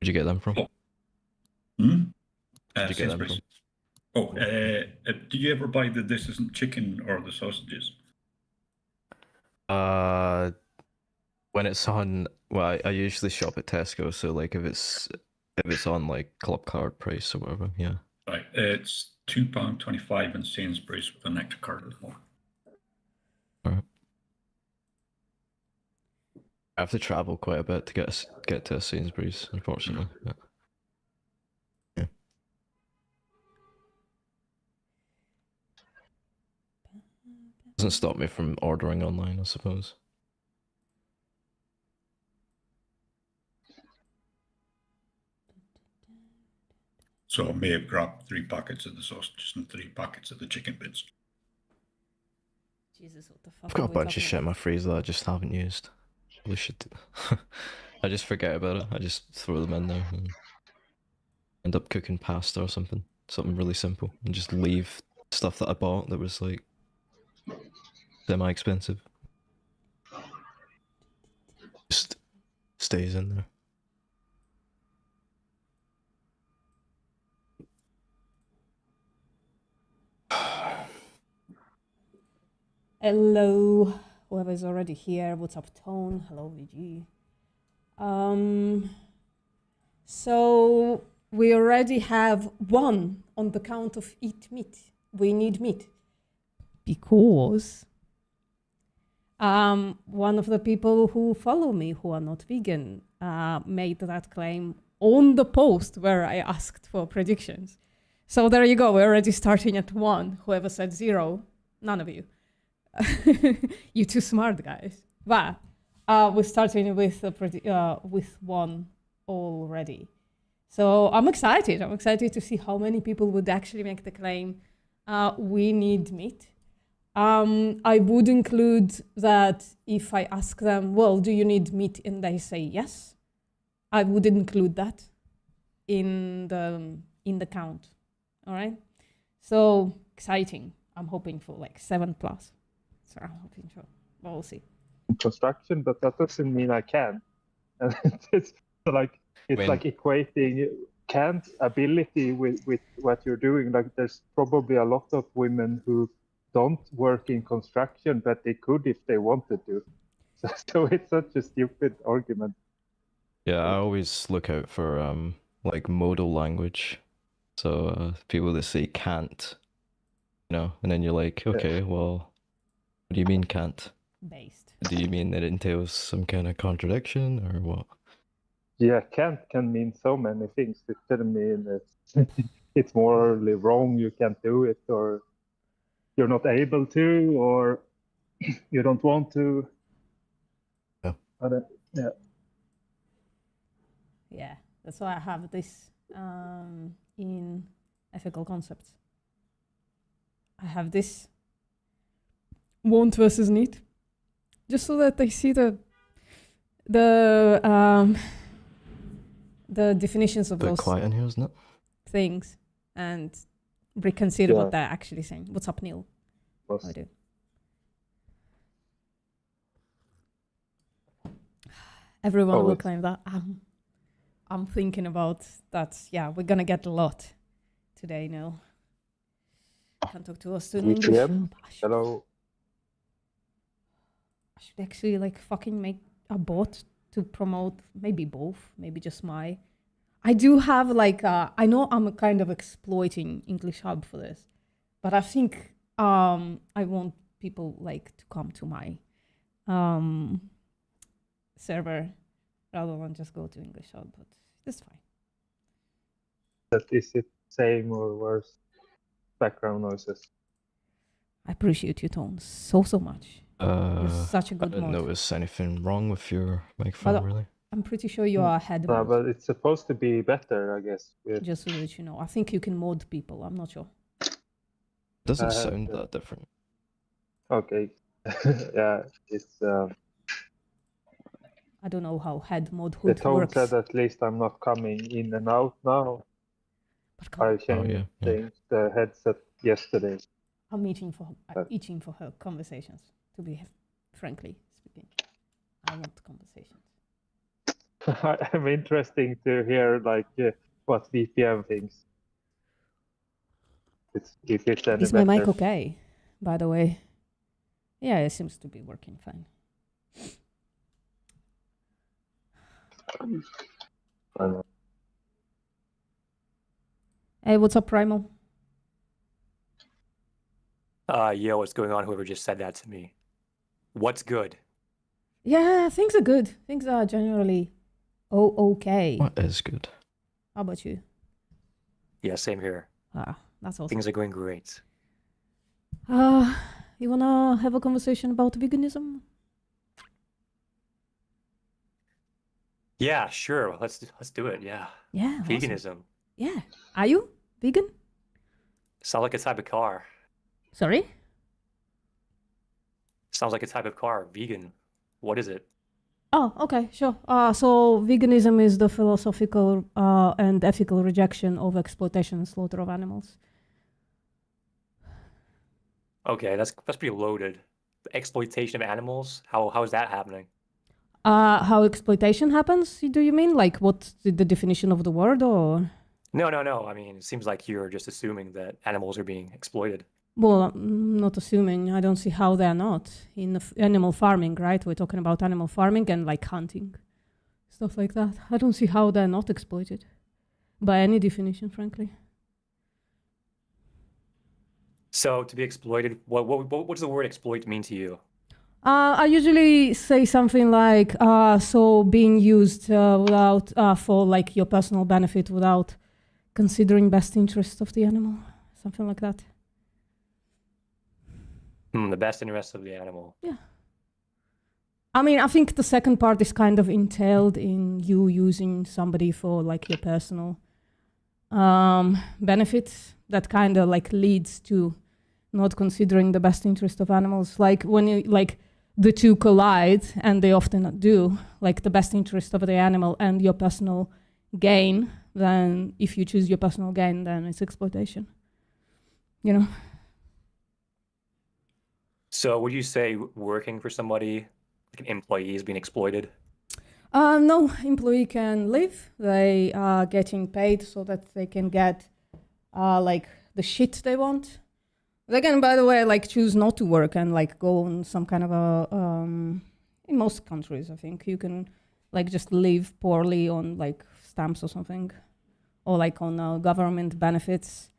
you get them from? Hmm? Where'd you get them Sainsbury's. from? Oh, did you ever buy the This Isn't Chicken or the sausages? When it's on, well, I usually shop at Tesco, so like if it's on like club card price or whatever, yeah. Right, it's £2.25 in Sainsbury's with an extra card as well. Alright. I have to travel quite a bit to get to Sainsbury's, unfortunately. But, yeah. Doesn't stop me from ordering online, I suppose. So I may have grabbed 3 packets of the sausages and 3 packets of the chicken bits. Jesus, what the fuck? I've got a bunch of shit in my freezer that I just haven't used. Probably should. I just forget about it. I just throw them in there and end up cooking pasta or something really simple, and just leave stuff that I bought that was like semi-expensive. Just stays in there. Hello, whoever's already here. What's up, Tone? Hello, VG. So we already have 1 on the count of eat meat. We need meat because one of the people who follow me who are not vegan made that claim on the post where I asked for predictions. So there you go. We're already starting at 1. Whoever said 0, none of you. You too smart, guys. But we're starting with 1 already. So I'm excited. I'm excited to see how many people would actually make the claim, we need meat. I would include that if I ask them, well, do you need meat? And they say yes, I would include that in the count. All right. So exciting. I'm hoping for like 7+. So I'm hoping for, but we'll see. Construction, but that doesn't mean I can. And it's like equating can't ability with what you're doing. Like there's probably a lot of women who don't work in construction, but they could if they wanted to. So it's such a stupid argument. Yeah, I always look out for like modal language. So people that say can't, and then you're like, okay, well, what do you mean can't? Based. Do you mean that it entails some kind of contradiction or what? Yeah, can't can mean so many things. It can mean it's morally wrong, you can't do it, or you're not able to, or you don't want to. Yeah. Yeah. Yeah, that's why I have this in ethical concepts. I have this want versus need, just so that they see the definitions of A bit those quiet in here, isn't it? things and reconsider what they're actually saying. What's up, Neil? How are you doing? Everyone will claim that. I'm thinking about that. Yeah, we're gonna get a lot today, Neil. Can't talk to us in English. Hello. I should actually like fucking make a bot to promote maybe both, maybe just my. I do have like I know I'm kind of exploiting English Hub for this, but I think I want people like to come to my server rather than just go to English Hub, but that's fine. Is it same or worse background noises? I appreciate your tone so much. You're such a good I didn't mod. notice anything wrong with your microphone, really. I'm pretty sure you are ahead No, mod. but it's supposed to be better, I guess. Just so that you know. I think you can mod people. I'm not sure. It doesn't sound that different. Okay. Yeah, it's... I don't know how head mod the hood tone works. said at least I'm not coming in and out now. I changed the headset yesterday. I'm itching for her conversations, to be frankly speaking. I want conversations. I'm interesting to hear like what VPN thinks. If it's any Is my mic better. okay, by the way? Yeah, it seems to be working fine. I don't know. Hey, what's up, Primal? Yo, what's going on? Whoever just said that to me. What's good? Yeah, things are good. Things are generally okay. What is good? How about you? Yeah, same here. That's awesome. Things are going great. You wanna have a conversation about veganism? Yeah, sure. Let's do it. Yeah. Yeah. awesome. Veganism. Yeah. Are you vegan? Sounds like a type of car. Sorry? Sounds like a type of car. Vegan. What is it? Oh, okay, sure. So veganism is the philosophical and ethical rejection of exploitation and slaughter of animals. Okay, that's pretty loaded. The exploitation of animals. How is that happening? How exploitation happens? Do you mean like what's the definition of the word, or? No. I mean, it seems like you're just assuming that animals are being exploited. Well, I'm not assuming. I don't see how they're not in animal farming, right? We're talking about animal farming and like hunting, stuff like that. I don't see how they're not exploited by any definition, frankly. So to be what does the word exploit mean to you? I usually say something like, so being used without for like your personal benefit without considering best interest of the animal, something like that. The best interest of the animal. Yeah. I mean, I think the second part is kind of entailed in you using somebody for like your personal benefits. That kind of like leads to not considering the best interest of animals. Like when you like the two collide, and they often do, like the best interest of the animal and your personal gain, then if you choose your personal gain, then it's exploitation. You know? So would you say working for somebody, like an employee, is being exploited? No, employee can live. They are getting paid so that they can get like the shit they want. They can, by the way, like choose not to work and like go on some kind of a. In most countries, I think you can like just live poorly on like stamps or something, or like on government benefits,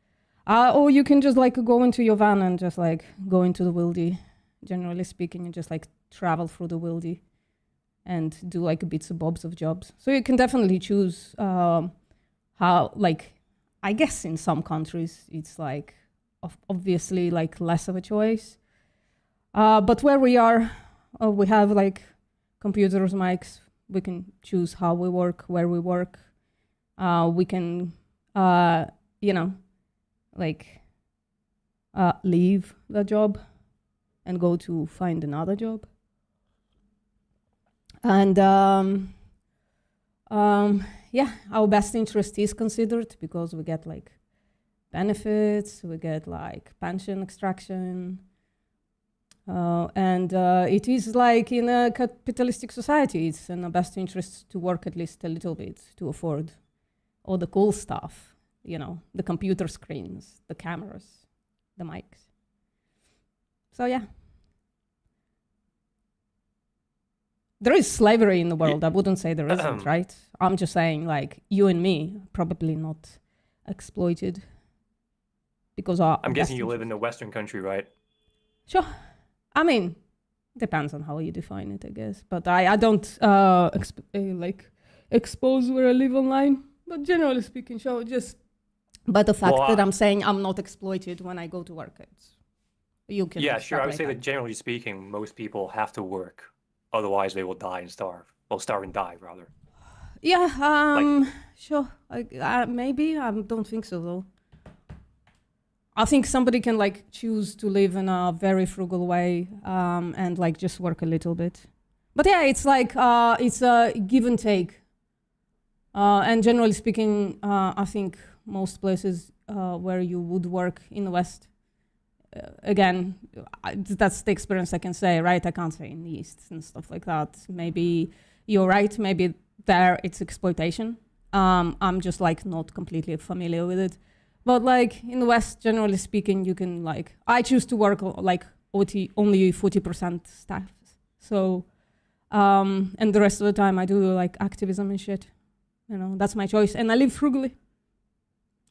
or you can just like go into your van and just like go into the wildy, generally speaking, and just like travel through the wildy and do like bits and bobs of jobs. So you can definitely choose how, like, I guess in some countries it's like obviously like less of a choice. But where we are, we have like computers, mics, we can choose how we work, where we work. We can, you know, like leave the job and go to find another job. And yeah, our best interest is considered because we get like benefits, we get like pension extraction, and it is like in a capitalistic society, it's in the best interest to work at least a little bit to afford all the cool stuff, you know, the computer screens, the cameras, the mics. So yeah. There is slavery in the world. I wouldn't say there isn't, right? I'm just saying, like, you and me, probably not exploited because I'm guessing you live in a Western country, right? Sure. I mean, depends on how you define it, I guess. But I don't like expose where I live online. But generally speaking, sure. Just but the fact that I'm saying I'm not exploited when I go to work, you can. Yeah, sure. I would say that generally speaking, most people have to work. Otherwise, they will die and starve. Well, starve and die, rather. Yeah, sure. Maybe. I don't think so, though. I think somebody can, like, choose to live in a very frugal way and, like, just work a little bit. But, yeah, it's like, it's a give and take. And generally speaking, I think most places where you would work in the West, again, that's the experience I can say, right? I can't say in the East and stuff like that. Maybe you're right. Maybe there it's exploitation. I'm just like not completely familiar with it. But like in the West, generally speaking, you can like, I choose to work like OT only 40% staff. So, and the rest of the time I do like activism and shit. You know, that's my choice. And I live frugally.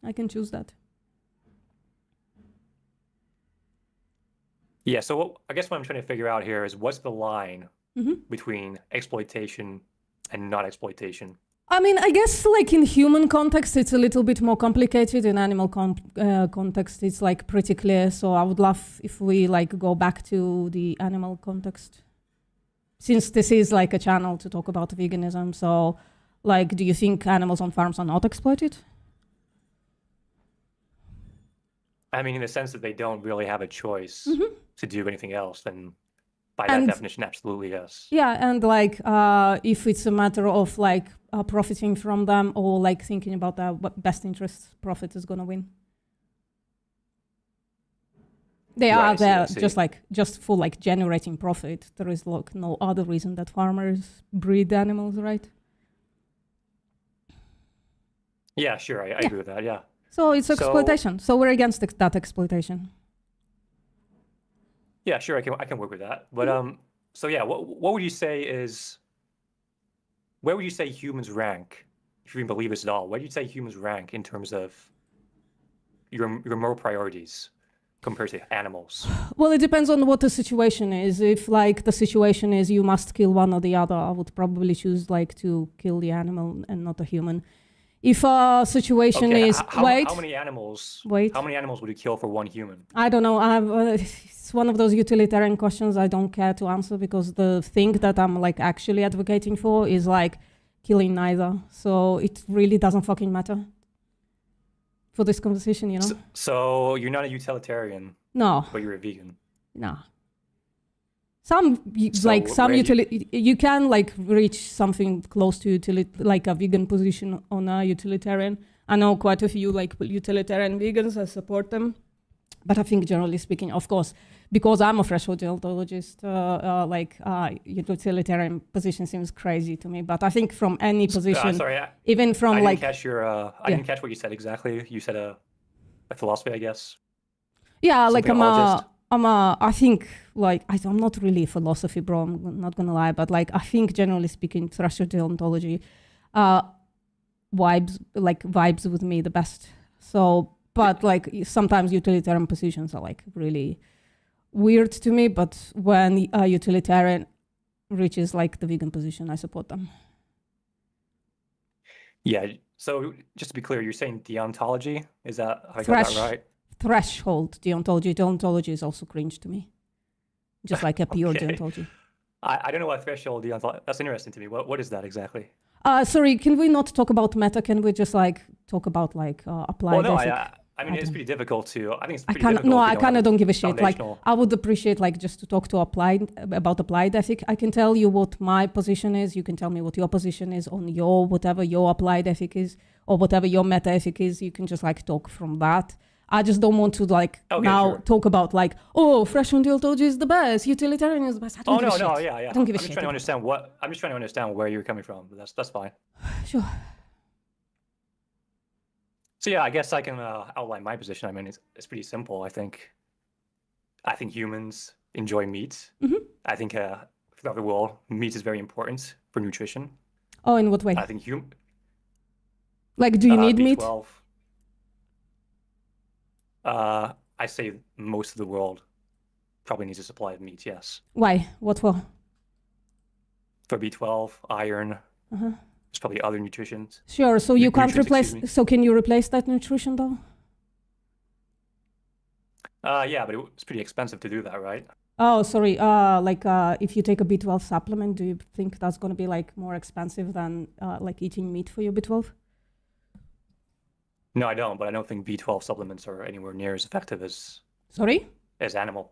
I can choose that. Yeah, so I guess what I'm trying to figure out here is what's the line Mhm. between exploitation and not exploitation? I mean, I guess like in human context, it's a little bit more complicated. In animal context, it's like pretty clear. So I would love if we like go back to the animal context, since this is like a channel to talk about veganism. So, like, do you think animals on farms are not exploited? I mean, in the sense that they don't really have a choice Mhm. to do anything else, then by that And- definition, absolutely yes. Yeah, and like if it's a matter of like profiting from them or like thinking about their best interests, profit is gonna win. They Right, are I see, I there see. just for like generating profit. There is like no other reason that farmers breed animals, right? Yeah, sure, I agree with that, yeah. So it's So- exploitation. So we're against that exploitation. Yeah, sure, I can work with that. But so yeah, what would you say is, where would you say humans rank, if you even believe this at all? Where do you say humans rank in terms of your moral priorities compared to animals? Well, it depends on what the situation is. If like the situation is you must kill one or the other, I would probably choose like to kill the animal and not a human. If a situation Okay, is how wait, many animals? Wait. How many animals would you kill for one human? I don't know. It's one of those utilitarian questions I don't care to answer because the thing that I'm like actually advocating for is like killing neither. So it really doesn't fucking matter for this conversation, you know? So you're not a utilitarian, No, but you're a vegan. no. Some So like some where do you can like reach something close to like a vegan position on a utilitarian. I know quite a few like utilitarian vegans. I support them, but I think generally speaking, of course, because I'm a threshold deontologist, utilitarian position seems crazy to me. But I think from any position, Sorry, even from I like didn't catch your. I didn't catch what you said exactly. You said a philosophy, I guess. yeah, like something apologist. I think like I'm not really a philosophy bro, I'm not gonna lie, but like I think generally speaking, threshold deontology vibes with me the best. So, but like sometimes utilitarian positions are like really weird to me, but when a utilitarian reaches like the vegan position, I support them. Yeah. So just to be clear, you're saying deontology? Is that how I got that right? Threshold deontology. Deontology is also cringe to me. Just like a pure Okay. deontology. I don't know what threshold deontology. That's interesting to me. What is that exactly? Sorry, can we not talk about meta? Can we just like talk about like applied Well, no, ethic? I mean, I it's don't- pretty difficult to. I think it's I pretty kind difficult. no, if you I don't kind of have don't give a shit. Like foundational- I would appreciate like just to talk to about applied ethic. I can tell you what my position is. You can tell me what your position is on your whatever your applied ethic is or whatever your meta ethic is. You can just like talk from that. I just don't want to like Okay, now sure. talk about like threshold deontology is the best, utilitarian is the best. I don't Oh give no, a no, shit. yeah, yeah. Don't give a I'm just shit trying to about understand what. I'm just trying to understand where you're coming from. But that's fine. Sure. So yeah, I guess I can outline my position. I mean, it's pretty simple. I think humans enjoy meat. Mhm. I think throughout the world, meat is very important for nutrition. Oh, in what way? I think Like, do you need meat? B12. I say most of the world probably needs a supply of meat. Yes, Why? What for? for B12, iron. Uh-huh. There's probably other nutritions. Sure. So you can't Nutrients, replace. excuse me. So can you replace that nutrition though? Yeah, but it's pretty expensive to do that, right? Oh, sorry. If you take a B12 supplement, do you think that's going to be like more expensive than like eating meat for your B12? No, I don't. But I don't think B12 supplements are anywhere near as effective as Sorry. animal.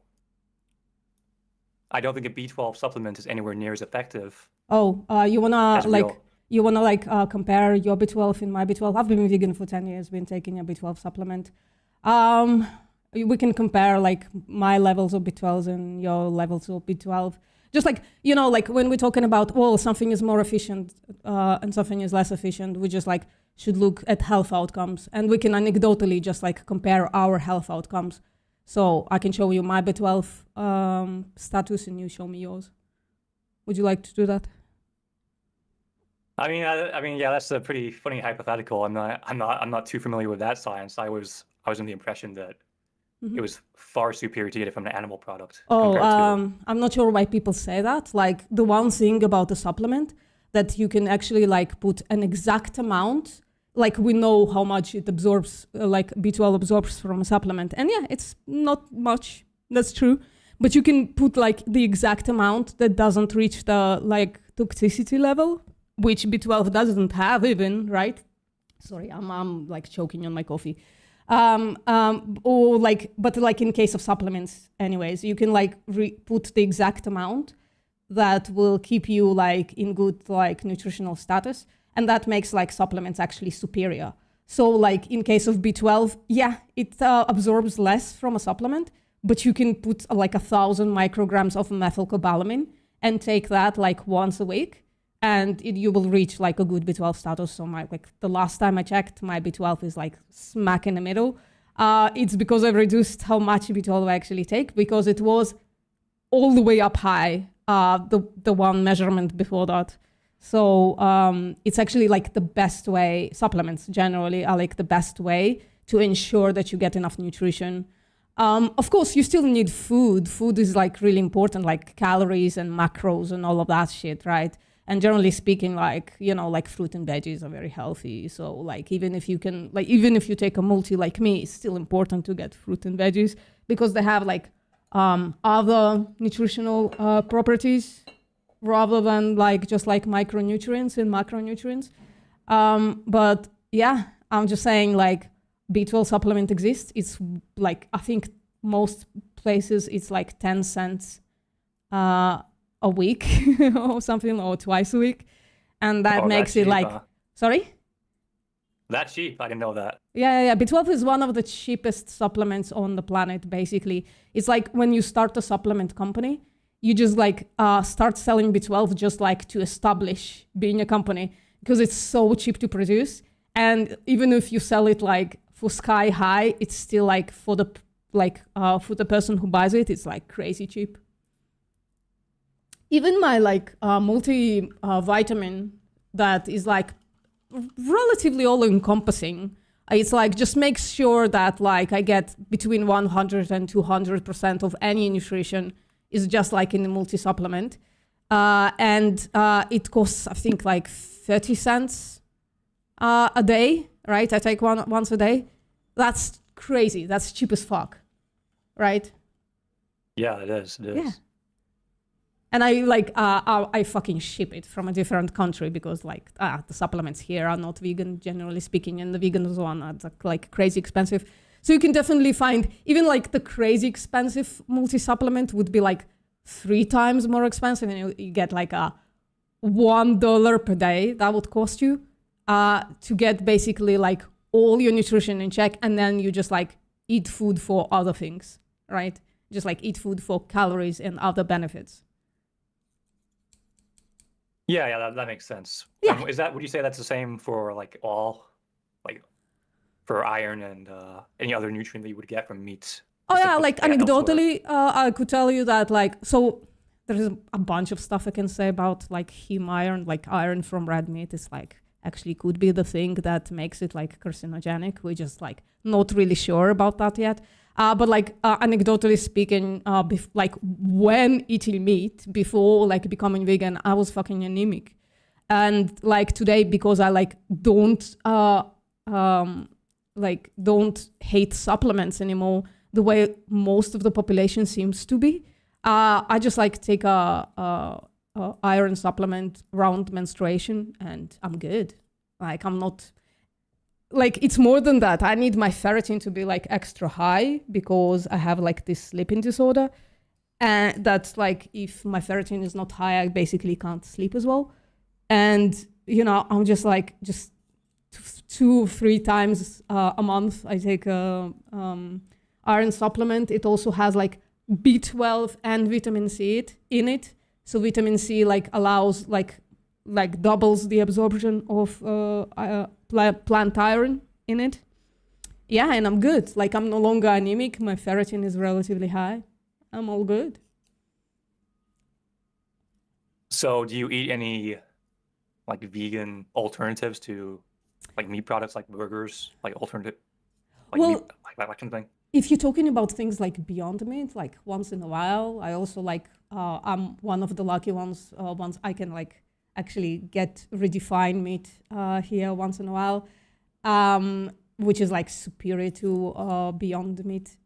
I don't think a B12 supplement is anywhere near as effective Oh, you wanna as like real. you wanna like compare your B12 and my B12? I've been vegan for 10 years. Been taking a B12 supplement. We can compare like my levels of B12 and your levels of B12. Just like, you know, like when we're talking about, well, something is more efficient and something is less efficient, we just like should look at health outcomes, and we can anecdotally just like compare our health outcomes. So I can show you my B12 status and you show me yours. Would you like to do that? I mean, yeah, that's a pretty funny hypothetical. I'm not too familiar with that science. I was in the impression that it was far superior to get it from an animal product. Oh, I'm not sure why people say that. Like the one thing about the supplement that you can actually like put an exact amount, like we know how much it absorbs, like B12 absorbs from a supplement. And yeah, it's not much, that's true. But you can put like the exact amount that doesn't reach the like toxicity level, which B12 doesn't have even, right? Sorry, I'm like choking on my coffee. Or like, but like in case of supplements anyways, you can like put the exact amount that will keep you like in good like nutritional status. And that makes like supplements actually superior. So like in case of B12, yeah, it absorbs less from a supplement, but you can put like 1,000 micrograms of methylcobalamin and take that like once a week, and you will reach like a good B12 status. So like the last time I checked, my B12 is like smack in the middle. It's because I reduced how much B12 I actually take, because it was all the way up high, the one measurement before that. So it's actually like the best way, supplements generally are like the best way to ensure that you get enough nutrition. Of course, you still need food. Food is like really important, like calories and macros and all of that shit, right? And generally speaking, like, you know, like fruit and veggies are very healthy. So like, even if you take a multi like me, it's still important to get fruit and veggies because they have like other nutritional properties rather than like just like micronutrients and macronutrients. But yeah, I'm just saying like B12 supplement exists. It's like, I think most places it's like 10 cents a week or something, or twice a week. And that makes it cheap, like, sorry? That cheap? I didn't know that. Yeah. B12 is one of the cheapest supplements on the planet, basically. It's like when you start a supplement company, you just like start selling B12 just like to establish being a company because it's so cheap to produce. And even if you sell it like for sky high, it's still like for the person who buys it, it's like crazy cheap. Even my like multi-vitamin that is like relatively all-encompassing, it's like just makes sure that like I get between 100 and 200% of any nutrition is just like in the multi-supplement. And it costs, I think, like 30 cents a day, right? I take one once a day. That's crazy. That's cheap as fuck, right? Yeah, it is. It is. Yeah. And I like I fucking ship it from a different country because like the supplements here are not vegan, generally speaking, and the vegan one are like crazy expensive. So you can definitely find even like the crazy expensive multi-supplement would be like 3 times more expensive, and you get like a $1 per day that would cost you to get basically like all your nutrition in check, and then you just like eat food for other things, right? Just like eat food for calories and other benefits. Yeah, that makes sense. Yeah. Would you say that's the same for like all, like for iron and any other nutrient that you would get from meats? Oh yeah, like anecdotally, I could tell you that like, so there's a bunch of stuff I can say about like heme iron, like iron from red meat is like actually could be the thing that makes it like carcinogenic. We're just like not really sure about that yet. But like anecdotally speaking, like when eating meat before like becoming vegan, I was fucking anemic. And like today, because I like don't hate supplements anymore the way most of the population seems to be, I just like take a iron supplement around menstruation and I'm good. Like I'm not, like it's more than that. I need my ferritin to be like extra high because I have like this sleeping disorder. And that's like, if my ferritin is not high, I basically can't sleep as well. And, you know, I'm just like, just 2 or 3 times a month, I take a iron supplement. It also has like B12 and vitamin C in it. So vitamin C like allows like doubles the absorption of plant iron in it. Yeah, and I'm good. Like I'm no longer anemic. My ferritin is relatively high. I'm all good. So do you eat any like vegan alternatives to like meat products like burgers, like alternative like Well, meat, like that kind of thing? If you're talking about things like beyond meat, like once in a while, I also like, I'm one of the lucky ones, once I can like actually get redefined meat here once in a while, which is like superior to beyond meat.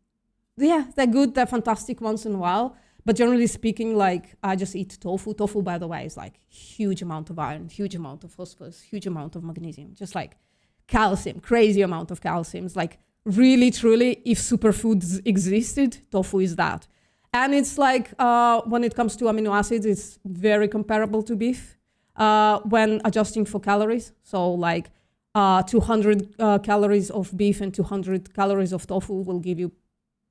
Yeah, they're good, they're fantastic once in a while. But generally speaking, like I just eat tofu. Tofu, by the way, is like huge amount of iron, huge amount of phosphorus, huge amount of magnesium, just like calcium, crazy amount of calcium. It's like really, truly, if superfoods existed, tofu is that. And it's like, when it comes to amino acids, it's very comparable to beef when adjusting for calories. So like 200 calories of beef and 200 calories of tofu will give you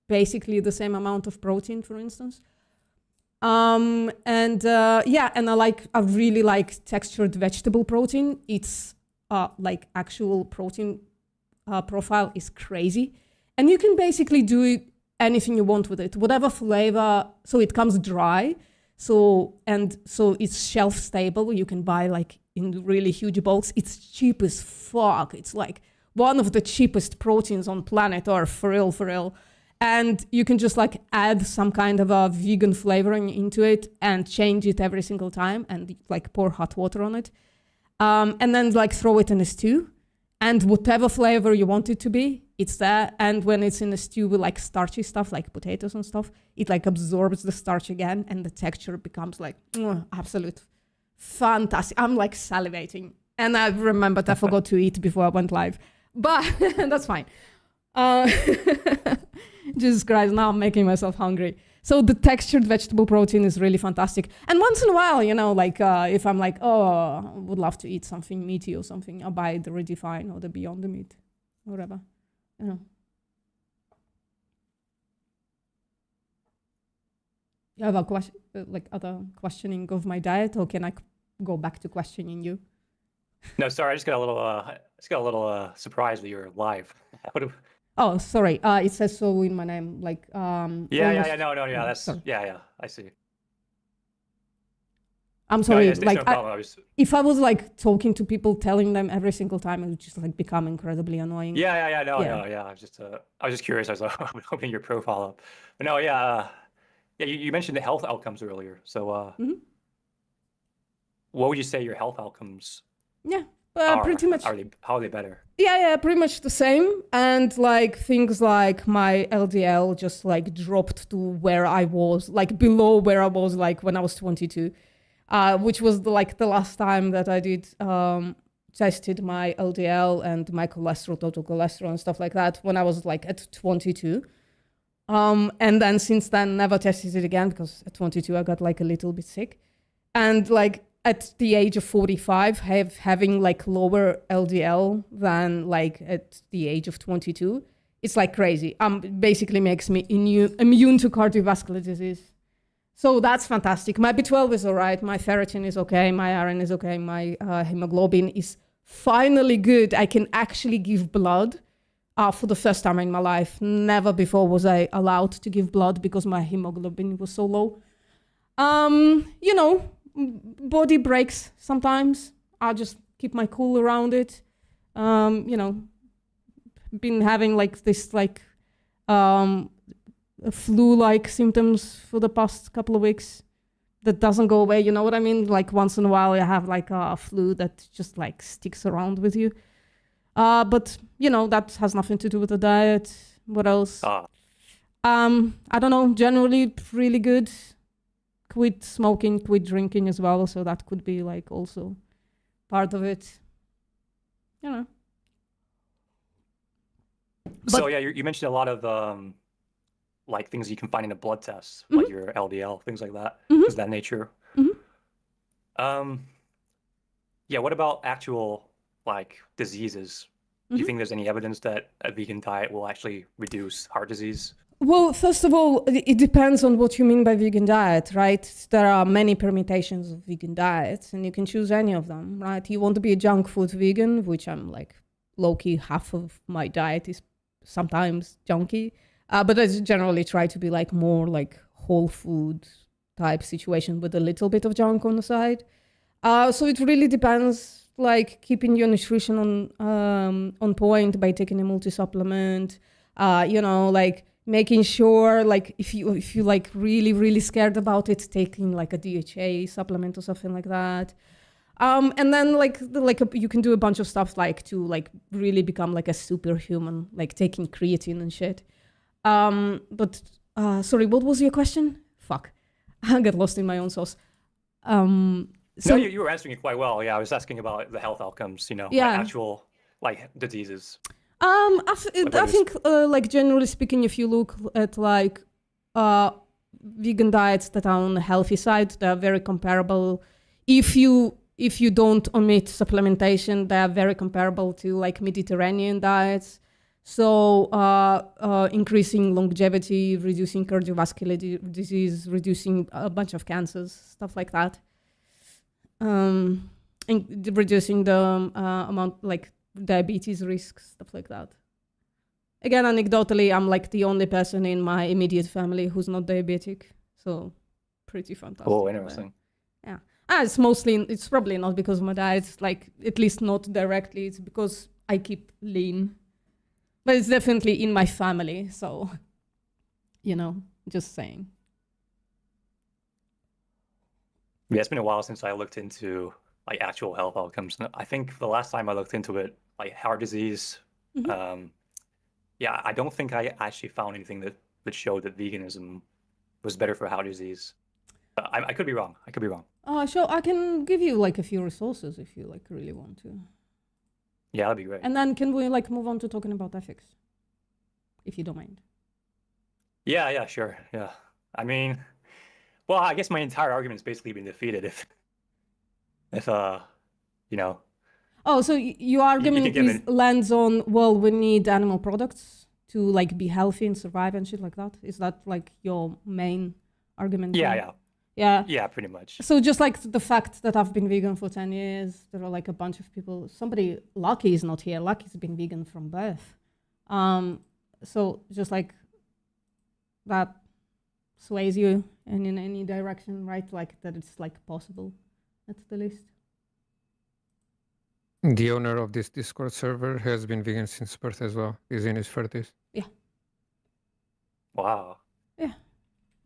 basically the same amount of protein, for instance. And I really like textured vegetable protein. It's like actual protein profile is crazy. And you can basically do anything you want with it, whatever flavor. So it comes dry. So it's shelf stable. You can buy like in really huge bulks. It's cheap as fuck. It's like one of the cheapest proteins on planet Earth, for real. And you can just like add some kind of a vegan flavoring into it and change it every single time and like pour hot water on it. And then like throw it in a stew. And whatever flavor you want it to be, it's there. And when it's in a stew with like starchy stuff, like potatoes and stuff, it like absorbs the starch again and the texture becomes like absolute fantastic. I'm like salivating. And I remembered I forgot to eat before I went live. But that's fine. Jesus Christ, now I'm making myself hungry. So the textured vegetable protein is really fantastic. And once in a while, you know, like if I'm like, I would love to eat something meaty or something, I'll buy the Redefine or the Beyond the Meat, whatever. You know. You have a question, like other questioning of my diet, or can I go back to questioning you? No, sorry, I just got a little surprised that you're live. Oh, sorry. It says so in my name. Like, No, that's sorry. yeah, I see. I'm sorry. No, it's like, no problem. if I was like talking to people, telling them every single time, it would just like become incredibly annoying. Yeah. I was just curious. I was opening your profile up, but no, yeah. You mentioned the health outcomes earlier. So, what would you say your health outcomes? Yeah. are? Pretty much. How are they better? Yeah, pretty much the same. And like things like my LDL just like dropped to where I was, like below where I was like when I was 22, which was the last time that I did tested my LDL and my cholesterol, total cholesterol and stuff like that when I was like at 22. And then since then never tested it again because at 22 I got like a little bit sick. And like at the age of 45, having like lower LDL than like at the age of 22, it's like crazy. Basically makes me immune to cardiovascular disease. So that's fantastic. My B12 is all right. My ferritin is okay. My iron is okay. My hemoglobin is finally good. I can actually give blood for the first time in my life. Never before was I allowed to give blood because my hemoglobin was so low. You know, body breaks sometimes. I'll just keep my cool around it. You know, been having like this like flu-like symptoms for the past couple of weeks that doesn't go away. You know what I mean? Like once in a while you have like a flu that just like sticks around with you. But you know, that has nothing to do with the diet. What else? I don't know, generally really good. Quit smoking, quit drinking as well. So that could be like also part of it. You know. So yeah, you mentioned a lot of like things you can find in a blood test, like your LDL, things like that. Is that nature? Yeah. What about actual like diseases? Do you think there's any evidence that a vegan diet will actually reduce heart disease? Well, first of all, it depends on what you mean by vegan diet, right? There are many permutations of vegan diets, and you can choose any of them, right? You want to be a junk food vegan, which I'm like low-key, half of my diet is sometimes junky, but I generally try to be like more like whole food type situation with a little bit of junk on the side. So it really depends, like keeping your nutrition on point by taking a multi-supplement, like making sure, like if you like really scared about it, taking like a DHA supplement or something like that. And then you can do a bunch of stuff like to like really become like a superhuman, like taking creatine and shit. But sorry, what was your question? Fuck, I got lost in my own sauce. So you were answering it quite well. Yeah, I was asking about the health outcomes. Like actual like diseases. I think like generally speaking, if you look at like vegan diets that are on the healthy side, they are very comparable. If you don't omit supplementation, they are very comparable to like Mediterranean diets. So increasing longevity, reducing cardiovascular disease, reducing a bunch of cancers, stuff like that. And reducing the amount like diabetes risks, stuff like that. Again, anecdotally, I'm like the only person in my immediate family who's not diabetic, so pretty fantastic. Oh, interesting. Yeah. It's probably not because of my diet, like at least not directly. It's because I keep lean, but it's definitely in my family. So, just saying. Yeah, it's been a while since I looked into like actual health outcomes. I think the last time I looked into it, like heart disease, I don't think I actually found anything that showed that veganism was better for heart disease. I could be wrong. Sure, I can give you like a few resources if you like really want to. Yeah, that'd be great. And then can we like move on to talking about ethics, if you don't mind? Yeah, sure. Yeah, I mean, well, I guess my entire argument's basically been defeated if Oh, so your argument lands on, well, we need animal products to like be healthy and survive and shit like that? Is that like your main argument? Yeah. Yeah. Yeah, pretty much. So just like the fact that I've been vegan for 10 years, there are like a bunch of people, Lucky is not here. Lucky's been vegan from birth. So just like that sways you and in any direction, right? Like that it's like possible at the least. The owner of this Discord server has been vegan since birth as well. He's in his 30s. Yeah. Wow. Yeah.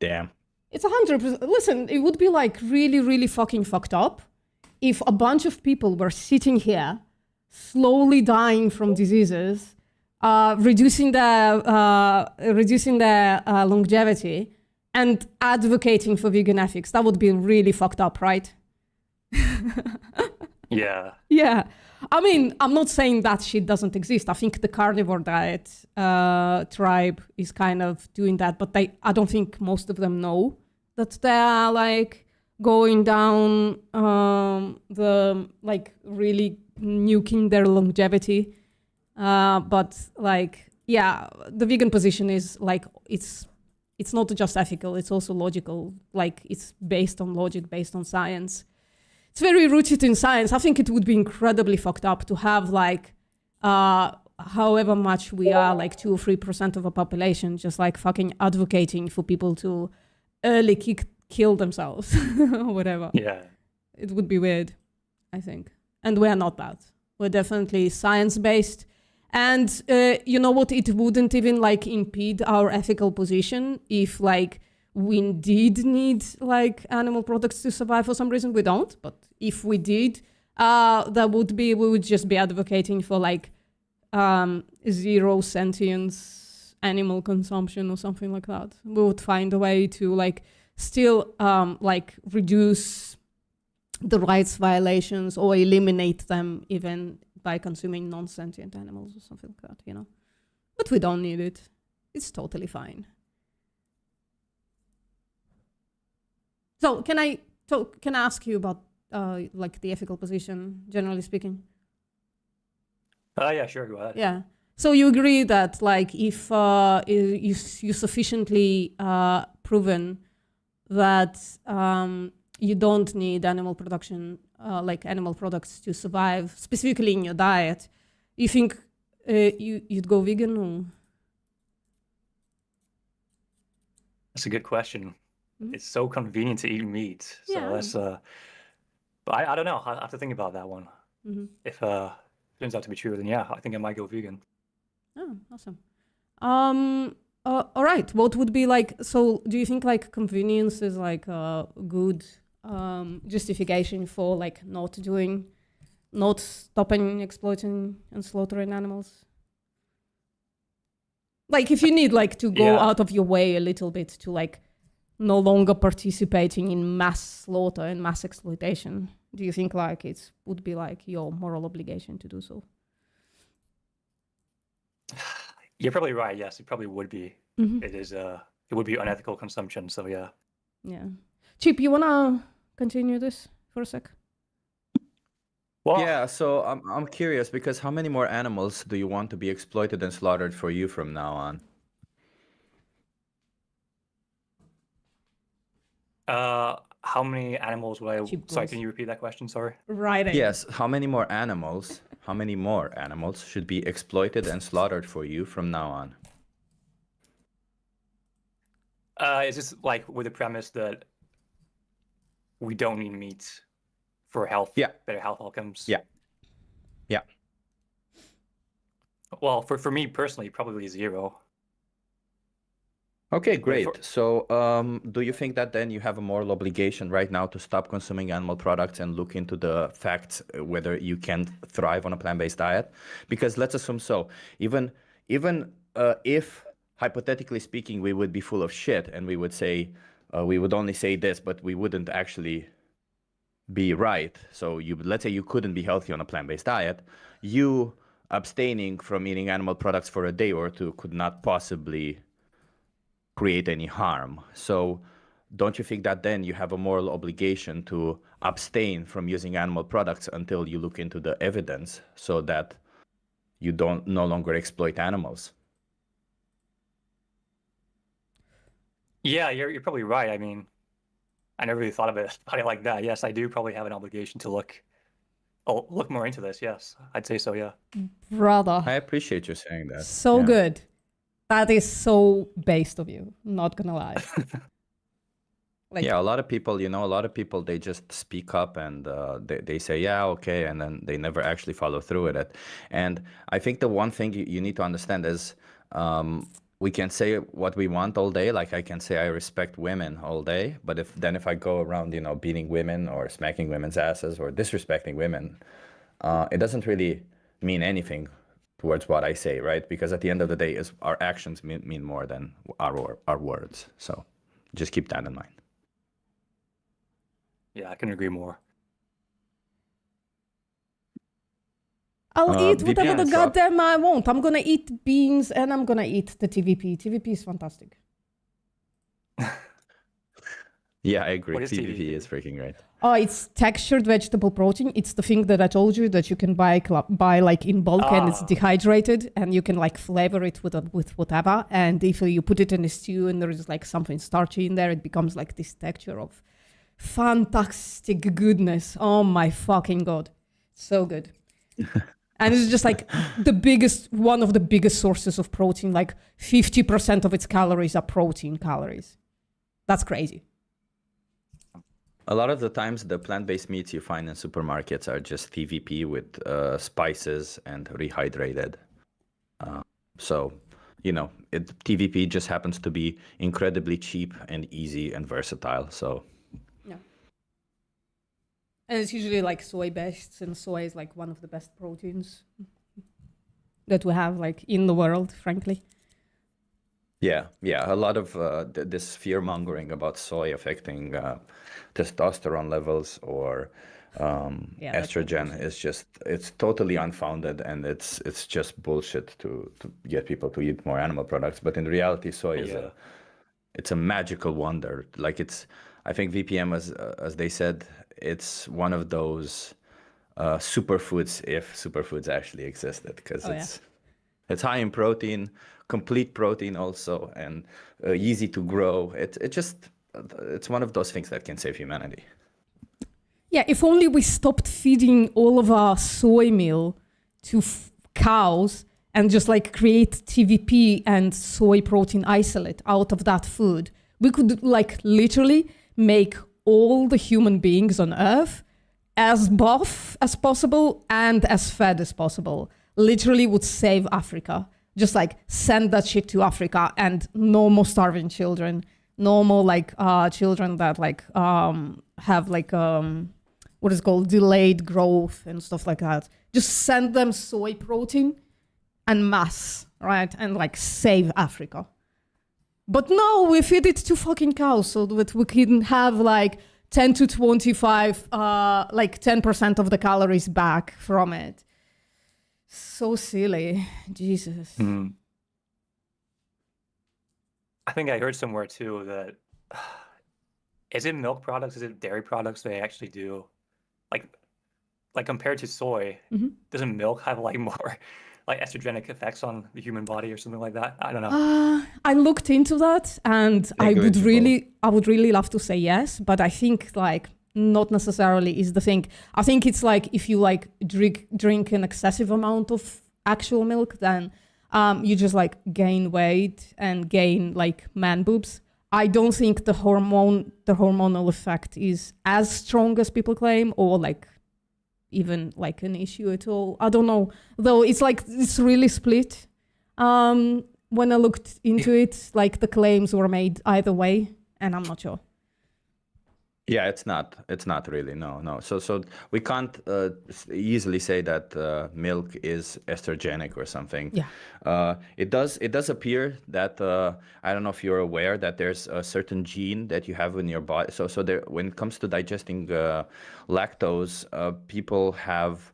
Damn. It's 100%. Listen, it would be like really fucking fucked up if a bunch of people were sitting here slowly dying from diseases, reducing their longevity and advocating for vegan ethics. That would be really fucked up, right? Yeah. Yeah. I mean, I'm not saying that shit doesn't exist. I think the carnivore diet tribe is kind of doing that, but I don't think most of them know that they are like going down the like really nuking their longevity. But like, yeah, the vegan position is like it's not just ethical, it's also logical. Like it's based on logic, based on science. It's very rooted in science. I think it would be incredibly fucked up to have like, however much we are, like 2 or 3% of a population, just like fucking advocating for people to early kill themselves or whatever. Yeah. It would be weird, I think. And we're not that. We're definitely science-based. And you know what? It wouldn't even like impede our ethical position if like we did need like animal products to survive for some reason. We don't, but if we did, we would just be advocating for like zero sentience animal consumption or something like that. We would find a way to like still like reduce the rights violations or eliminate them even by consuming non-sentient animals or something like that, you know. But we don't need it. It's totally fine. So can I ask you about like the ethical position, generally speaking? Yeah, sure, go ahead. Yeah. So you agree that like if you sufficiently proven that you don't need animal production, like animal products to survive, specifically in your diet, you think you'd go vegan? Or? That's a good question. Mhm. It's so convenient to eat meat. So Yeah. that's but I don't know. I have to think about that one. Mhm. If turns out to be true, then yeah, I think I might go vegan. Oh, awesome. All right. What would be like? So, do you think like convenience is like a good justification for like not stopping exploiting and slaughtering animals? Like, if you need like to go Yeah. out of your way a little bit to like no longer participating in mass slaughter and mass exploitation, do you think like it would be like your moral obligation to do so? You're probably right. Yes, it probably would be. Mm-hmm. It is. It would be unethical consumption. So yeah. Yeah. Chip, you wanna continue this for a sec? Well, Yeah, so I'm curious because how many more animals do you want to be exploited and slaughtered for you from now on? how many animals would I? Cheap Sorry, goals. can you repeat that question? Sorry. Right. Yes, how many more animals should be exploited and slaughtered for you from now on? Is this like with the premise that we don't need meat for health? Yeah. Better health outcomes. Yeah. Yeah. Well, for me personally, probably 0. Okay, But great. for- So, do you think that then you have a moral obligation right now to stop consuming animal products and look into the facts whether you can thrive on a plant-based diet? Because let's assume so. Even if hypothetically speaking, we would be full of shit and we would say we would only say this, but we wouldn't actually be right. So let's say you couldn't be healthy on a plant-based diet. You abstaining from eating animal products for a day or two could not possibly create any harm. So don't you think that then you have a moral obligation to abstain from using animal products until you look into the evidence so that you don't no longer exploit animals? Yeah, you're probably right. I mean, I never really thought of it like that. Yes, I do probably have an obligation to look more into this. Yes, I'd say so. Yeah. Brother. I appreciate you saying that. So Yeah. good. That is so based of you. Not gonna lie. Like, Yeah, a lot of people, they just speak up and they say, yeah, okay, and then they never actually follow through with it. And I think the one thing you need to understand is we can say what we want all day. Like I can say I respect women all day, but if I go around, beating women or smacking women's asses or disrespecting women, it doesn't really mean anything towards what I say, right? Because at the end of the day, our actions mean more than our words. So just keep that in mind. Yeah, I can agree more. I'll eat whatever the VPN, so- goddamn I want. I'm gonna eat beans and I'm gonna eat the TVP. TVP is fantastic. Yeah, I agree. What is TVP TVP? is freaking great. Oh, it's textured vegetable protein. It's the thing that I told you that you can buy like in bulk and it's Ah. dehydrated and you can like flavor it with whatever. And if you put it in a stew and there is like something starchy in there, it becomes like this texture of fantastic goodness. Oh my fucking god. So good. And it's just like one of the biggest sources of protein. Like 50% of its calories are protein calories. That's crazy. A lot of the times, the plant-based meats you find in supermarkets are just TVP with spices and rehydrated. So, TVP just happens to be incredibly cheap and easy and versatile. So, And it's usually like soy based, and soy is like one of the best proteins that we have like in the world, frankly. yeah, a lot of this fear-mongering about soy affecting testosterone levels or that's estrogen bullshit. is it's totally unfounded, and it's just bullshit to get people to eat more animal products. But in reality, soy is Yeah. it's a magical wonder. Like I think VPM, as they said, it's one of those superfoods if superfoods actually existed, because Oh, yeah. it's It's high in protein, complete protein also, and easy to grow. It's one of those things that can save humanity. Yeah, if only we stopped feeding all of our soy meal to cows and just like create TVP and soy protein isolate out of that food, we could like literally make all the human beings on Earth as buff as possible and as fed as possible. Literally would save Africa. Just like send that shit to Africa and no more starving children. No more like children that like have like what is called delayed growth and stuff like that. Just send them soy protein en masse, right? And like save Africa. But no, we feed it to fucking cows so that we can have like 10 to 25, like 10% of the calories back from it. So silly. Jesus. I think I heard somewhere too that is it milk products, is it dairy products they actually do like compared to soy, doesn't milk have like more like estrogenic effects on the human body or something like that? I don't know. I looked into that and I would really love to say yes, but I think like not necessarily is the thing. I think it's like if you like drink an excessive amount of actual milk, then you just like gain weight and gain like man boobs. I don't think the hormonal effect is as strong as people claim, or like even like an issue at all. I don't know, though. It's really split. When I looked into it, like the claims were made either way, and I'm not sure. Yeah, it's not really, no. So we can't easily say that milk is estrogenic or something. Yeah. It does appear that I don't know if you're aware that there's a certain gene that you have in your body. So there, when it comes to digesting lactose, people have.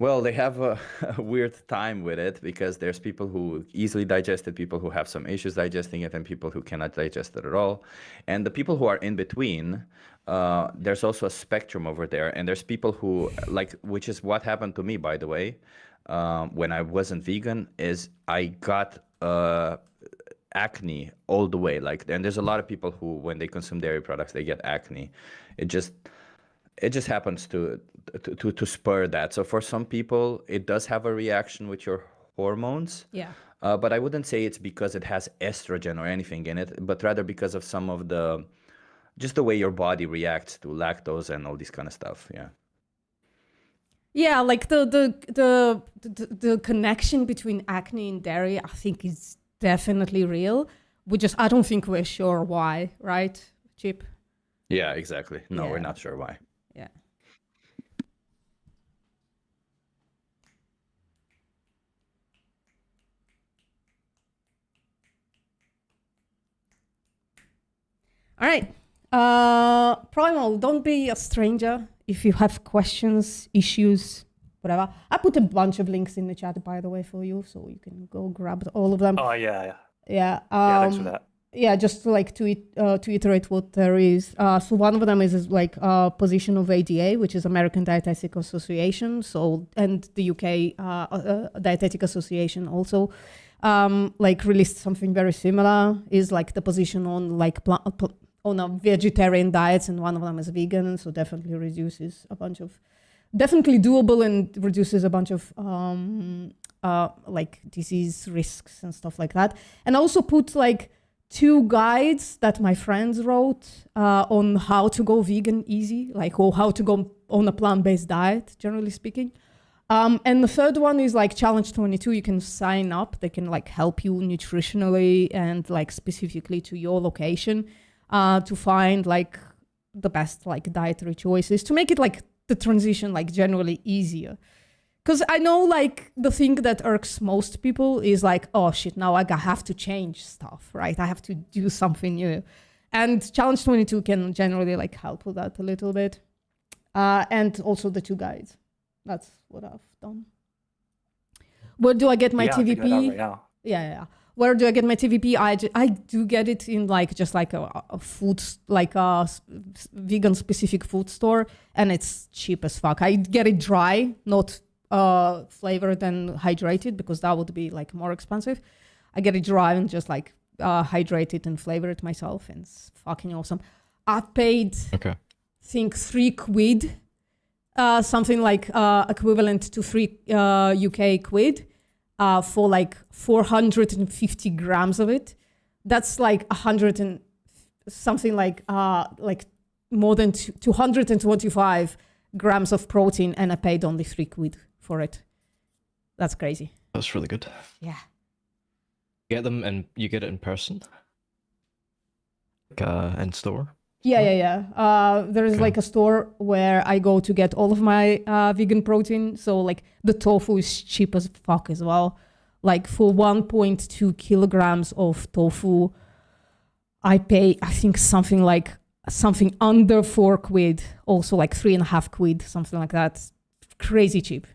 Well, they have a weird time with it because there's people who easily digest it, people who have some issues digesting it, and people who cannot digest it at all. And the people who are in between, there's also a spectrum over there. And there's people who, like, which is what happened to me, by the way, when I wasn't vegan, is I got acne all the way. Like, and there's a lot of people who, when they consume dairy products, they get acne. It just happens to spur that. So for some people, it does have a reaction with your hormones. Yeah. But I wouldn't say it's because it has estrogen or anything in it, but rather because of some of just the way your body reacts to lactose and all this kind of stuff. Yeah. Yeah, like the connection between acne and dairy, I think is definitely real. I don't think we're sure why, right, Chip? Yeah, exactly. No, Yeah. We're not sure why. Yeah. All right. Primal, don't be a stranger if you have questions, issues, whatever. I put a bunch of links in the chat, by the way, for you, so you can go grab all of them. Oh yeah. Yeah. Yeah, thanks for that. Yeah, just to like to iterate what there is. So one of them is like position of ADA, which is American Dietetic Association. So and the UK Dietetic Association also like released something very similar. Is like the position on like on a vegetarian diets, and one of them is vegan. So definitely reduces a bunch of definitely doable and reduces a bunch of like disease risks and stuff like that. And also put like 2 guides that my friends wrote on how to go vegan easy, like or how to go on a plant-based diet, generally speaking. And the third one is like Challenge 22. You can sign up. They can like help you nutritionally and like specifically to your location to find like the best like dietary choices to make it like the transition like generally easier. Because I know, like, the thing that irks most people is like, oh shit, now I have to change stuff, right? I have to do something new. And Challenge 22 can generally, like, help with that a little bit. And also the 2 guides. That's what I've done. Where do I get my I'm figuring it out TVP? right now. Yeah. Where do I get my TVP? I do get it in like just like a food, like a vegan specific food store, and it's cheap as fuck. I get it dry, not flavored and hydrated because that would be like more expensive. I get it dry and just like hydrate it and flavor it myself, and it's fucking awesome. I paid, Okay. I think, £3, something like equivalent to 3 UK quid, for like 450 grams of it. That's like 100 and something like more than 225 grams of protein, and I paid only £3 for it. That's crazy. That's really good. Yeah. Get them and you get it in person? Like, in store? Yeah. There is Okay. like a store where I go to get all of my vegan protein. So like the tofu is cheap as fuck as well. Like for 1.2 kilograms of tofu, I pay, I think, something under £4, also like £3.50, something like that. Crazy cheap.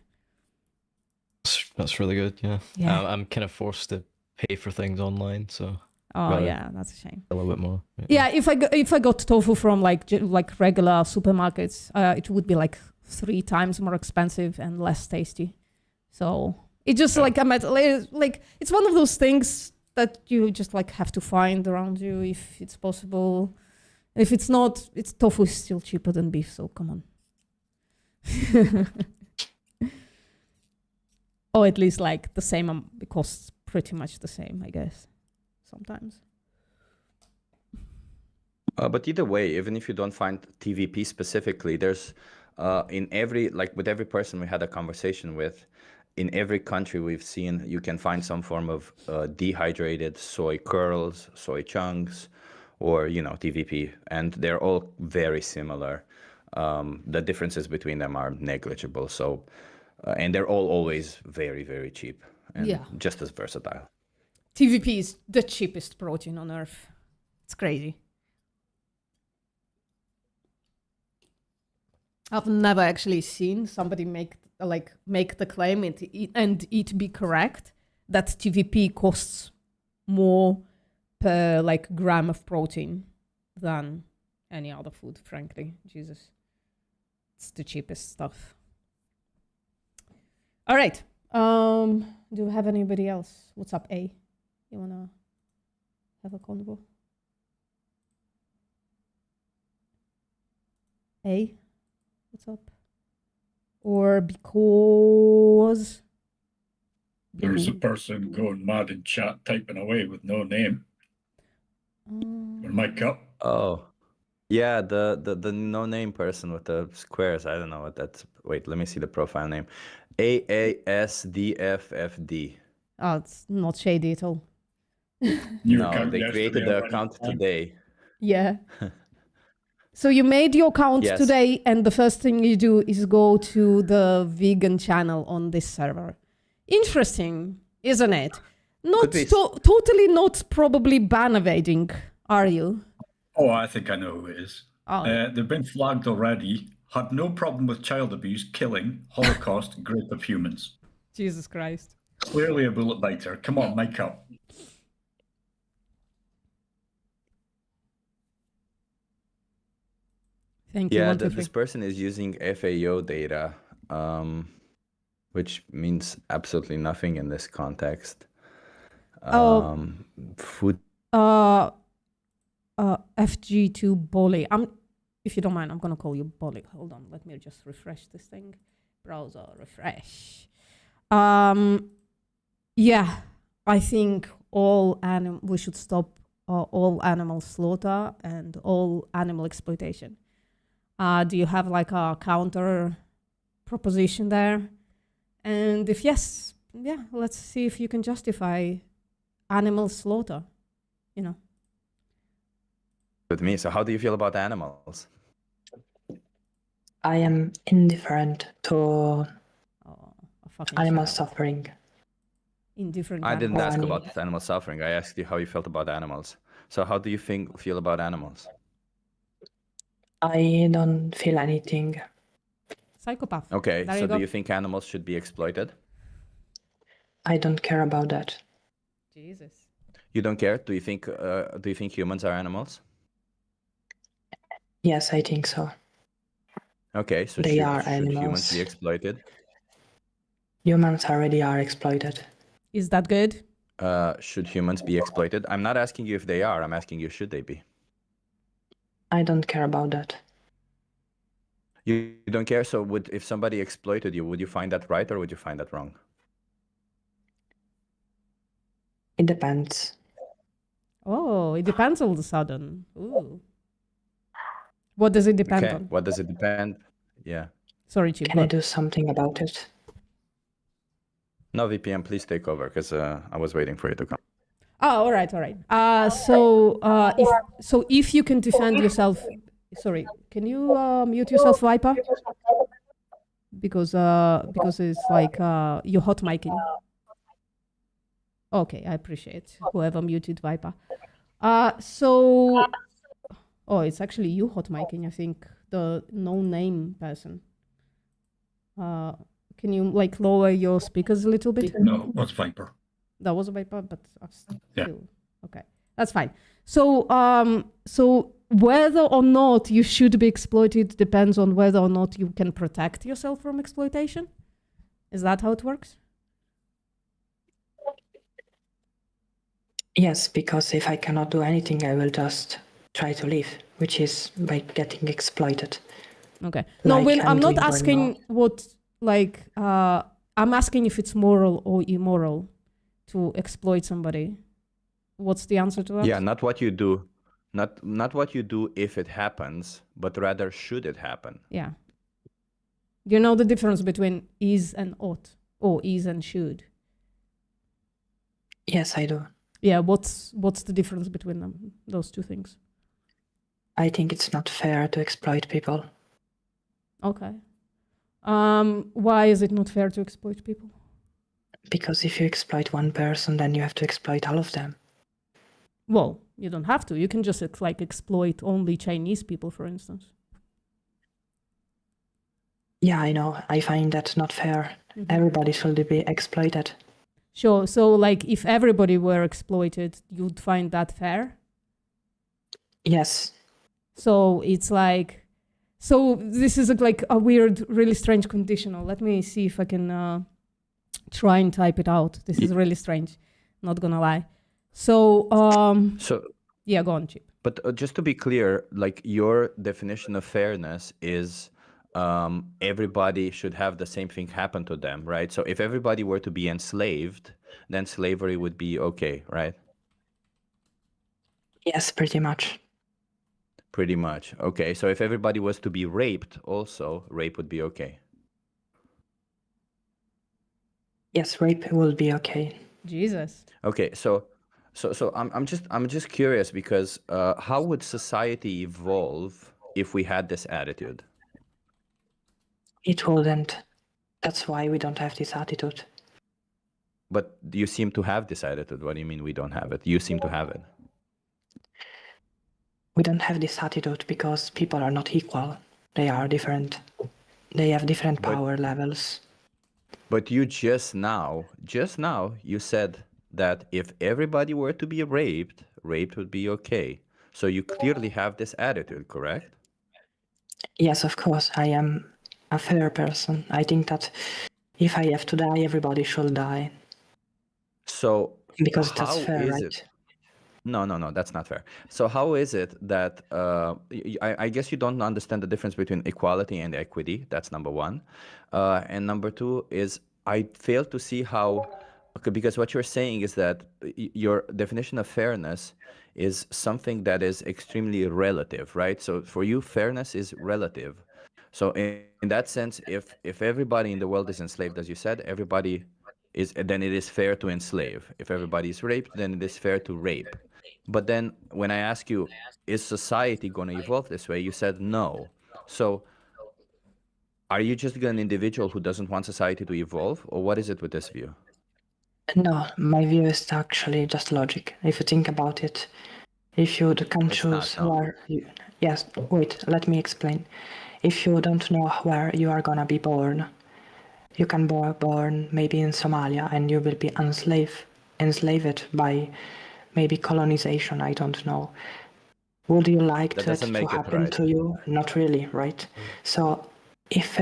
That's really good, yeah. Yeah. I'm kind of forced to pay for things online, so Oh Right. yeah, that's a shame. a little bit more. Yeah, if I got tofu from like regular supermarkets, it would be like 3 times more expensive and less tasty. So it just like it's one of those things that you just like have to find around you if it's possible. If it's not, it's tofu is still cheaper than beef. So come on. Or at least like the same. It costs pretty much the same, I guess. Sometimes. But either way, even if you don't find TVP specifically, there's in every, like with every person we had a conversation with, in every country we've seen, you can find some form of dehydrated soy curls, soy chunks, or, you know, TVP, and they're all very similar. The differences between them are negligible. So, and they're all always very, very cheap and Yeah. just as versatile. TVP is the cheapest protein on earth. It's crazy. I've never actually seen somebody make the claim and it be correct that TVP costs more per like gram of protein than any other food, frankly. Jesus. It's the cheapest stuff. All right. Do we have anybody else? What's up, A? You wanna have a convo? A? What's up? Or because There's a person going mad in chat, typing away with no name. Or mic up. Oh, yeah, the no name person with the squares. I don't know what that's. Wait, let me see the profile name. AASDFFD. Oh, it's not shady at all. New No, account they yesterday, created the already. account today. Yeah. So you made your account Yes. today, and the first thing you do is go to the vegan channel on this server. Interesting, isn't it? Not Could be. totally not probably ban evading, are you? Oh, I think I know who it is. Oh, They've been flagged already. Had no problem with child abuse, killing, Holocaust, grape of humans. Jesus Christ. Clearly a bullet biter. Come on, mic up. Thank you. Yeah, 1, 2, 3. this person is using FAO data, which means absolutely nothing in this context. Oh. Food. FG2 Bolly. If you don't mind, I'm gonna call you Bolly. Hold on, let me just refresh this thing. Browser refresh. Yeah, I think we should stop all animal slaughter and all animal exploitation. Do you have like a counter proposition there? And if yes, yeah, let's see if you can justify animal slaughter. You know. With me. So how do you feel about animals? I am indifferent to Oh, a fucking animal child. suffering. Indifferent. I didn't animals. ask Animal. about animal suffering. I asked you how you felt about animals. So how do you feel about animals? I don't feel anything. Psychopath. Okay, There so you do go. you think animals should be exploited? I don't care about that. Jesus. You don't care? Do you think humans are animals? Yes, I think so. Okay, so They are should humans animals. be exploited? Humans already are exploited. Is that good? Should humans be exploited? I'm not asking you if they are. I'm asking you, should they be? I don't care about that. You don't care? So if somebody exploited you, would you find that right or would you find that wrong? It depends. Oh, it depends all of a sudden. Ooh. What does it depend Okay. on? What does it depend? Yeah. Sorry, Chip. Can I do something about it? No, VPN, please take over because I was waiting for you to come. Oh, all right. If you can defend yourself, sorry, can you mute yourself, Viper? Because it's like you're hot micing. Okay, I appreciate whoever muted Viper. It's actually you hot micing. I think the no name person. Can you like lower your speakers a little bit? No, what's Viper? That was a Viper, but still Yeah. okay. That's fine. So whether or not you should be exploited depends on whether or not you can protect yourself from exploitation. Is that how it works? Yes, because if I cannot do anything, I will just try to leave, which is by getting exploited. Okay. No, Like when I'm not doing right asking what like I'm asking if it's moral or immoral to exploit somebody. What's the answer to that? Yeah, not what you do, not what you do if it happens, but rather should it happen. Yeah. You know the difference between is and ought, or is and should. Yes, I do. Yeah, what's the difference between them, those two things? I think it's not fair to exploit people. Okay. Why is it not fair to exploit people? Because if you exploit one person, then you have to exploit all of them. Well, you don't have to. You can just like exploit only Chinese people, for instance. Yeah, I know. I find that not fair. Mhm. Everybody should be exploited. Sure. So, like, if everybody were exploited, you'd find that fair? Yes. So it's like, so this is like a weird, really strange conditional. Let me see if I can try and type it out. This is really strange. Not gonna lie. So, yeah, go on, Chip. But just to be clear, like your definition of fairness is everybody should have the same thing happen to them, right? So if everybody were to be enslaved, then slavery would be okay, right? Yes, pretty much. Pretty much. Okay, so if everybody was to be raped also, rape would be okay. Yes, rape will be okay. Jesus. Okay, so I'm just curious because how would society evolve if we had this attitude? It wouldn't. That's why we don't have this attitude. But you seem to have this attitude. What do you mean we don't have it? You seem to have it. We don't have this attitude because people are not equal. They are different. They have different power levels. But you just now, you said that if everybody were to be raped, rape would be okay. So you clearly have this attitude, correct? Yes, of course. I am a fair person. I think that if I have to die, everybody should die. So Because how that's fair, is right? it? No, that's not fair. So how is it that I guess you don't understand the difference between equality and equity? That's number one. And number two is I fail to see how, because what you're saying is that your definition of fairness is something that is extremely relative, right? So for you, fairness is relative. So in that sense, if everybody in the world is enslaved, as you said, everybody is, then it is fair to enslave. If everybody is raped, then it is fair to rape. But then when I ask you, is society going to evolve this way? You said no. So are you just an individual who doesn't want society to evolve? Or what is it with this view? No, my view is actually just logic. If you think about it, if you can choose where you... Yes, wait, let me explain. If you don't know where you are gonna be born, you can be born maybe in Somalia and you will be enslaved by maybe colonization, I don't know. Would you like that to happen to you? Not really, right? So if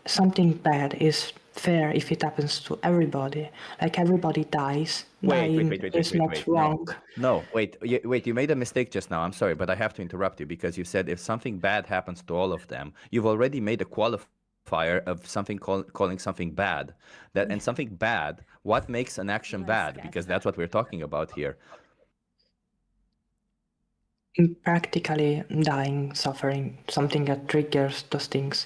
something bad is fair if it happens to everybody. Like everybody dies. Dying is not wrong. No, wait, you made a mistake just now. I'm sorry, but I have to interrupt you because you said if something bad happens to all of them, you've already made a qualifier of something calling something bad. And something bad, what makes an action bad? Because that's what we're talking about here. Practically dying, suffering, something that triggers those things.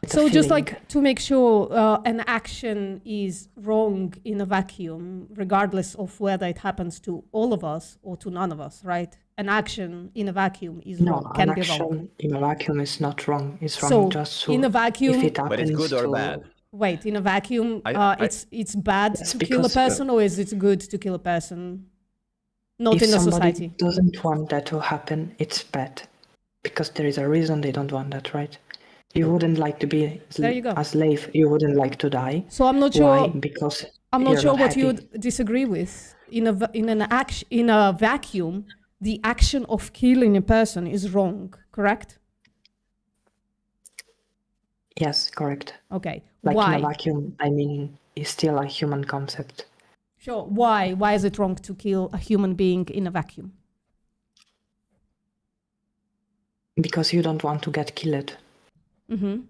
It's a So just feeling. like to make sure an action is wrong in a vacuum, regardless of whether it happens to all of us or to none of us, right? An action in a vacuum is No, wrong, an can be action wrong. in a vacuum is not wrong. It's wrong So just in a if vacuum, it happens But it's good or to- bad? wait, in a vacuum, I- it's bad Yes, to kill a because, person, or is it good to kill a person? Not if in a somebody society. doesn't want that to happen, it's bad. Because there is a reason they don't want that, right? You wouldn't like to be There you go. a slave. You wouldn't like to die. So I'm not Why? sure. Because I'm not you're sure what happy. you would disagree with. In a vacuum, the action of killing a person is wrong. Correct? Yes, correct. Okay. Like Why? in a vacuum, I mean, it's still a human concept. Sure. Why? Why is it wrong to kill a human being in a vacuum? Because you don't want to get killed. Mm-hmm.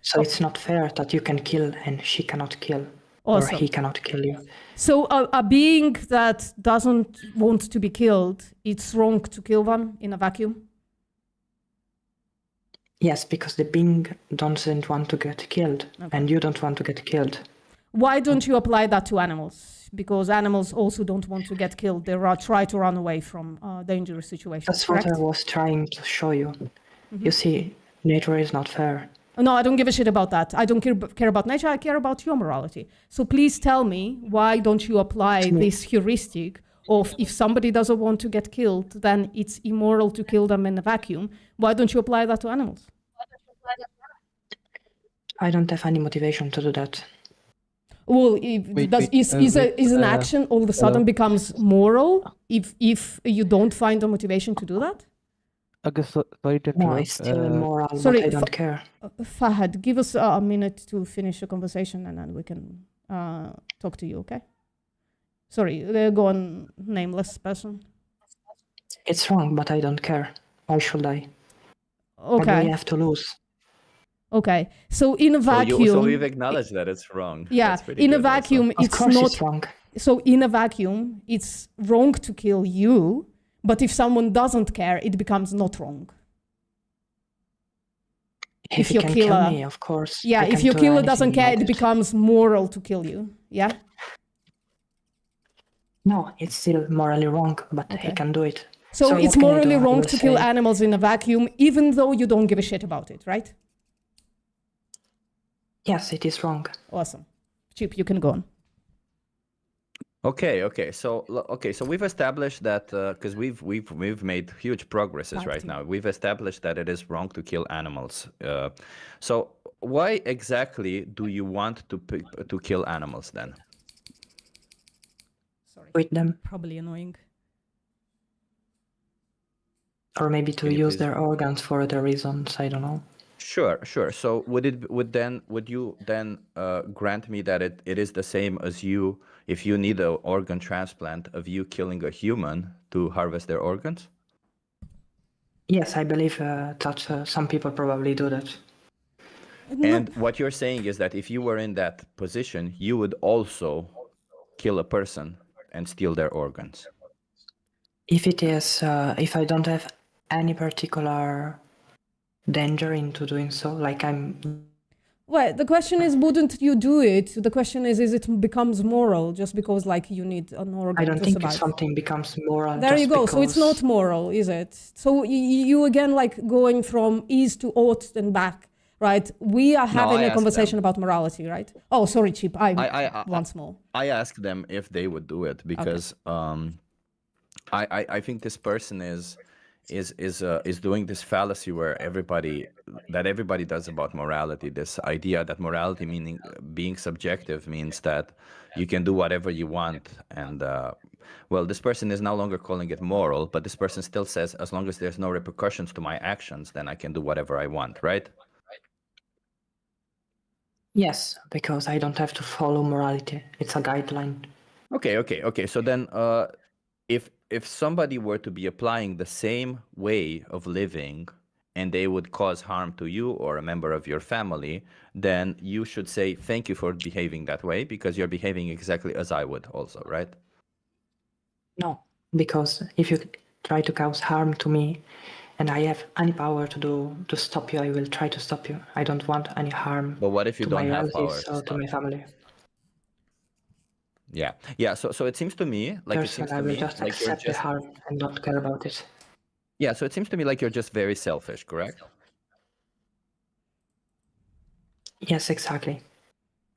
So it's not fair that you can kill and she cannot kill. Awesome. Or he cannot kill you. So a being that doesn't want to be killed, it's wrong to kill them in a vacuum? Yes, because the being doesn't want to get killed, Okay. and you don't want to get killed. Why don't you apply that to animals? Because animals also don't want to get killed. They try to run away from dangerous situations. That's correct? what I was trying to show you. Mm-hmm. You see, nature is not fair. No, I don't give a shit about that. I don't care about nature. I care about your morality. So please tell me, why don't you apply this heuristic of if somebody doesn't want to get killed, then it's immoral to kill them in a vacuum? Why don't you apply that to animals? I don't have any motivation to do that. Well, Wait, is an action all of a sudden becomes moral if you don't find a motivation to do that? Sorry to No, interrupt. it's still immoral, sorry, but I don't care. Fahad, give us a minute to finish the conversation and then we can talk to you, okay? Sorry, go on, nameless person. It's wrong, but I don't care. Why should I? What do Okay, we have to lose? okay. So in a vacuum, So we've acknowledged that it's wrong. yeah, That's pretty in a good also. vacuum, Of it's course not. it's wrong. So in a vacuum, it's wrong to kill you, but if someone doesn't care, it becomes not wrong. If If you your can killer- kill me, of course. Yeah, I if can your do killer anything doesn't care, about it becomes moral to kill you. Yeah. No, it's still morally wrong, but Okay. he can do it. So So it's what can I morally do? I wrong will to kill say- animals in a vacuum, even though you don't give a shit about it, right? Yes, it is wrong. Awesome. Chip, you can go on. Okay. So we've established that because we've made huge progresses right now. We've established that it is wrong to kill animals. So why exactly do you want to kill animals then? Sorry. With them, Probably annoying. or maybe to Can you use please- their organs for other reasons. I don't know. Sure. So would you then grant me that it is the same as you if you need an organ transplant of you killing a human to harvest their organs? Yes, I believe that some people probably do that. And what you're saying is that if you were in that position, you would also kill a person and steal their organs. If it is, if I don't have any particular danger into doing so, like I'm. Well, the question is, wouldn't you do it? The question is it becomes moral just because, like, you need an organ I don't to think survive? something becomes moral. There you just go. So it's because- not moral, is it? So you again, like, going from ease to ought and back, right? We are having I a asked conversation them. about morality, right? Oh, sorry, Chip. Once more. I asked them if they would do it because I think this person is doing this fallacy where everybody does about morality. This idea that morality, meaning being subjective, means that you can do whatever you want. And well, this person is no longer calling it moral, but this person still says, as long as there's no repercussions to my actions, then I can do whatever I want, right? Yes, because I don't have to follow morality. It's a guideline. Okay. So then, if somebody were to be applying the same way of living, and they would cause harm to you or a member of your family, then you should say thank you for behaving that way because you're behaving exactly as I would also, right? No, because if you try to cause harm to me, and I have any power to stop you, I will try to stop you. I don't want any harm But what if you to don't my have power relatives to or to stop? my family. Yeah. So it seems to me like Personally, I will just you're accept the harm and not care about it. Yeah, so it seems to me like you're just very selfish, correct? Yes, exactly.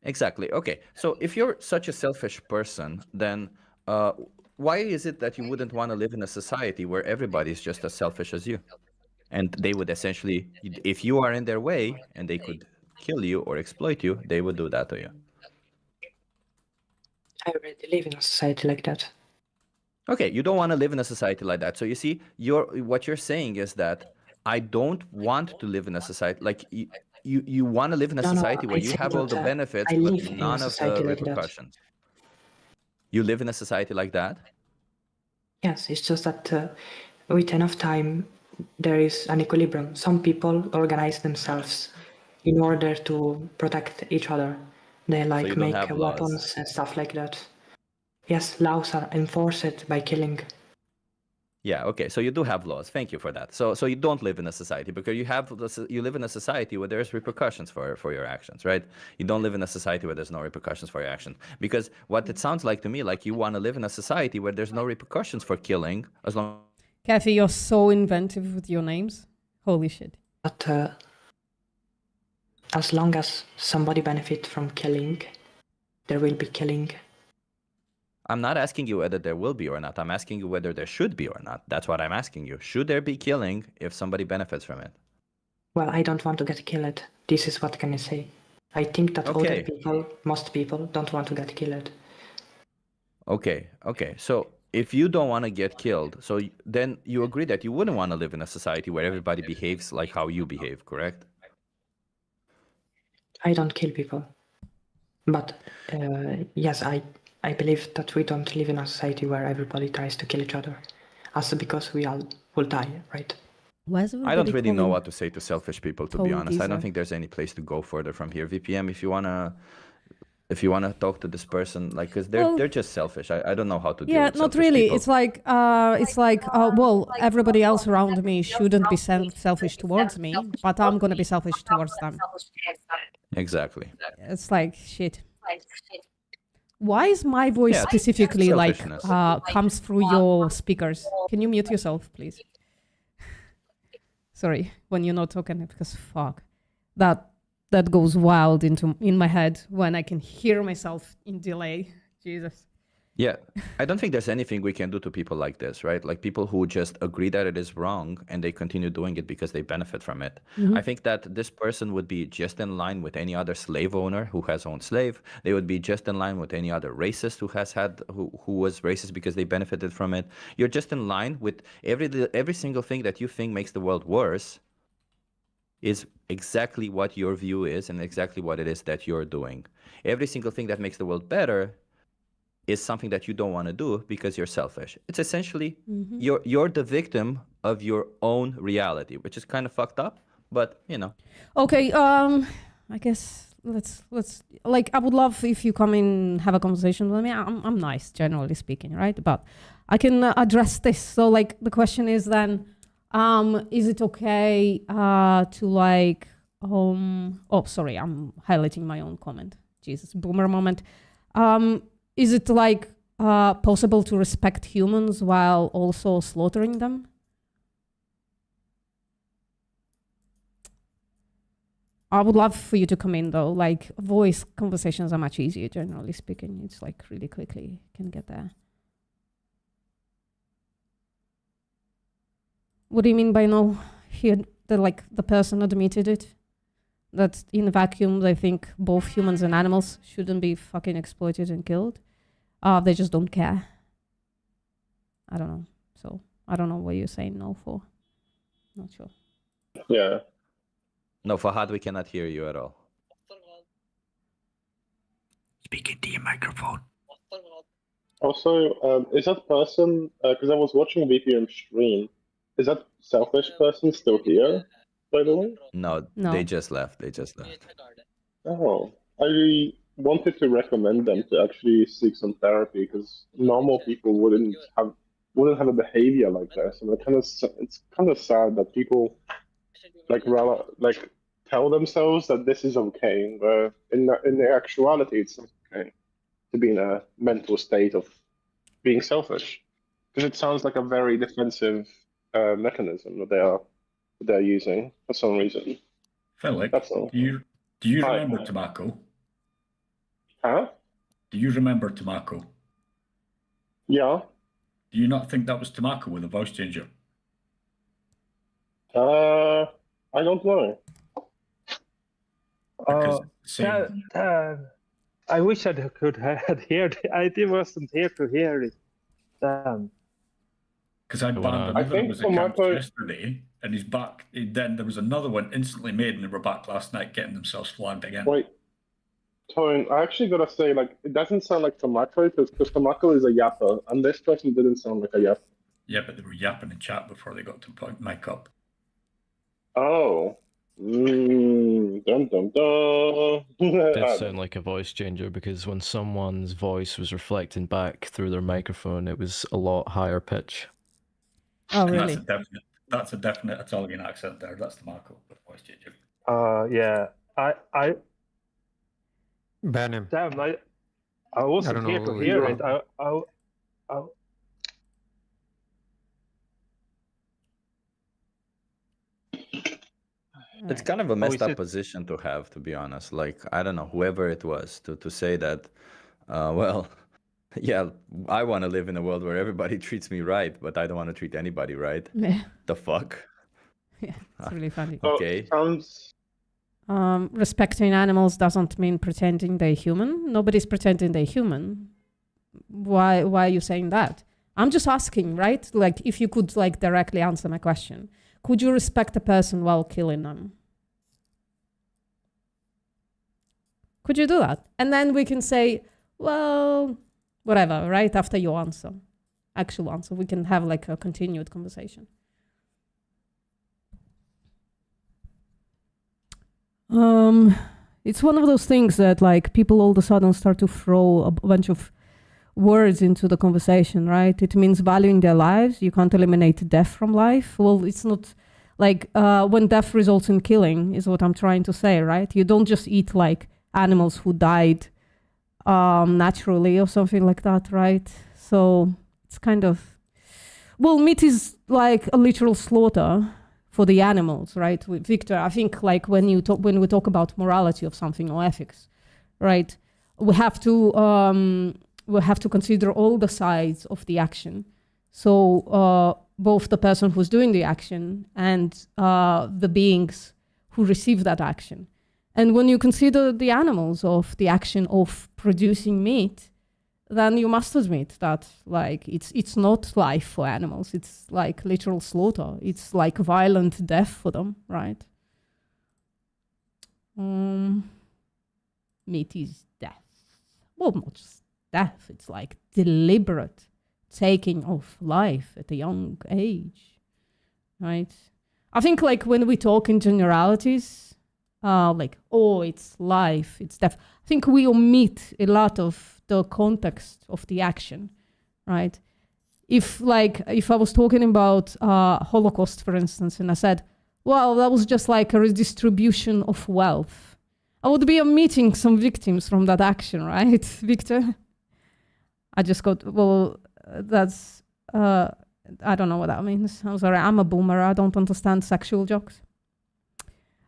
Exactly. Okay. So if you're such a selfish person, then why is it that you wouldn't want to live in a society where everybody's just as selfish as you? And they would essentially, if you are in their way and they could kill you or exploit you, they would do that to you. I already live in a society like that. Okay, you don't want to live in a society like that. So you see, what you're saying is that I don't want to live in a society like you want to live in a society where I you think have all the that, benefits I but live in a none of the society like that. repercussions. You live in a society like that? Yes, it's just that with enough time, there is an equilibrium. Some people organize themselves in order to protect each other. They like you don't make have laws. weapons and stuff like that. Yes, laws are enforced by killing. Yeah, okay. So you do have laws. Thank you for that. So you don't live in a society because you live in a society where there's repercussions for your actions, right? You don't live in a society where there's no repercussions for your actions. Because what it sounds like to me, like you want to live in a society where there's no repercussions for killing as long Kathy, you're so inventive with your names. Holy shit. But as long as somebody benefits from killing, there will be killing. I'm not asking you whether there will be or not. I'm asking you whether there should be or not. That's what I'm asking you. Should there be killing if somebody benefits from it? Well, I don't want to get killed. This is what can I say. I think that Okay. other people, most people, don't want to get killed. Okay. So if you don't want to get killed, so then you agree that you wouldn't want to live in a society where everybody behaves like how you behave, correct? I don't kill people. But yes, I believe that we don't live in a society where everybody tries to kill each other. Also because we all will die, right? I don't really know what to say to selfish people, to be honest. I don't think there's any place to go further from here. VPM, if you wanna talk to this person, like, cause they're just selfish. I don't know how to deal Yeah, with not selfish really. people. It's like, well, everybody else around me shouldn't be selfish towards me, but I'm gonna be selfish towards them. Exactly. It's like shit. Why is my voice Yeah, specifically like selfishness. comes through your speakers? Can you mute yourself, please? Sorry, when you're not talking, because fuck, that goes wild in my head when I can hear myself in delay. Jesus. Yeah, I don't think there's anything we can do to people like this, right? Like people who just agree that it is wrong and they continue doing it because they benefit from it. I think that this person would be just in line with any other slave owner who has owned slave. They would be just in line with any other racist who was racist because they benefited from it. You're just in line with every single thing that you think makes the world worse is exactly what your view is and exactly what it is that you're doing. Every single thing that makes the world better is something that you don't want to do because you're selfish. It's essentially you're the victim of your own reality, which is kind of fucked up, but you know. Okay, I guess let's like I would love if you come in have a conversation with me. I'm nice generally speaking, right? But I can address this. So like the question is then is it okay to like oh sorry, I'm highlighting my own comment. Jesus, boomer moment. Is it like possible to respect humans while also slaughtering them? I would love for you to come in though. Like voice conversations are much easier, generally speaking. It's like really quickly can get there. What do you mean by no? Here, the person admitted it. That in a vacuum, they think both humans and animals shouldn't be fucking exploited and killed. They just don't care. I don't know. So I don't know what you're saying no for. Not sure. Yeah. No, Fahad, we cannot hear you at all. speak into your microphone. Also, is that person, because I was watching VPM stream, is that selfish person still here, by the way? No, No. they just left. Oh, I wanted to recommend them to actually seek some therapy because normal people wouldn't have a behavior like this, and it's kind of sad that people like tell themselves that this is okay, where in the actuality it's not okay to be in a mental state of being selfish, because it sounds like a very defensive mechanism that they're using for some reason. Philip, That's all. do you Hi. remember Tamako? Huh? Do you remember Tamako? Yeah. Do you not think that was Tamako with a voice changer? I don't know. Because same. I wish I could have heard it. I wasn't here to hear it. Damn. Because I I wanna- banned I another think of his for my accounts part- yesterday, and he's back. Then there was another one instantly made, and they were back last night getting themselves flagged again. Wait, Tone, I actually gotta say, like, it doesn't sound like Tamako because Tamako is a yapper, and this person didn't sound like a yapper. Yeah, but they were yapping in chat before they got to mic up. Oh. Dum dum dum. It did sound like a voice changer because when someone's voice was reflecting back through their microphone, it was a lot higher pitch. Oh, And really? That's a definite Italian accent there. That's Tamako with voice changer. Yeah. I Ban him. damn. I wasn't don't here know to who hear you it. I It's kind of a messed is up it- position to have, to be honest. Like, I don't know, whoever it was, to say that, well, yeah, I want to live in a world where everybody treats me right, but I don't want to treat anybody right. Yeah, The fuck? yeah, it's really funny. So, Okay. sounds. Respecting animals doesn't mean pretending they're human. Nobody's pretending they're human. Why are you saying that? I'm just asking, right? Like, if you could like directly answer my question. Could you respect a person while killing them? Could you do that? And then we can say, well, whatever, right? After your actual answer, we can have like a continued conversation. It's one of those things that like people all of a sudden start to throw a bunch of words into the conversation, right? It means valuing their lives. You can't eliminate death from life. Well, it's not like when death results in killing is what I'm trying to say, right? You don't just eat like animals who died naturally or something like that, right? So it's kind of, well, meat is like a literal slaughter for the animals, right? With Victor, I think like when we talk about morality of something or ethics, right? We have to consider all the sides of the action. So both the person who's doing the action and the beings who receive that action. And when you consider the animals of the action of producing meat, then you must admit that like it's not life for animals. It's like literal slaughter. It's like violent death for them, right? Meat is death. Well, not just death. It's like deliberate taking of life at a young age, right? I think like when we talk in generalities, like, oh, it's life, it's death. I think we omit a lot of the context of the action, right? If I was talking about Holocaust, for instance, and I said, well, that was just like a redistribution of wealth, I would be omitting some victims from that action, right, Victor? I just got, well, that's, I don't know what that means. I'm sorry, I'm a boomer. I don't understand sexual jokes.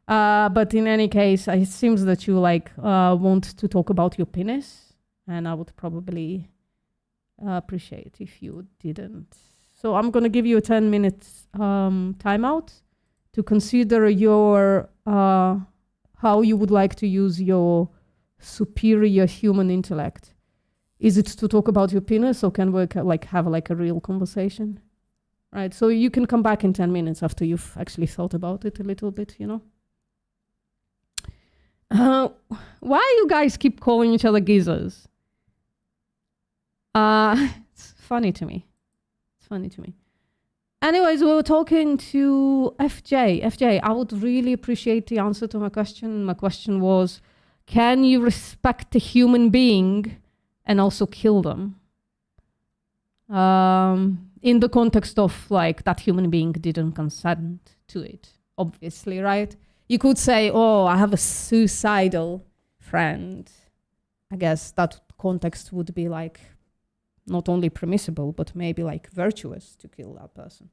But in any case, it seems that you like want to talk about your penis, and I would probably appreciate if you didn't. So I'm gonna give you a 10 minutes timeout to consider your how you would like to use your superior human intellect. Is it to talk about your penis, or can we like have like a real conversation? Right. So you can come back in 10 minutes after you've actually thought about it a little bit, you know. Why you guys keep calling each other geezers? It's funny to me. It's funny to me. Anyways, we were talking to FJ. FJ, I would really appreciate the answer to my question. My question was, can you respect a human being and also kill them? In the context of like that human being didn't consent to it, obviously, right? You could say, oh, I have a suicidal friend. I guess that context would be like not only permissible, but maybe like virtuous to kill that person.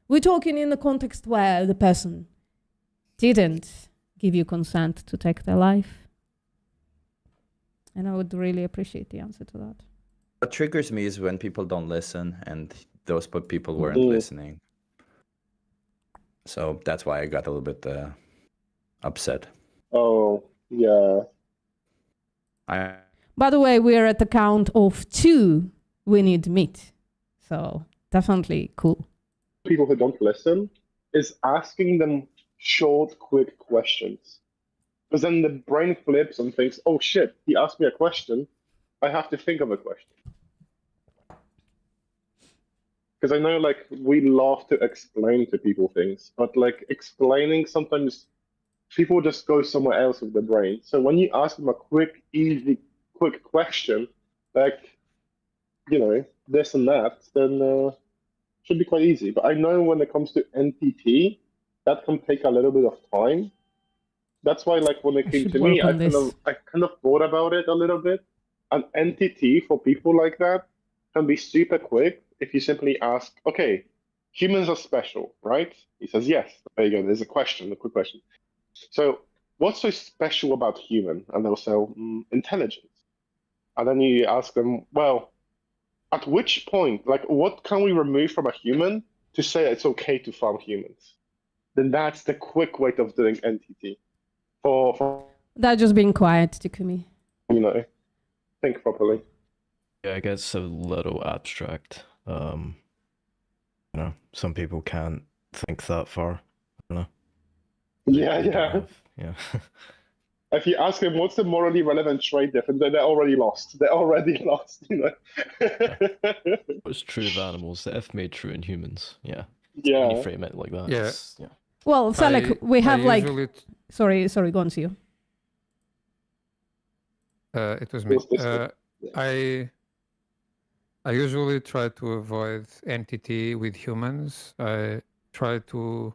We're talking in the context where the person didn't give you consent to take their life. And I would really appreciate the answer to that. What triggers me is when people don't listen, and those people weren't listening. So that's why I got a little bit upset. Oh, yeah. By the way, we're at the count of 2. We need meat. So definitely cool. People who don't listen is asking them short, quick questions. Because then the brain flips and thinks, oh shit, he asked me a question. I have to think of a question. Because I know, like, we love to explain to people things, but like explaining, sometimes people just go somewhere else with the brain. So when you ask them a quick, easy, quick question, like, you know, this and that, then should be quite easy. But I know when it comes to NTT, that can take a little bit of time. That's why, like, when it came to me, I kind of thought about it a little bit. An NTT for people like that can be super quick if you simply ask, okay, humans are special, right? He says, yes. There you go. There's a question, a quick question. So what's so special about human? And they'll say, intelligence. And then you ask them, well, at which point, like, what can we remove from a human to say it's okay to farm humans? Then that's the quick way of doing NTT. For That just being quiet, Takumi. You know, think properly. Yeah, it gets a little abstract. You know, some people can't think that far. You know. Yeah. If you ask them what's the morally relevant trait difference, they're already lost. They're already lost, you know. What's true of animals, the F made true in humans. Yeah. Yeah. When you frame it like that. Yeah. Well, so like we have like usually sorry, go on, Sio. It was me. I usually try to avoid NTT with humans. I try to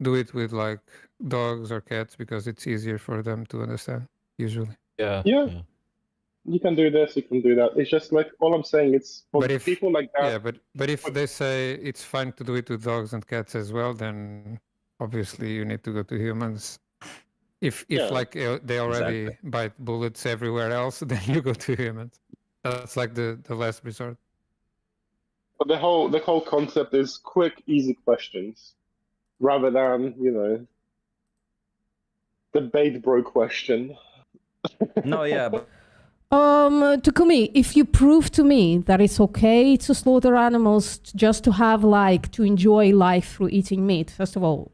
do it with like dogs or cats because it's easier for them to understand usually. Yeah. You can do this, you can do that. It's just like, all I'm saying, it's for people like that. Yeah, but if they say it's fine to do it with dogs and cats as well, then obviously you need to go to humans. If like they already bite bullets everywhere else, then you go to humans. That's like the last resort. But the whole concept is quick, easy questions, rather than, you know, the bait bro question. No, yeah. But... Takumi, if you prove to me that it's okay to slaughter animals just to have to enjoy life through eating meat, first of all,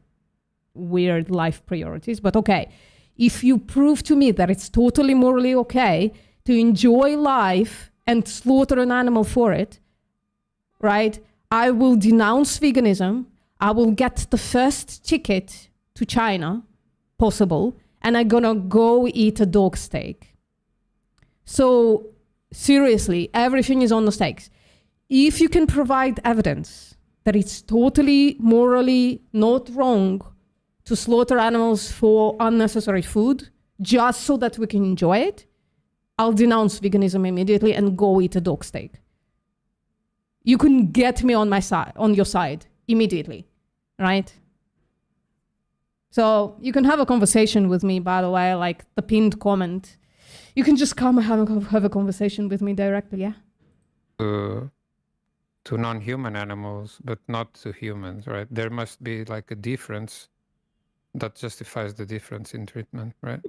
weird life priorities, but okay. If you prove to me that it's totally morally okay to enjoy life and slaughter an animal for it, right? I will denounce veganism. I will get the first ticket to China possible, and I'm gonna go eat a dog steak. So seriously, everything is on the stakes. If you can provide evidence that it's totally morally not wrong to slaughter animals for unnecessary food just so that we can enjoy it, I'll denounce veganism immediately and go eat a dog steak. You can get me on my side, on your side immediately, right? So you can have a conversation with me, by the way, like the pinned comment. You can just come and have a conversation with me directly, yeah? To non-human animals, but not to humans, right? There must be like a difference that justifies the difference in treatment, right?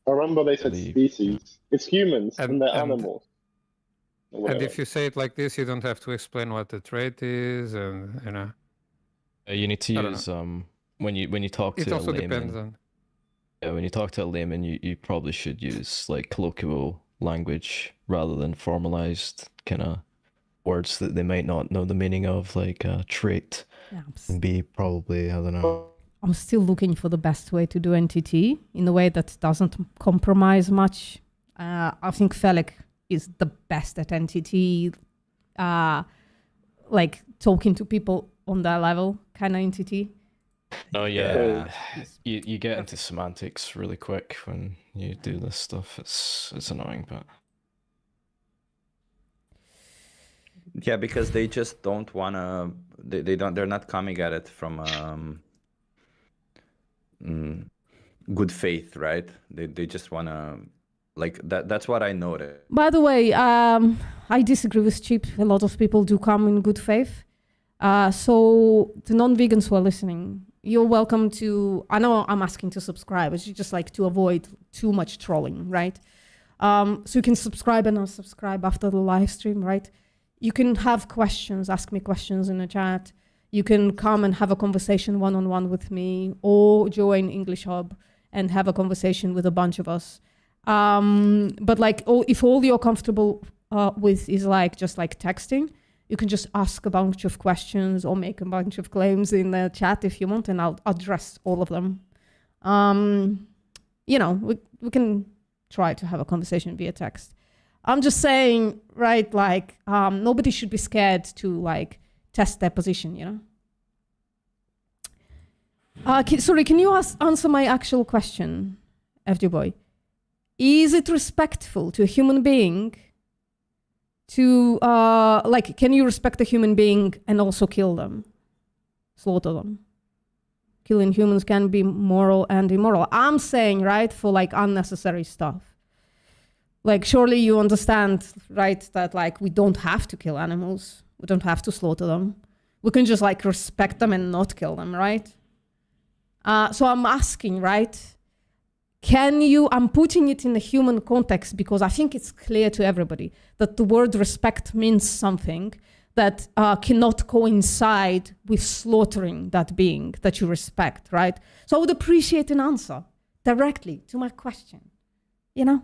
I remember they said species. It's humans and they're animals. And if you say it like this, you don't have to explain what the trait is, and you know. You need to use when you talk to it also a layman. depends on. Yeah, when you talk to a layman, you probably should use like colloquial language rather than formalized kind of words that they might not know the meaning of, like trait. Yeah, And be probably, I don't know. I'm still looking for the best way to do NTT in a way that doesn't compromise much. I think Felix is the best at NTT, like talking to people on that level kind of NTT. Oh yeah, you get into semantics really quick when you do this stuff. It's annoying, but Yeah, because they just don't wanna. They're not coming at it from good faith, right? They just wanna like that. That's what I noticed. By the way, I disagree with Chip. A lot of people do come in good faith. So the non-vegans who are listening, you're welcome to. I know I'm asking to subscribe. It's just like to avoid too much trolling, right? So you can subscribe and unsubscribe after the live stream, right? You can have questions, ask me questions in the chat. You can come and have a conversation one-on-one with me, or join English Hub and have a conversation with a bunch of us. But like, if all you're comfortable with is like just like texting, you can just ask a bunch of questions or make a bunch of claims in the chat if you want, and I'll address all of them. You know, we can try to have a conversation via text. I'm just saying, right, like, nobody should be scared to like test their position, you know? Sorry, can you answer my actual question, FJ Boy? Is it respectful to a human being to, like, can you respect a human being and also kill them? Slaughter them? Killing humans can be moral and immoral. I'm saying, right, for like unnecessary stuff. Like, surely you understand, right, that like we don't have to kill animals. We don't have to slaughter them. We can just like respect them and not kill them, right? So I'm asking, right, can you, I'm putting it in a human context because I think it's clear to everybody that the word respect means something that cannot coincide with slaughtering that being that you respect, right? So I would appreciate an answer directly to my question, you know?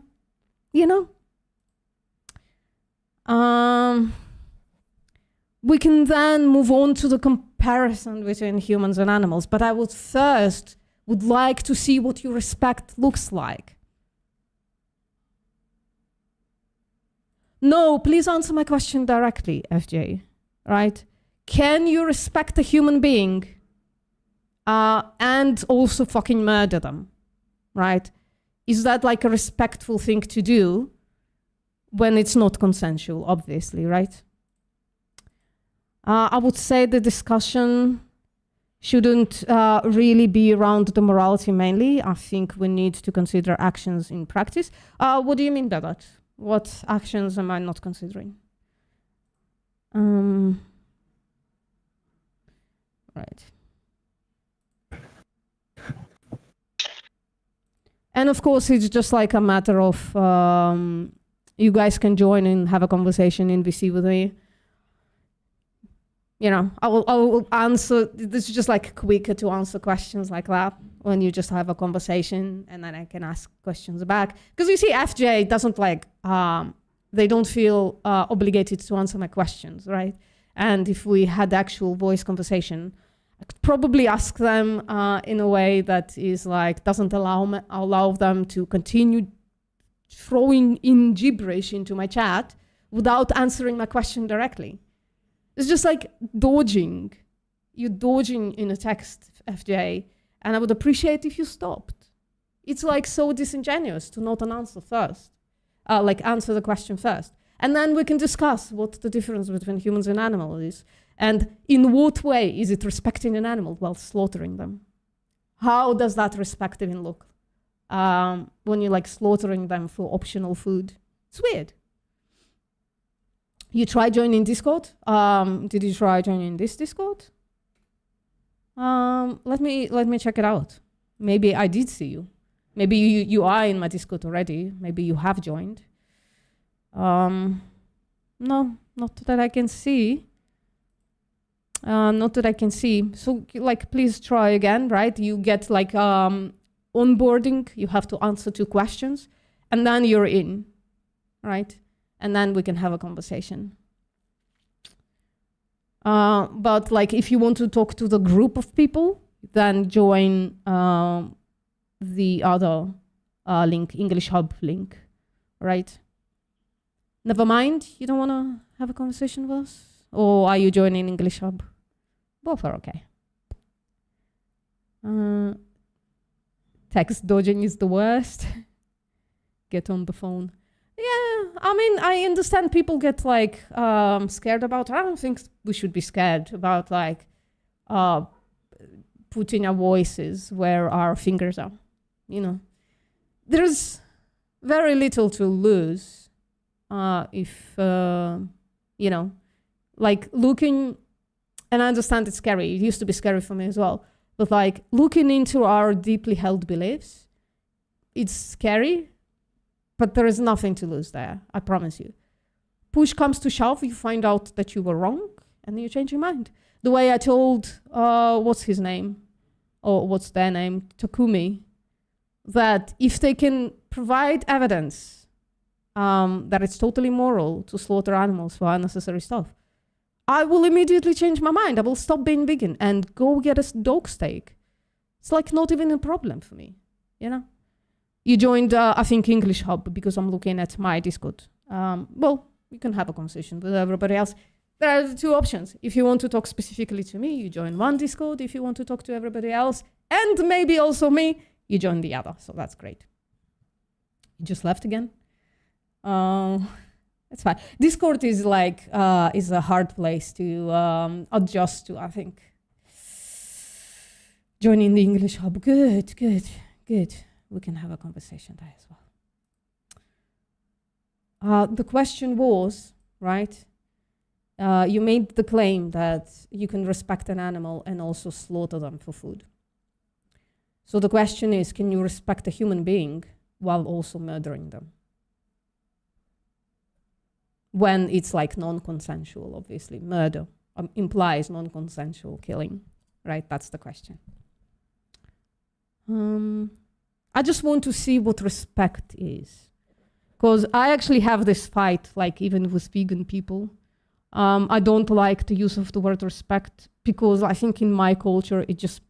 We can then move on to the comparison between humans and animals, but I would like to see what your respect looks like. No, please answer my question directly, FJ, right? Can you respect a human being and also fucking murder them, right? Is that like a respectful thing to do when it's not consensual, obviously, right? I would say the discussion shouldn't really be around the morality mainly. I think we need to consider actions in practice. What do you mean by that? What actions am I not considering? Right. And of course, it's just like a matter of you guys can join and have a conversation in VC with me. You know, I will answer. This is just like quicker to answer questions like that when you just have a conversation, and then I can ask questions back. Because you see, FJ doesn't like, they don't feel obligated to answer my questions, right? And if we had actual voice conversation, I could probably ask them in a way that is like, doesn't allow them to continue throwing in gibberish into my chat without answering my question directly. It's just like dodging. You're dodging in a text, FJ, and I would appreciate if you stopped. It's like so disingenuous to not answer first, like answer the question first. And then we can discuss what the difference between humans and animals is. And in what way is it respecting an animal while slaughtering them? How does that respect even look? When you're like slaughtering them for optional food. It's weird. You try joining Discord? Did you try joining this Discord? Let me check it out. Maybe I did see you. Maybe you are in my Discord already. Maybe you have joined. No, not that I can see. Not that I can see. So like, please try again, right? You get like onboarding. You have to answer 2 questions, and then you're in, right? And then we can have a conversation. But like, if you want to talk to the group of people, then join the other link, English Hub link, right? Never mind, you don't want to have a conversation with us? Or are you joining English Hub? Both are okay. Text dodging is the worst. Get on the phone. Yeah, I mean, I understand people get like scared about. I don't think we should be scared about like putting our voices where our fingers are. You know, there's very little to lose if you know, like looking. And I understand it's scary. It used to be scary for me as well. But like looking into our deeply held beliefs, it's scary. But there is nothing to lose there, I promise you. Push comes to shove, you find out that you were wrong, and you change your mind. The way I told, what's his name? Or what's their name? Takumi, that if they can provide evidence that it's totally moral to slaughter animals for unnecessary stuff, I will immediately change my mind. I will stop being vegan and go get a dog steak. It's like not even a problem for me, you know? You joined, I think, English Hub because I'm looking at my Discord. Well, you can have a conversation with everybody else. There are 2 options. If you want to talk specifically to me, you join one Discord. If you want to talk to everybody else, and maybe also me, you join the other. So that's great. You just left again. That's fine. Discord is like, is a hard place to adjust to, I think. Joining the English Hub. Good, good, good. We can have a conversation there as well. The question was, right? You made the claim that you can respect an animal and also slaughter them for food. So the question is, can you respect a human being while also murdering them? When it's like non-consensual, obviously. Murder implies non-consensual killing, right? That's the question. I just want to see what respect is. Because I actually have this fight, like even with vegan people. I don't like the use of the word respect because I think in my culture it's just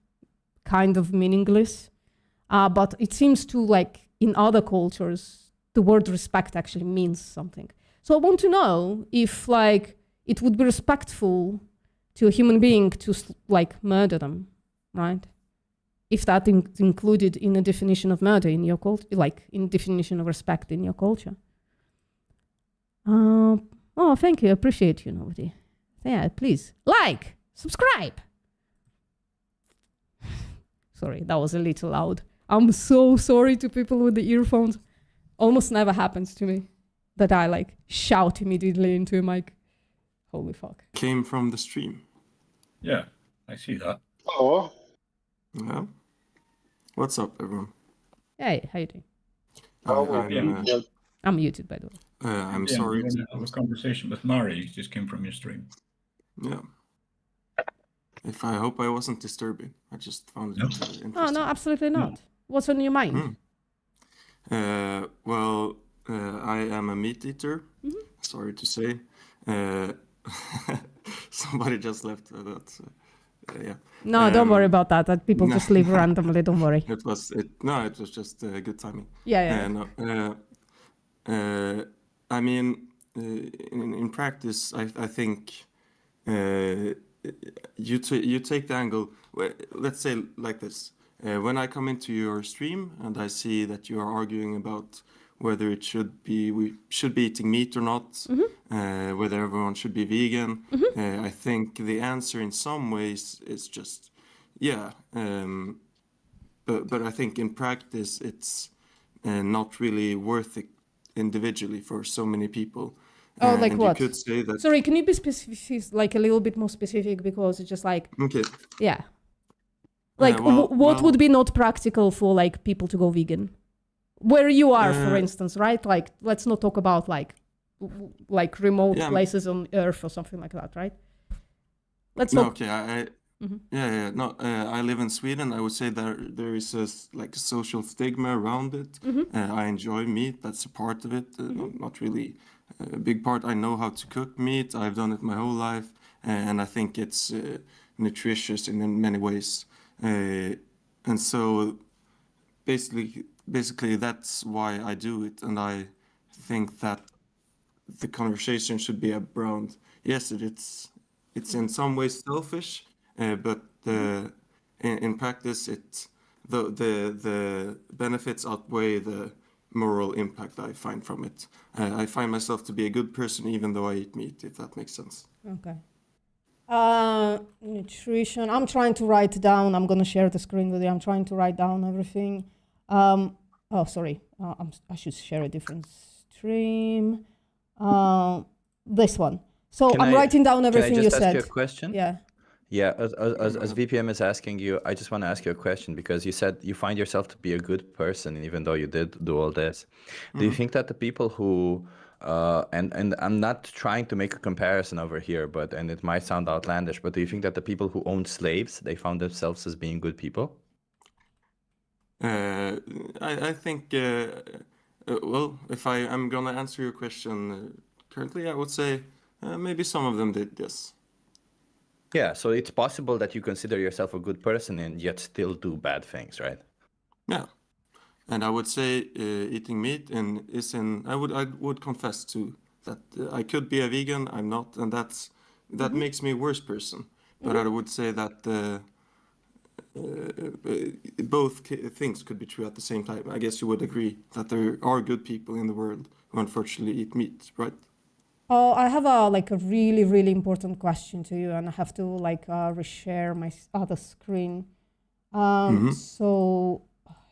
kind of meaningless. But it seems to like in other cultures, the word respect actually means something. So I want to know if like it would be respectful to a human being to like murder them, right? If that is included in a definition of murder in your culture, like in definition of respect in your culture. Oh, thank you. I appreciate you, nobody. Yeah, please like, subscribe. Sorry, that was a little loud. I'm so sorry to people with the earphones. Almost never happens to me that I like shout immediately into a mic. Holy fuck. Came from the stream. Yeah, I see that. Oh. Yeah. What's up, everyone? Hey, how you doing? I'm muted, by the way. I'm sorry. I have a conversation with Mari. It just came from your stream. Yeah. I hope I wasn't disturbing. I just found it interesting. Oh, no, absolutely not. No. What's on your mind? Well, I am a meat eater. Mm-hmm. Sorry to say. Somebody just left. Yeah. No, don't worry about that. That people just leave randomly. Don't worry. It was just good timing. Yeah. I mean, in practice, I think you take the angle. Let's say like this: when I come into your stream and I see that you are arguing about whether we should be eating meat or not, mm-hmm. Whether everyone should be vegan. Mm-hmm. I think the answer in some ways is just, yeah. But I think in practice it's not really worth it individually for so many people. Oh, like what? You could say that. Sorry, can you be specific, like a little bit more specific, because it's just like. Okay. Yeah. Like what would be not practical for like people to go vegan? Where you are, for instance, right? Like, let's not talk about like remote places on Earth or something like that, right? Let's talk. Okay, Yeah. No, I live in Sweden. I would say there is a social stigma around it. I enjoy meat. That's a part of it. Not really a big part. I know how to cook meat. I've done it my whole life, and I think it's nutritious in many ways. And so basically that's why I do it. And I think that the conversation should be around, yes, it's in some ways selfish, but in practice the benefits outweigh the moral impact I find from it. I find myself to be a good person even though I eat meat, if that makes sense. Okay. Nutrition. I'm trying to write down. I'm going to share the screen with you. I'm trying to write down everything. Oh, sorry. I should share a different stream. This one. So I'm writing down everything you said. Can I just ask you a question? Yeah. Yeah, as VPM is asking you, I just want to ask you a question, because you said you find yourself to be a good person even though you did do all this. Do you think that the people who and I'm not trying to make a comparison over here, and it might sound outlandish, but do you think that the people who owned slaves, they found themselves as being good people? I think well, if I'm gonna answer your question currently, I would say maybe some of them did, yes. Yeah, so it's possible that you consider yourself a good person and yet still do bad things, right? Yeah, and I would say eating meat I would confess to that I could be a vegan. I'm not, and that makes me a worse person. But I would say that both things could be true at the same time. I guess you would agree that there are good people in the world who unfortunately eat meat, right? Oh, I have a really, really important question to you, and I have to reshare my other screen. So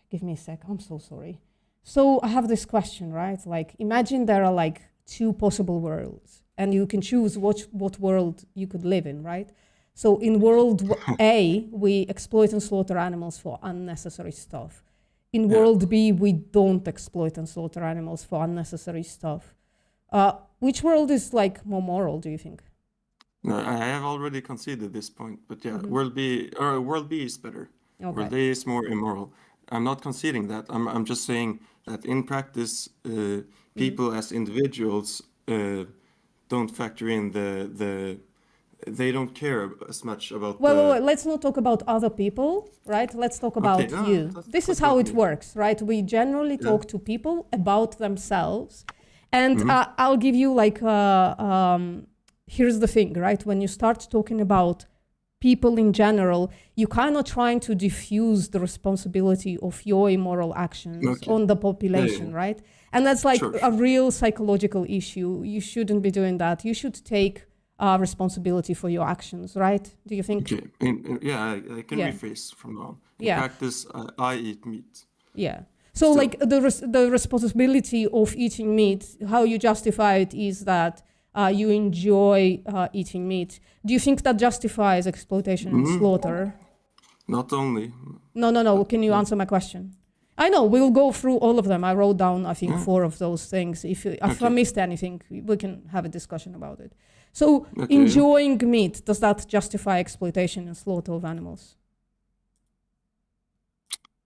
give me a sec. I'm so sorry. So I have this question, right? Imagine there are two possible worlds, and you can choose what world you could live in, right? So in world A, we exploit and slaughter animals for unnecessary stuff. In world B, we don't exploit and slaughter animals for unnecessary stuff. Which world is more moral, do you think? No, I have already conceded this point, but yeah, world B is better. Okay. World A is more immoral. I'm not conceding that. I'm just saying that in practice, people as individuals don't factor in they don't care as much about. Wait, let's not talk about other people, right? Let's talk about you. This is how it works, right? We generally talk to people about themselves. And I'll give you here's the thing, right? When you start talking about people in general, you're kind of trying to diffuse the responsibility of your immoral actions on the population, right? And that's a real psychological issue. You shouldn't be doing that. You should take responsibility for your actions, right? Do you think? Okay. I can rephrase from now on. In practice, I eat meat. Yeah. So the responsibility of eating meat, how you justify it is that you enjoy eating meat. Do you think that justifies exploitation and slaughter? Not only. No. Can you answer my question? I know, we'll go through all of them. I wrote down, I think, 4 of those things. If I missed anything, we can have a discussion about it. So enjoying meat, does that justify exploitation and slaughter of animals?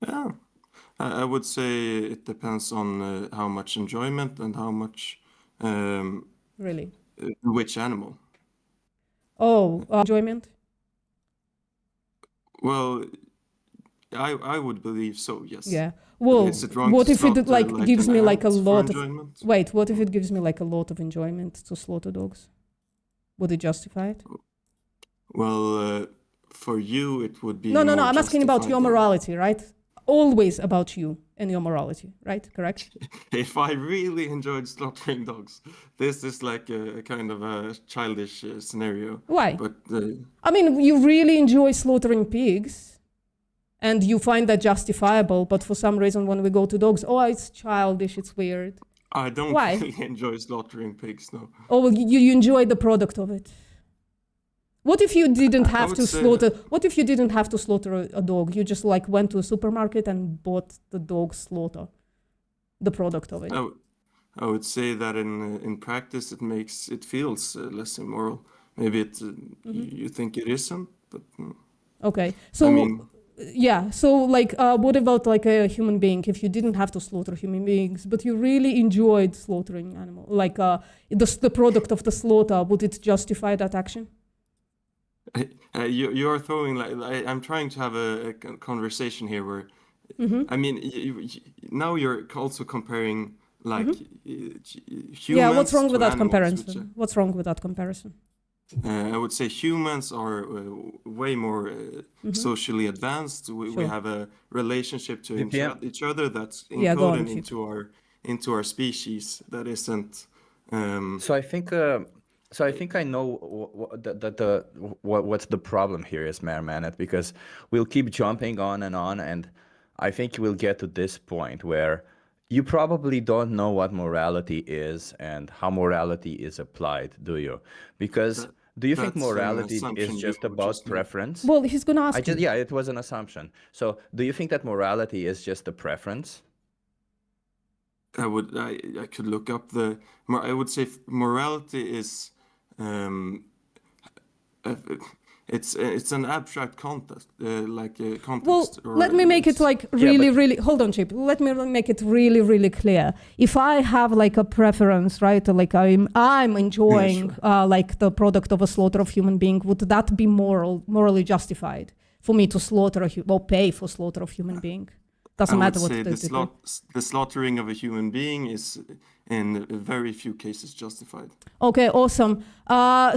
Yeah. I would say it depends on how much enjoyment and how much... really? Which animal? Oh, enjoyment? Well, I would believe so, yes. Yeah. Well, what if it gives me a lot of... enjoyment? Wait, what if it gives me a lot of enjoyment to slaughter dogs? Would it justify it? Well, for you, it would be... No, I'm asking about your morality, right? Always about you and your morality, right? Correct? If I really enjoyed slaughtering dogs, this is a kind of a childish scenario. Why? But I mean, you really enjoy slaughtering pigs and you find that justifiable, but for some reason when we go to dogs, it's childish, it's weird. I don't really enjoy slaughtering pigs, no. Oh, well, you enjoy the product of it. What if you didn't have to slaughter? What if you didn't have to slaughter a dog? You just went to a supermarket and bought the dog slaughter, the product of it. I would say that in practice it feels less immoral. Maybe you think it isn't, but Okay. So I mean, yeah. So like, what about like a human being? If you didn't have to slaughter human beings, but you really enjoyed slaughtering animal, like the product of the slaughter, would it justify that action? you are throwing I'm trying to have a conversation here where I mean now you're also comparing like humans. Yeah, what's wrong to with that animals, comparison? What's wrong with that comparison? I would say humans are way more socially advanced. We Sure. have a relationship to VPN. each other that's Yeah, go on, encoded Chip. into our species that isn't. So I think I know what's the problem here is, Mayor Manet, because we'll keep jumping on, and I think we'll get to this point where you probably don't know what morality is and how morality is applied, do you? Because do you think That's an morality assumption is you just about just made. preference? Well, he's gonna ask you. Yeah, it was an assumption. So do you think that morality is just a preference? I could look up I would say morality is it's an abstract context, like a context. Well, let me make it like really, hold on, Chip. Let me make it really clear. If I have like a preference, right, like I'm enjoying like the product of a slaughter of human being, would that be morally justified for me to slaughter or pay for slaughter of human being? Doesn't matter what the slaughtering of a human being is in very few cases justified. Okay, awesome.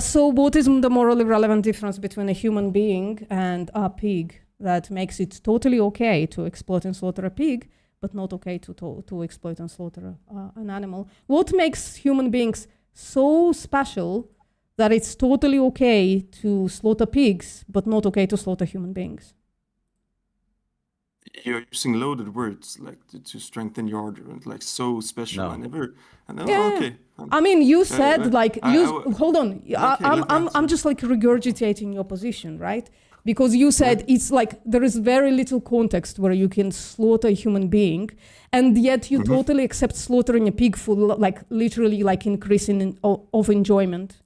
So what is the morally relevant difference between a human being and a pig that makes it totally okay to exploit and slaughter a pig, but not okay to exploit and slaughter an animal? What makes human beings so special that it's totally okay to slaughter pigs, but not okay to slaughter human beings? You're using loaded words like to strengthen your argument, like so special. No. Okay. I mean, you said hold on. Okay, I'm just like regurgitating your position, right? Because you said it's like there is very little context where you can slaughter a human being, and yet you totally accept slaughtering a pig for like literally like increasing of enjoyment.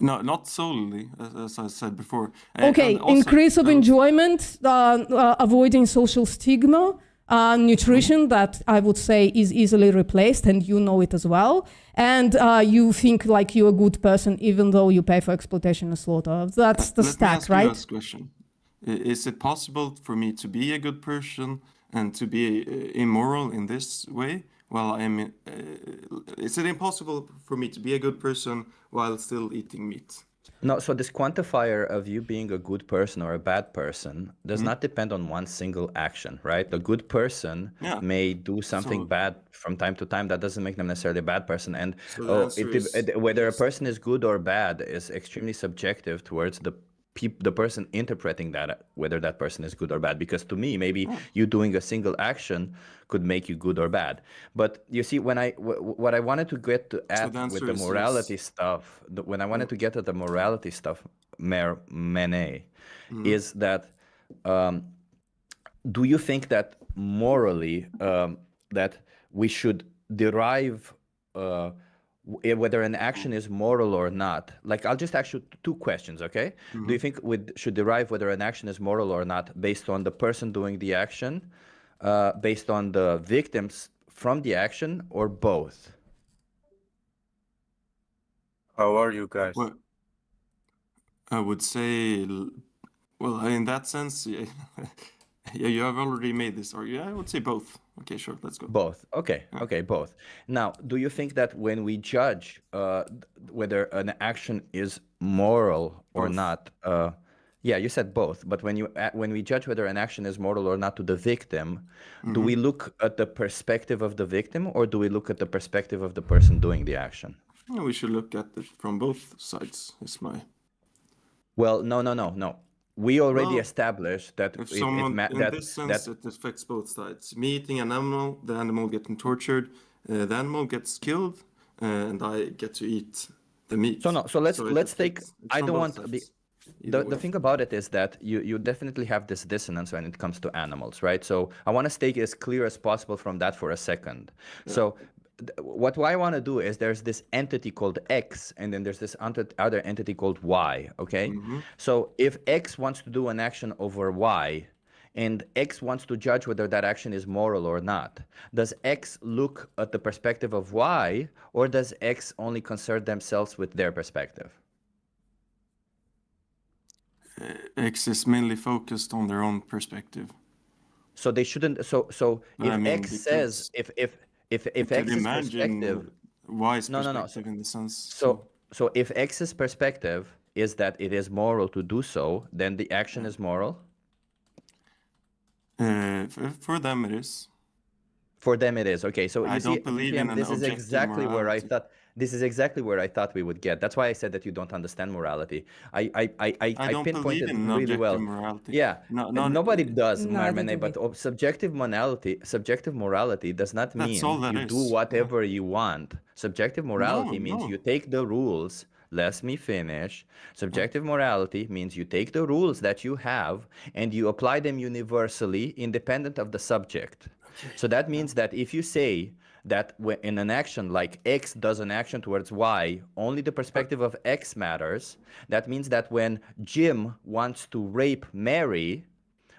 No, not solely, as I said before. Okay, and also, increase of enjoyment, avoiding social stigma, nutrition that I would say is easily replaced, and you know it as well. And you think like you're a good person even though you pay for exploitation and slaughter. That's the stack, right? Let me ask you this question. Is it possible for me to be a good person and to be immoral in this way? Well, is it impossible for me to be a good person while still eating meat? No, so this quantifier of you being a good person or a bad person does not depend on one single action, right? The good person may do something bad from time to time. That doesn't make them necessarily a bad person. And whether a person is good or bad is extremely subjective towards the person interpreting that, whether that person is good or bad. Because to me, maybe you doing a single action could make you good or bad. But you see, what I wanted to get to at with the morality stuff, when I wanted to get at the morality stuff, Mayor Manet, is that do you think that morally that we should derive whether an action is moral or not? Like, I'll just ask you two questions, okay? Do you think we should derive whether an action is moral or not based on the person doing the action, based on the victims from the action, or both? How are you guys? Well, I would say, well, in that sense, yeah, you have already made this argument. I would say both. Okay, sure, let's go. Both. Okay, okay, both. Now, do you think that when we judge whether an action is moral or not, yeah, you said both, but when we judge whether an action is moral or not to the victim, do we look at the perspective of the victim, or do we look at the perspective of the person doing the action? Yeah, we should look at it from both sides, is my... Well, no. We already established that if someone, in this sense, it affects both sides. Me eating an animal, the animal getting tortured, the animal gets killed, and I get to eat the meat. So let's take. I don't want the thing about it is that you definitely have this dissonance when it comes to animals, right? So I want to stay as clear as possible from that for a second. Yeah. So what I want to do is there's this entity called X, and then there's this other entity called Y, okay? So if X wants to do an action over Y, and X wants to judge whether that action is moral or not, does X look at the perspective of Y, or does X only concern themselves with their perspective? X is mainly focused on their own perspective. So they shouldn't. So if I mean, X says if X's perspective, Y's no. perspective in the sense. So if X's perspective is that it is moral to do so, then the action is moral. For them it is. For them it is. Okay, so I you don't see, believe in an this is objective exactly where I morality. thought. This is exactly where I thought we would get. That's why I said that you don't understand morality. I don't believe pinpointed in really objective well. morality. Yeah, nobody does, Neither Marmene, do but we. subjective morality does not That's mean all that you do is. whatever you want. Subjective morality means no. you take the rules. Let me finish. Subjective morality means you take the rules that you have and you apply them universally, independent of the subject. So that means that if you say that in an action like X does an action towards Y, only the perspective of X matters. That means that when Jim wants to rape Mary,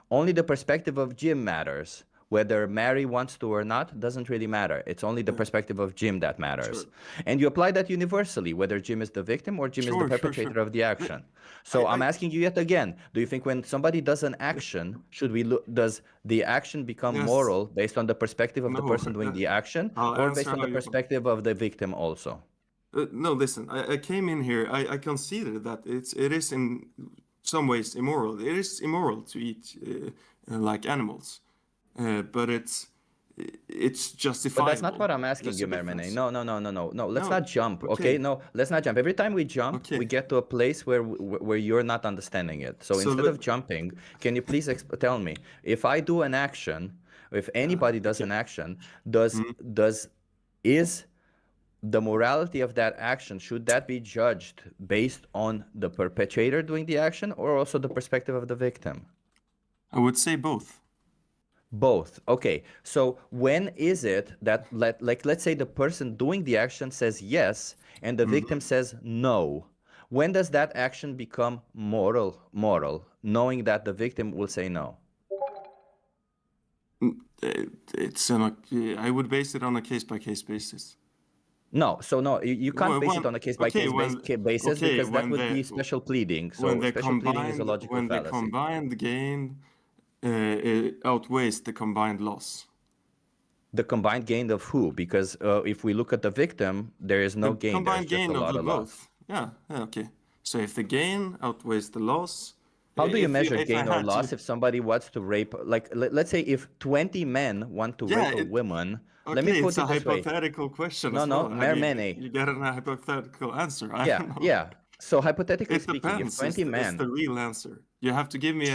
only the perspective of Jim matters. Whether Mary wants to or not doesn't really matter. It's only the perspective of Jim that matters. And you apply that universally, whether Jim is the victim or Jim is the perpetrator of the action. So I'm asking you yet again, do you think when somebody does an action, does the action become moral based on the perspective of the person doing the action, or based on the perspective of the victim also? No, listen, I came in here, I considered that it is in some ways immoral. It is immoral to eat like animals. But it's justifiable. But that's not what I'm asking you, Mermene. No. Let's not jump, okay? No, let's not jump. Every time we jump, we get to a place where you're not understanding it. So instead of jumping, can you please tell me, if I do an action, if anybody does an action, is the morality of that action, should that be judged based on the perpetrator doing the action or also the perspective of the victim? I would say both. Both. Okay. So when is it that, let's say the person doing the action says yes and the victim says no? When does that action become moral, knowing that the victim will say no? I would base it on a case-by-case basis. No, you can't base it on a case-by-case basis because that would be special pleading. So special pleading is a logical fallacy. When the combined gain outweighs the combined loss. The combined gain of who? Because if we look at the victim, there is no gain. Combined there's gain just a of lot of both. loss. Yeah, okay. So if the gain outweighs the loss. How do you measure gain or loss if somebody wants to rape? Like, let's say if 20 men want to rape a woman. Okay, let me put it's it a this way. hypothetical question. No, Mermene. You get a hypothetical answer. Yeah. So hypothetically it speaking, depends. if 20 men. It's the real answer. You have to give me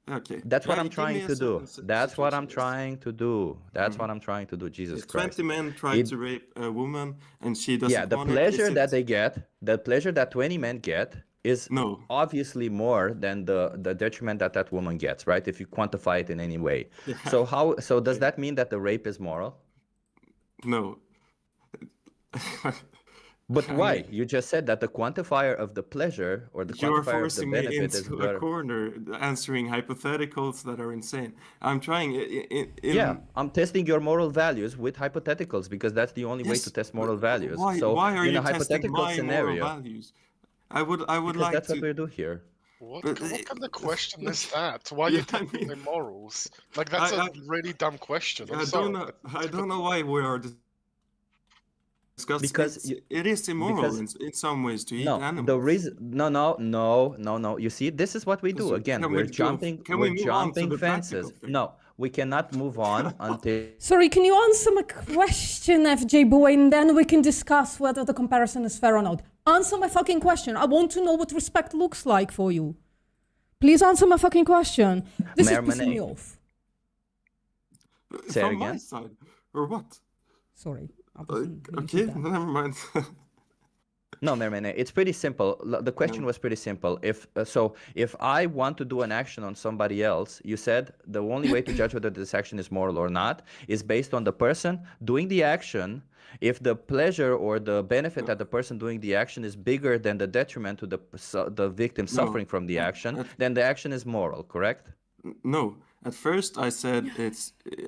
okay. That's what I'm trying to do. That's what I'm trying to do. That's what I'm trying to do. Jesus Christ. 20 men try to rape a woman and she doesn't want it. Yeah, the pleasure that they get, the pleasure that 20 men get is obviously more than the detriment that woman gets, right? If you quantify it in any way. Yeah. So does that mean that the rape is moral? No. But why? You just said that the quantifier of the pleasure or the quantifier of the benefit is better. You're forcing me into a corner answering hypotheticals that are insane. I'm trying... Yeah, I'm testing your moral values with hypotheticals because that's the only way to test moral values. Why are in you a hypothetical testing my moral values? I would because like that's to... what we do here. What kind of question is that? Why are you testing my morals? Like, that's a really dumb question. I don't know why we are discussing. Because it is immoral in some ways to eat animals. The reason no. You see, this is what we do. Again, we're jumping fences. No, we cannot move on until... Sorry, can you answer my question, FJ Boy, and then we can discuss whether the comparison is fair or not. Answer my fucking question. I want to know what respect looks like for you. Please answer my fucking question. This is pissing me off. Say From again? my side, or what? Sorry. Okay, never mind. No, Mermene, it's pretty simple. The question was pretty simple. If I want to do an action on somebody else, you said the only way to judge whether this action is moral or not is based on the person doing the action. If the pleasure or the benefit that the person doing the action is bigger than the detriment to the victim suffering from the action, then the action is moral, correct? No. At first, I said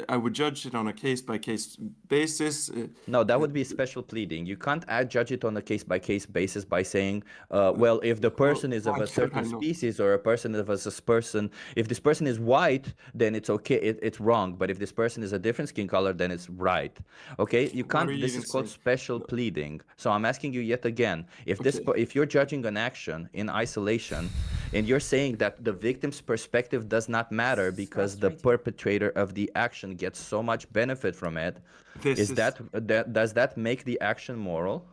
I would judge it on a case-by-case basis. No, that would be special pleading. You can't judge it on a case-by-case basis by saying, well, if the person is of a certain species or a person of a person, if this person is white, then it's okay, it's wrong. But if this person is a different skin color, then it's right. Okay, you can't. This is called special pleading. So I'm asking you yet again, if you're judging an action in isolation, and you're saying that the victim's perspective does not matter because the perpetrator of the action gets so much benefit from it, does that make the action moral?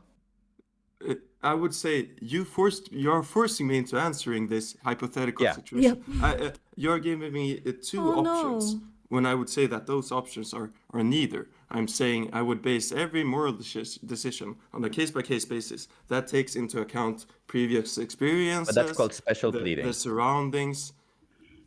I would say you're forcing me into answering this hypothetical situation. You're giving me two options. When I would say that those options are neither. I'm saying I would base every moral decision on a case-by-case basis. That takes into account previous experiences. But that's called special pleading. The surroundings.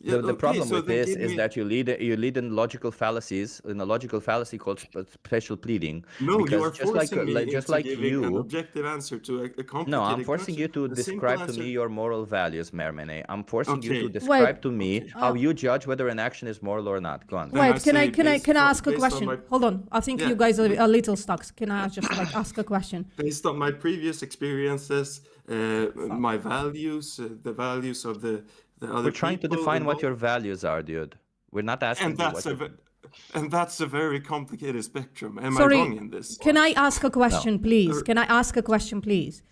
The problem with this is that you lead in logical fallacies, in a logical fallacy called special pleading. No, you are forcing me into giving an objective answer to a complicated No, I'm forcing you to describe to me your moral values, Mermene. I'm forcing you to describe to me how you judge whether an action is moral or not. Go on. Wait, can I ask a question? Hold on. I think you guys are a little stuck. Can I just ask a question? Based on my previous experiences, my values, the values of the We're trying to define what your values are, dude. We're not asking and that's a very complicated spectrum. Am I wrong in this? Can I ask a question, please? Can I ask a question, please?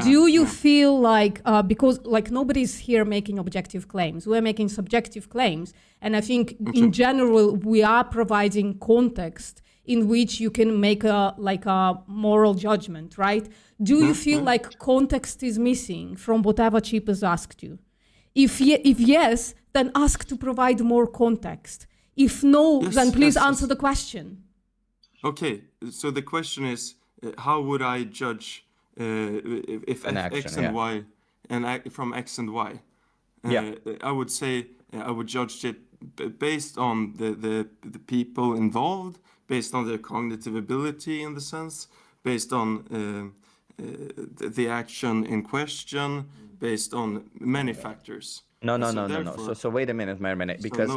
Do you feel like, because like nobody's here making objective claims, we're making subjective claims, and I think in general we are providing context in which you can make a moral judgment, right? Do you feel like context is missing from whatever Chip has asked you? If yes, then ask to provide more context. If no, then please answer the question. Okay, so the question is, how would I judge if an action, X and Y, from X and Y? I would say I would judge it based on the people involved, based on their cognitive ability in the sense, based on the action in question, based on many factors. No. So wait a minute, Mermene, because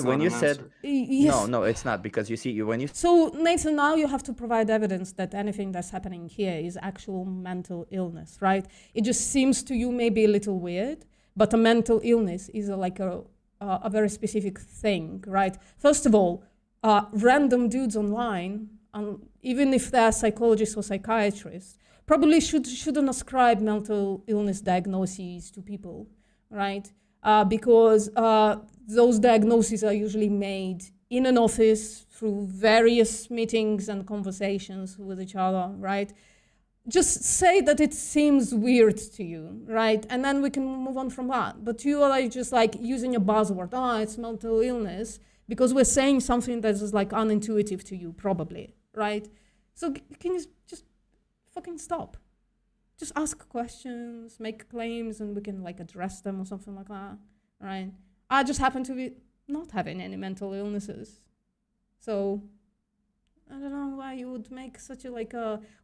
when you said no, it's not, because you see when you. So Nathan, now you have to provide evidence that anything that's happening here is actual mental illness, right? It just seems to you maybe a little weird, but a mental illness is a very specific thing, right? First of all, random dudes online, even if they're psychologists or psychiatrists, probably shouldn't ascribe mental illness diagnoses to people, right? Because those diagnoses are usually made in an office through various meetings and conversations with each other, right? Just say that it seems weird to you, right? And then we can move on from that. But you are just using a buzzword, it's mental illness, because we're saying something that is unintuitive to you, probably, right? So can you just fucking stop? Just ask questions, make claims, and we can address them or something like that, right? I just happen to be not having any mental illnesses, so I don't know why you would make such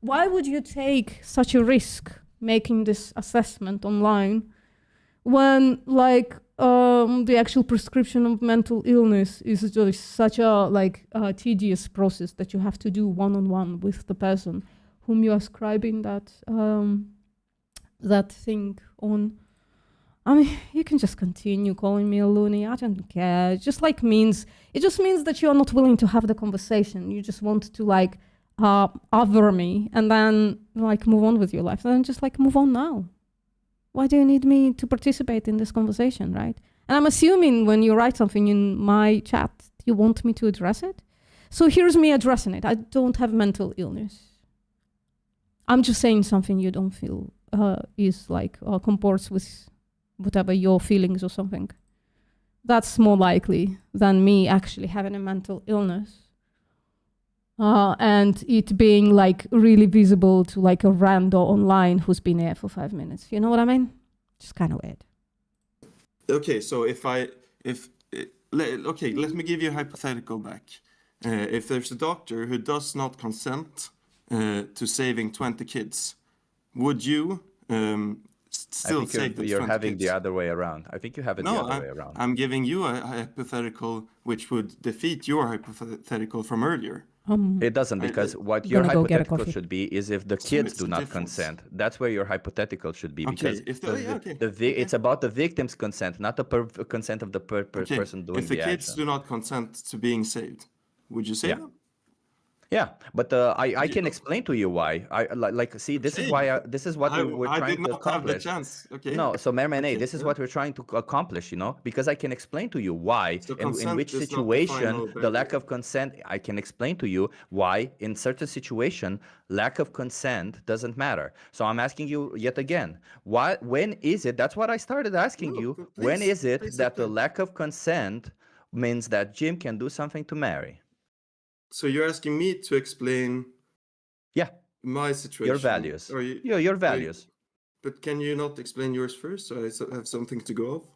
why would you take such a risk making this assessment online when the actual prescription of mental illness is just such a tedious process that you have to do one-on-one with the person whom you're ascribing that thing on. I mean, you can just continue calling me a loony. I don't care. It just means that you're not willing to have the conversation. You just want to other me and then move on with your life. And then just move on now. Why do you need me to participate in this conversation, right? And I'm assuming when you write something in my chat, you want me to address it. So here's me addressing it. I don't have mental illness. I'm just saying something you don't feel is comports with whatever your feelings or something. That's more likely than me actually having a mental illness. and it being like really visible to like a rando online who's been here for 5 minutes. You know what I mean? Just kind of weird. Okay, so let me give you a hypothetical back. If there's a doctor who does not consent to saving 20 kids, would you still save those 20 you're having kids? the other way around. I think you have it the other way around. I'm giving you a hypothetical which would defeat your hypothetical from earlier. It doesn't, because what your hypothetical should be is if the kids do not consent. That's where your hypothetical should be, because it's about the victim's consent, not the consent of the person doing the action. If the kids do not consent to being saved, would you save them? Yeah, but I can explain to you why. See, this is why this is what we're trying to accomplish. Okay. No, so Mermane, this is what we're trying to accomplish, you know, because I can explain to you why, in which situation the lack of consent. I can explain to you why in certain situation lack of consent doesn't matter. So I'm asking you yet again, when is it? That's what I started asking you. When is it that the lack of consent means that Jim can do something to Mary? So you're asking me to explain my situation. Your values. Your values. But can you not explain yours first, so I have something to go off?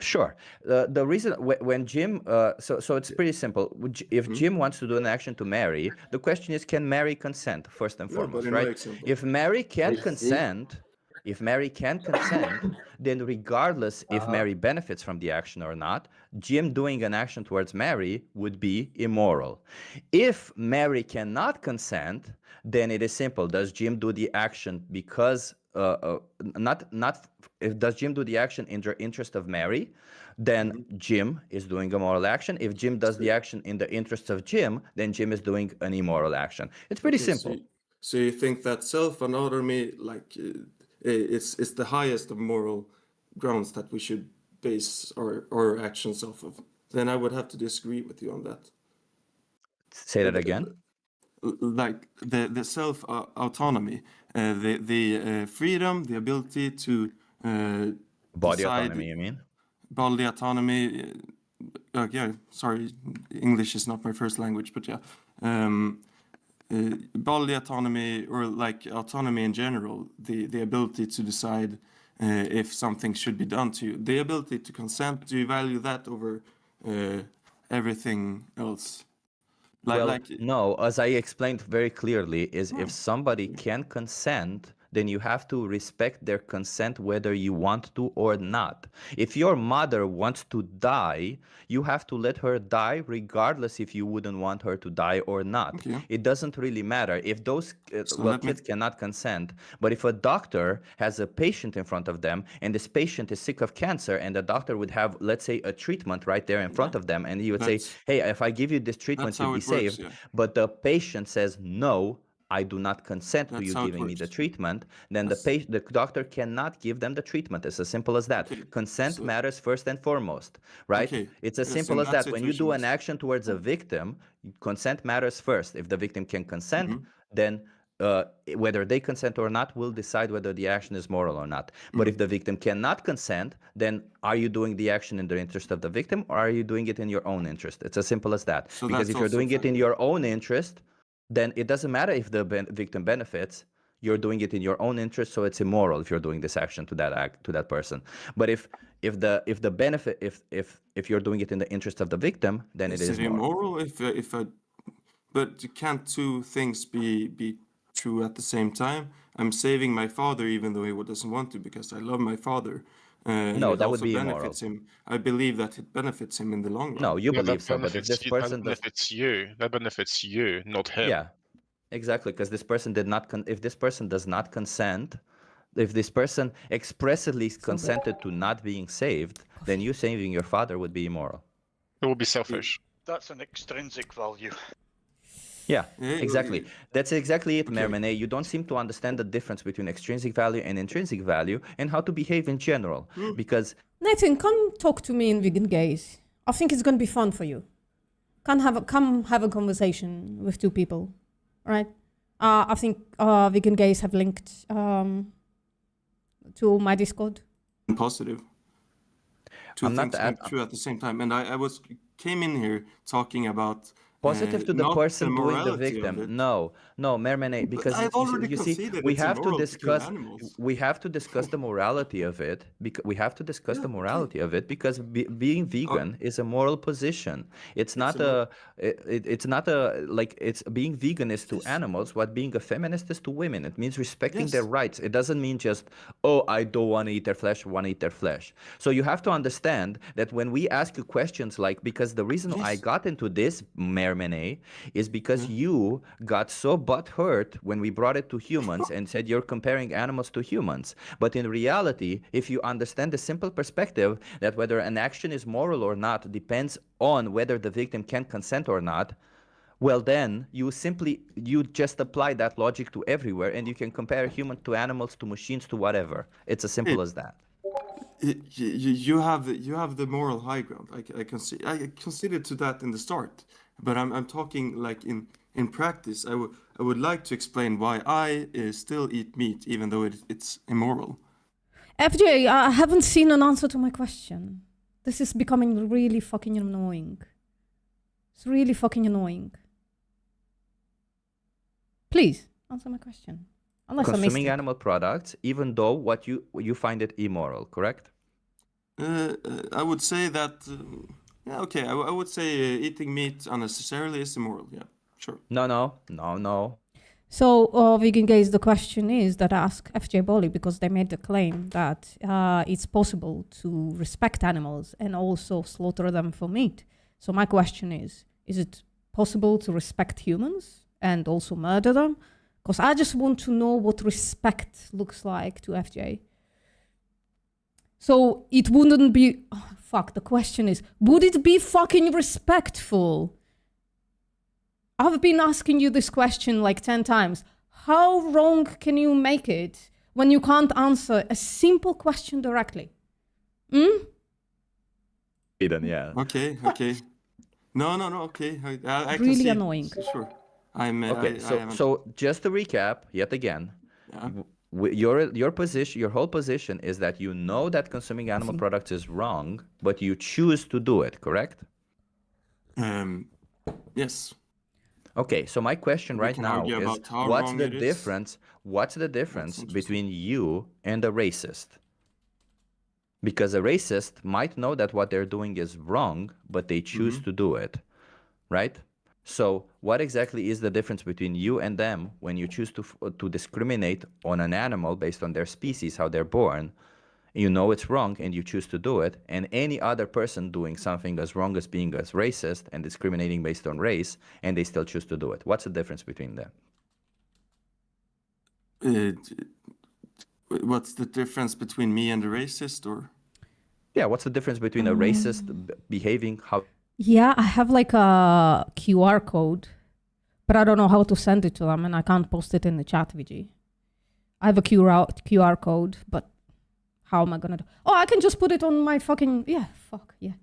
Sure. The reason when Jim, so it's pretty simple. If Jim wants to do an action to Mary, the question is, can Mary consent first and foremost, right? If Mary can consent, then regardless if Mary benefits from the action or not, Jim doing an action towards Mary would be immoral. If Mary cannot consent, then it is simple. Does Jim do the action because does Jim do the action in the interest of Mary? Then Jim is doing a moral action. If Jim does the action in the interest of Jim, then Jim is doing an immoral action. It's pretty simple. So you think that self-autonomy, it's the highest of moral grounds that we should base our actions off of? Then I would have to disagree with you on that. Say that again. Like the self-autonomy, the freedom, the ability to body decide, autonomy, you mean? Body autonomy. Sorry, English is not my first language, but bodily autonomy, or like autonomy in general, the ability to decide if something should be done to you, the ability to consent. Do you value that over everything else? No, as I explained very clearly, is if somebody can consent, then you have to respect their consent whether you want to or not. If your mother wants to die, you have to let her die regardless if you wouldn't want her to die or not. Okay. It doesn't really matter if those kids cannot consent. But if a doctor has a patient in front of them and this patient is sick of cancer, and the doctor would have, let's say, a treatment right there in front of them, and he would say, hey, if I give you this treatment, you'll be saved. But the patient says, no, I do not consent to you giving me the treatment, then the doctor cannot give them the treatment. It's as simple as that. Consent matters first and foremost, right? It's as simple as that. When you do an action towards a victim, consent matters first. If the victim can consent, then whether they consent or not will decide whether the action is moral or not. But if the victim cannot consent, then are you doing the action in the interest of the victim, or are you doing it in your own interest? It's as simple as that. Because if you're doing it in your own interest, then it doesn't matter if the victim benefits. You're doing it in your own interest, so it's immoral if you're doing this action to that person. But if the benefit, if you're doing it in the interest of the victim, then it is immoral. But can't two things be true at the same time? I'm saving my father even though he doesn't want to, because I love my father. No, that would be immoral. I believe that it benefits him in the long run. No, you believe so, but if this person that benefits you, not him. Yeah, exactly, because this person did not. If this person does not consent, if this person expressly consented to not being saved, then you saving your father would be immoral. It would be selfish. That's an extrinsic value. Yeah, exactly. That's exactly it, Mermane. You don't seem to understand the difference between extrinsic value and intrinsic value and how to behave in general. Because Nathan, come talk to me in Vegan Gaze. I think it's going to be fun for you. Come have a conversation with two people, right? I think Vegan Gaze have linked to my Discord. Positive. Two things came true at the same time, and I came in here talking about Positive to the not person doing the morality of victim. it. No, Mermane, because I've already you see, conceded we it's have to immoral to kill discuss. animals. We have to discuss the morality of it. Because we have to discuss the morality of it because being vegan is a moral position. It's not it's not a like it's being vegan is to animals what being a feminist is to women. It means respecting their rights. It doesn't mean just, oh, I don't want to eat their flesh, want to eat their flesh. So you have to understand that when we ask you questions like, because the reason I got into this, Mermane, is because you got so butthurt when we brought it to humans and said you're comparing animals to humans. But in reality, if you understand the simple perspective that whether an action is moral or not depends on whether the victim can consent or not, well then you just apply that logic to everywhere and you can compare humans to animals to machines to whatever. It's as simple as that. You have the moral high ground. I conceded to that in the start, but I'm talking like in practice. I would like to explain why I still eat meat even though it's immoral. FJ, I haven't seen an answer to my question. This is becoming really fucking annoying. It's really fucking annoying. Please answer my question. Unless consuming animal products, even though what you find it immoral, correct? I would say that. Yeah, okay. I would say eating meat unnecessarily is immoral. Yeah, sure. No. So, Vegan Gays, the question is that I ask FJ Bolly because they made the claim that it's possible to respect animals and also slaughter them for meat. So my question is it possible to respect humans and also murder them? Because I just want to know what respect looks like to FJ. So it wouldn't be... Oh, fuck, the question is, would it be fucking respectful? I've been asking you this question like 10 times. How wrong can you make it when you can't answer a simple question directly? Eden, yeah. Okay. No, okay. I really concede. Annoying. Sure. Okay, so just to recap yet again, your position, your whole position is that you know that consuming animal products is wrong, but you choose to do it, correct? Yes. Okay, so my question right now is, what's the difference? What's the difference between you and a racist? Because a racist might know that what they're doing is wrong, but they choose to do it, right? So what exactly is the difference between you and them when you choose to discriminate on an animal based on their species, how they're born? You know it's wrong and you choose to do it, and any other person doing something as wrong as being as racist and discriminating based on race, and they still choose to do it. What's the difference between them? What's the difference between me and a racist, or? Yeah, what's the difference between a racist behaving how? Yeah, I have like a QR code, but I don't know how to send it to them, and I can't post it in the chat, VG. I have a QR code, but how am I gonna do? Oh, I can just put it on my fucking... Yeah, fuck, yeah.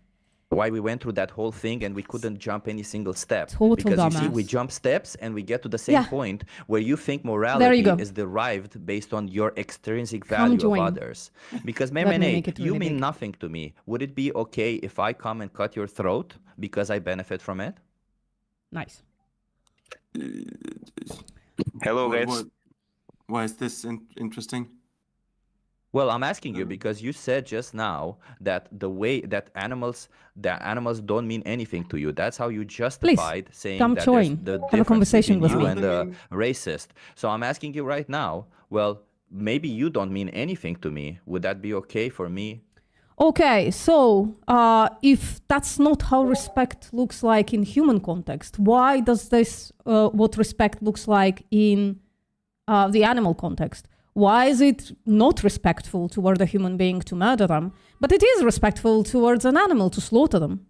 Why we went through that whole thing and we couldn't jump any single step. Total because dumbass. You see, we jump steps and we get to the same point where you think morality is derived based on your extrinsic value of others. Because Mermane, you mean nothing to me. Would it be okay if I come and cut your throat because I benefit from it? Nice. Hello, guys. Why is this interesting? Well, I'm asking you because you said just now that the way that animals don't mean anything to you. That's how you justified saying that there's the difference have a conversation with you me. and the racist. So I'm asking you right now, well, maybe you don't mean anything to me. Would that be okay for me? Okay, so if that's not how respect looks like in human context, why does this, what respect looks like in the animal context? Why is it not respectful toward a human being to murder them, but it is respectful towards an animal to slaughter them?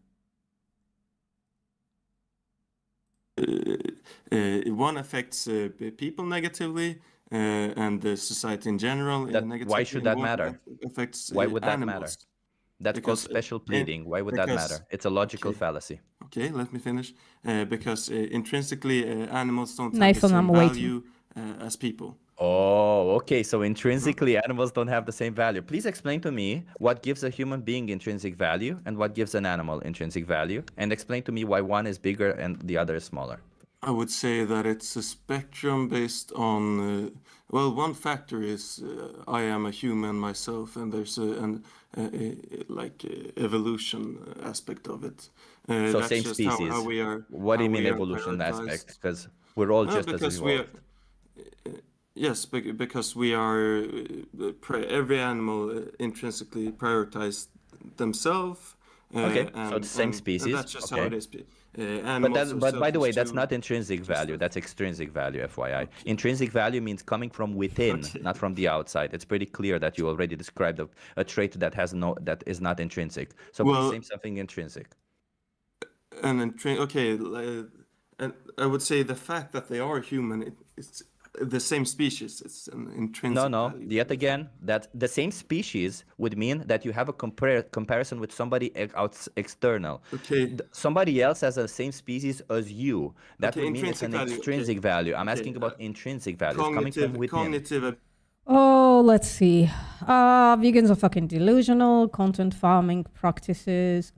One affects people negatively and the society in general. Why should that matter? Affects why would that animals. matter? That's called special pleading. Why would that matter? It's a logical fallacy. Okay, let me finish. Because intrinsically, animals don't have Nathan, the same I'm waiting. value as people. Oh, okay. So intrinsically, animals don't have the same value. Please explain to me what gives a human being intrinsic value and what gives an animal intrinsic value, and explain to me why one is bigger and the other is smaller. I would say that it's a spectrum based on, well, one factor is I am a human myself, and there's evolution aspect of it. So That's same just species. How we are. What do you how mean we are evolution prioritized. aspect? Because we're all just as Because we are, evolved. yes, because we are every animal intrinsically prioritized themselves. Okay, so it's same species. And that's just how it is. But by the way, that's not intrinsic value. That's extrinsic value, FYI. Intrinsic value means coming from within, not from the outside. It's pretty clear that you already described a trait that is not intrinsic. So please name something intrinsic. And I would say the fact that they are human, it's the same species. It's an intrinsic. No. value. Yet again, that the same species would mean that you have a comparison with somebody external. Okay. Somebody else has the same species as you. That would mean it's an value, extrinsic value. I'm asking about intrinsic values coming from within. Cognitive. Oh, let's see. Vegans are fucking delusional. Current farming practices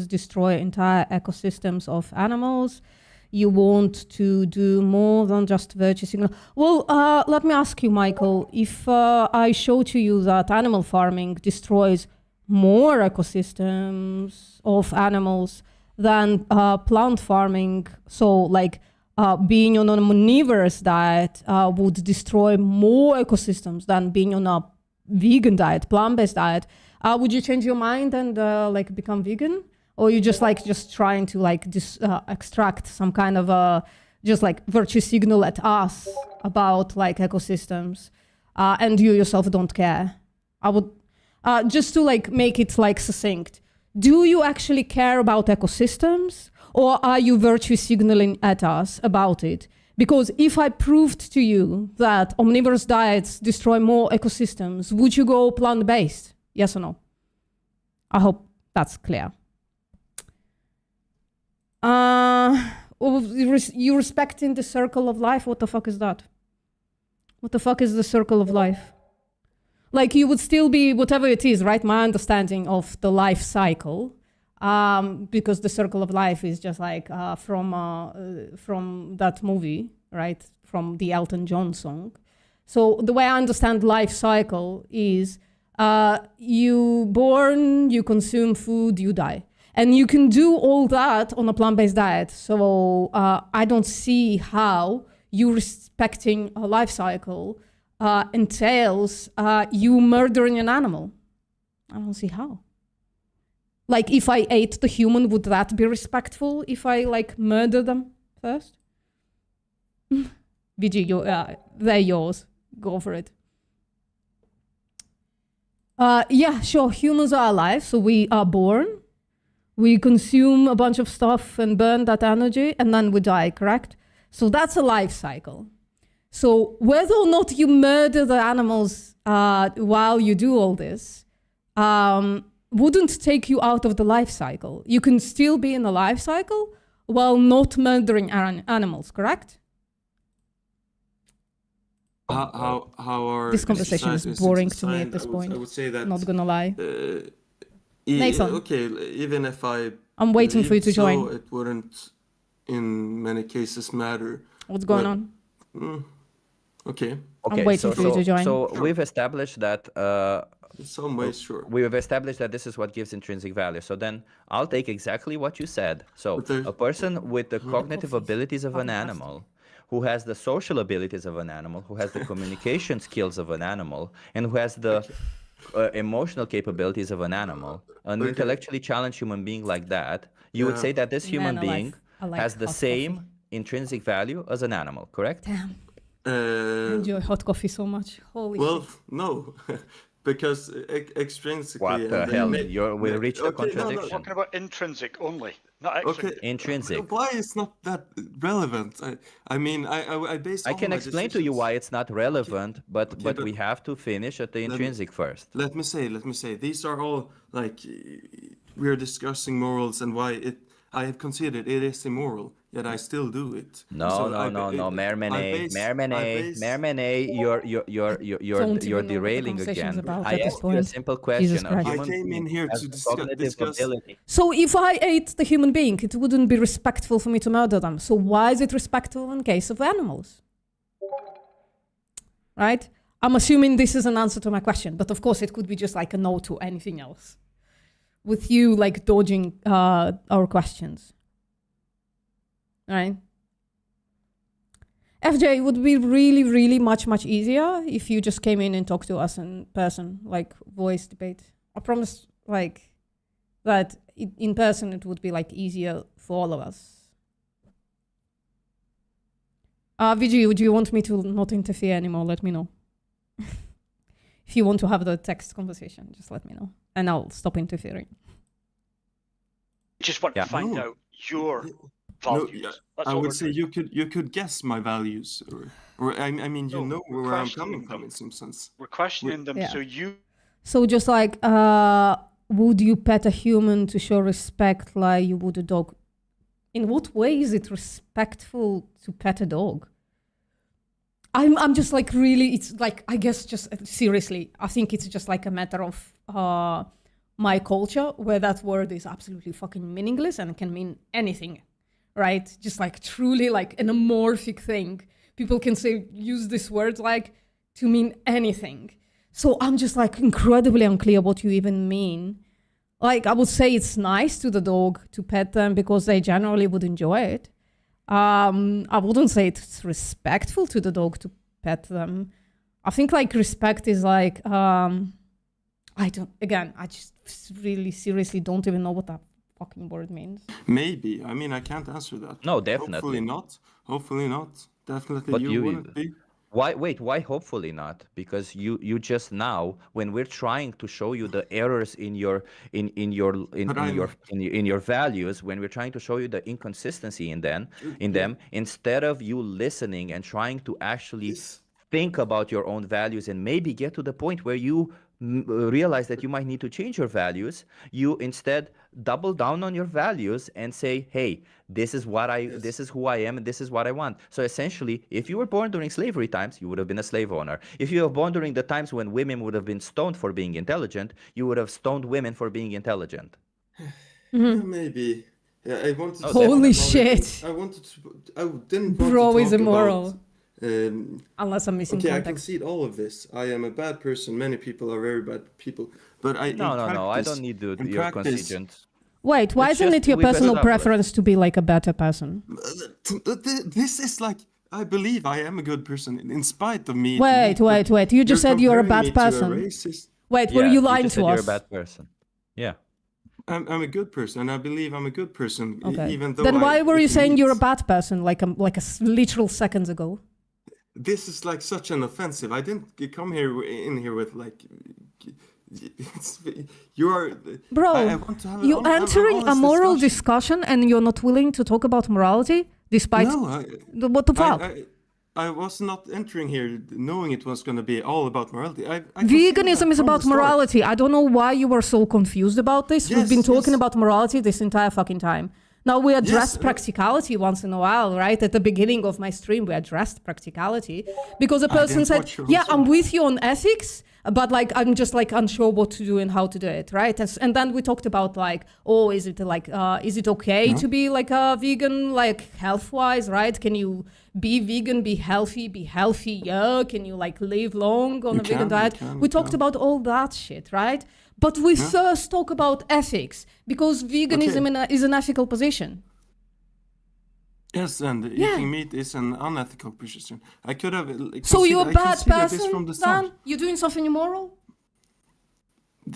destroy entire ecosystems of animals. You want to do more than just virtue signal. Well, let me ask you, Michael, if I show to you that animal farming destroys more ecosystems of animals than plant farming, so like being on an omnivorous diet would destroy more ecosystems than being on a vegan diet, plant-based diet, would you change your mind and like become vegan? Or you just trying to extract some kind of just like virtue signal at us about like ecosystems, and you yourself don't care? I would just to like make it like succinct. Do you actually care about ecosystems, or are you virtue signaling at us about it? Because if I proved to you that omnivorous diets destroy more ecosystems, would you go plant-based? Yes or no? I hope that's clear. You respecting the circle of life? What the fuck is that? What the fuck is the circle of life? Like you would still be whatever it is, right? My understanding of the life cycle, because the circle of life is just like from that movie, right? From the Elton John song. So the way I understand life cycle is you born, you consume food, you die. And you can do all that on a plant-based diet. So I don't see how you respecting a life cycle entails you murdering an animal. I don't see how. Like if I ate the human, would that be respectful if I like murder them first? VG, they're yours. Go for it. Yeah, sure, humans are alive, so we are born. We consume a bunch of stuff and burn that energy, and then we die, correct? So that's a life cycle. So whether or not you murder the animals while you do all this wouldn't take you out of the life cycle. You can still be in the life cycle while not murdering animals, correct? How are this conversation is boring to me at this point. I would say that. Not gonna lie. Nathan. Okay, even if I'm waiting for you to join. It wouldn't, in many cases, matter. What's going on? Okay. I'm waiting for you to join. So we've established that. In some ways, sure. We have established that this is what gives intrinsic value. So then I'll take exactly what you said. So a person with the cognitive abilities of an animal, who has the social abilities of an animal, who has the communication skills of an animal, and who has the emotional capabilities of an animal, an intellectually challenged human being like that, you would say that this human being has the same intrinsic value as an animal, correct? Damn. I enjoy hot coffee so much. Holy shit. No. Because extrinsically... What the hell? We reached a contradiction. We're talking about intrinsic only, not extrinsic. Okay. Intrinsic. Why it's not that relevant? I mean, I base. I can explain to you why it's not relevant, but we have to finish at the intrinsic first. Let me say, these are all like we're discussing morals and why it. I have considered it is immoral, yet I still do it. No, So Mermene, Don't you're even know what the derailing conversation's again. about I at this asked you a point. simple Jesus question. A Christ. I human came in being here has to the cognitive discuss. ability. So if I ate the human being, it wouldn't be respectful for me to murder them. So why is it respectful in case of animals? Right? I'm assuming this is an answer to my question, but of course it could be just like a no to anything else. With you like dodging our questions. Right? FJ, it would be really, really much easier if you just came in and talked to us in person, like voice debate. I promise, like, that in person it would be like easier for all of us. VG, would you want me to not interfere anymore? Let me know. If you want to have the text conversation, just let me know, and I'll stop interfering. Just want to find out your values. I would say you could guess my values, or I mean you know where I'm coming from in some sense. We're questioning them, Yeah. so you. So just like, would you pet a human to show respect like you would a dog? In what way is it respectful to pet a dog? I'm just like really, it's like, I guess just seriously, I think it's just like a matter of my culture where that word is absolutely fucking meaningless and can mean anything, right? Just like truly like an amorphic thing. People can say, use this word like to mean anything. So I'm just like incredibly unclear what you even mean. Like I would say it's nice to the dog to pet them because they generally would enjoy it. I wouldn't say it's respectful to the dog to pet them. I think like respect is like, I just really seriously don't even know what that fucking word means. Maybe. I mean, I can't answer that. No, definitely. Hopefully not. Definitely But you wouldn't be. Why hopefully not? Because you just now, when we're trying to show you the errors in your values, when we're trying to show you the inconsistency in them, instead of you listening and trying to actually think about your own values and maybe get to the point where you realize that you might need to change your values, you instead double down on your values and say, hey, this is who I am and this is what I want. So essentially, if you were born during slavery times, you would have been a slave owner. If you were born during the times when women would have been stoned for being intelligent, you would have stoned women for being intelligent. Yeah, maybe. Yeah, I wanted to Holy shit. I didn't want Bro to is talk immoral. about, Unless I'm missing okay, I context. concede all of this. I am a bad person. Many people are very bad people. But I No. I don't need your concessions. Wait, why isn't it your personal preference to be like a better person? This is like, I believe I am a good person in spite of me. Wait. You just said you're a bad person. Wait, were you lying to us? You're a bad person. Yeah. I'm a good person, and I believe I'm a good person, Okay. even though. Then why were you saying you're a bad person like literal seconds ago? This is like such an offensive. I didn't come in here with like. You are. Bro, I want to have you're entering a moral discussion and you're not willing to talk about morality despite. No, what the fuck? I was not entering here knowing it was going to be all about morality. Veganism is about morality. I don't know why you were so confused about this. We've been talking about morality this entire fucking time. Now, we addressed practicality once in a while, right? At the beginning of my stream, we addressed practicality because a person said, yeah, I'm with you on ethics, but like, I'm just like unsure what to do and how to do it, right? And then we talked about like, oh, is it okay to be like a vegan, like health-wise, right? Can you be vegan, be healthier? Can you like live long on a vegan diet? We talked about all that shit, right? But we first talk about ethics because veganism is an ethical position. Yes, and eating meat is an unethical position. I could have. So you're a bad person, from the Dan? You're doing something immoral?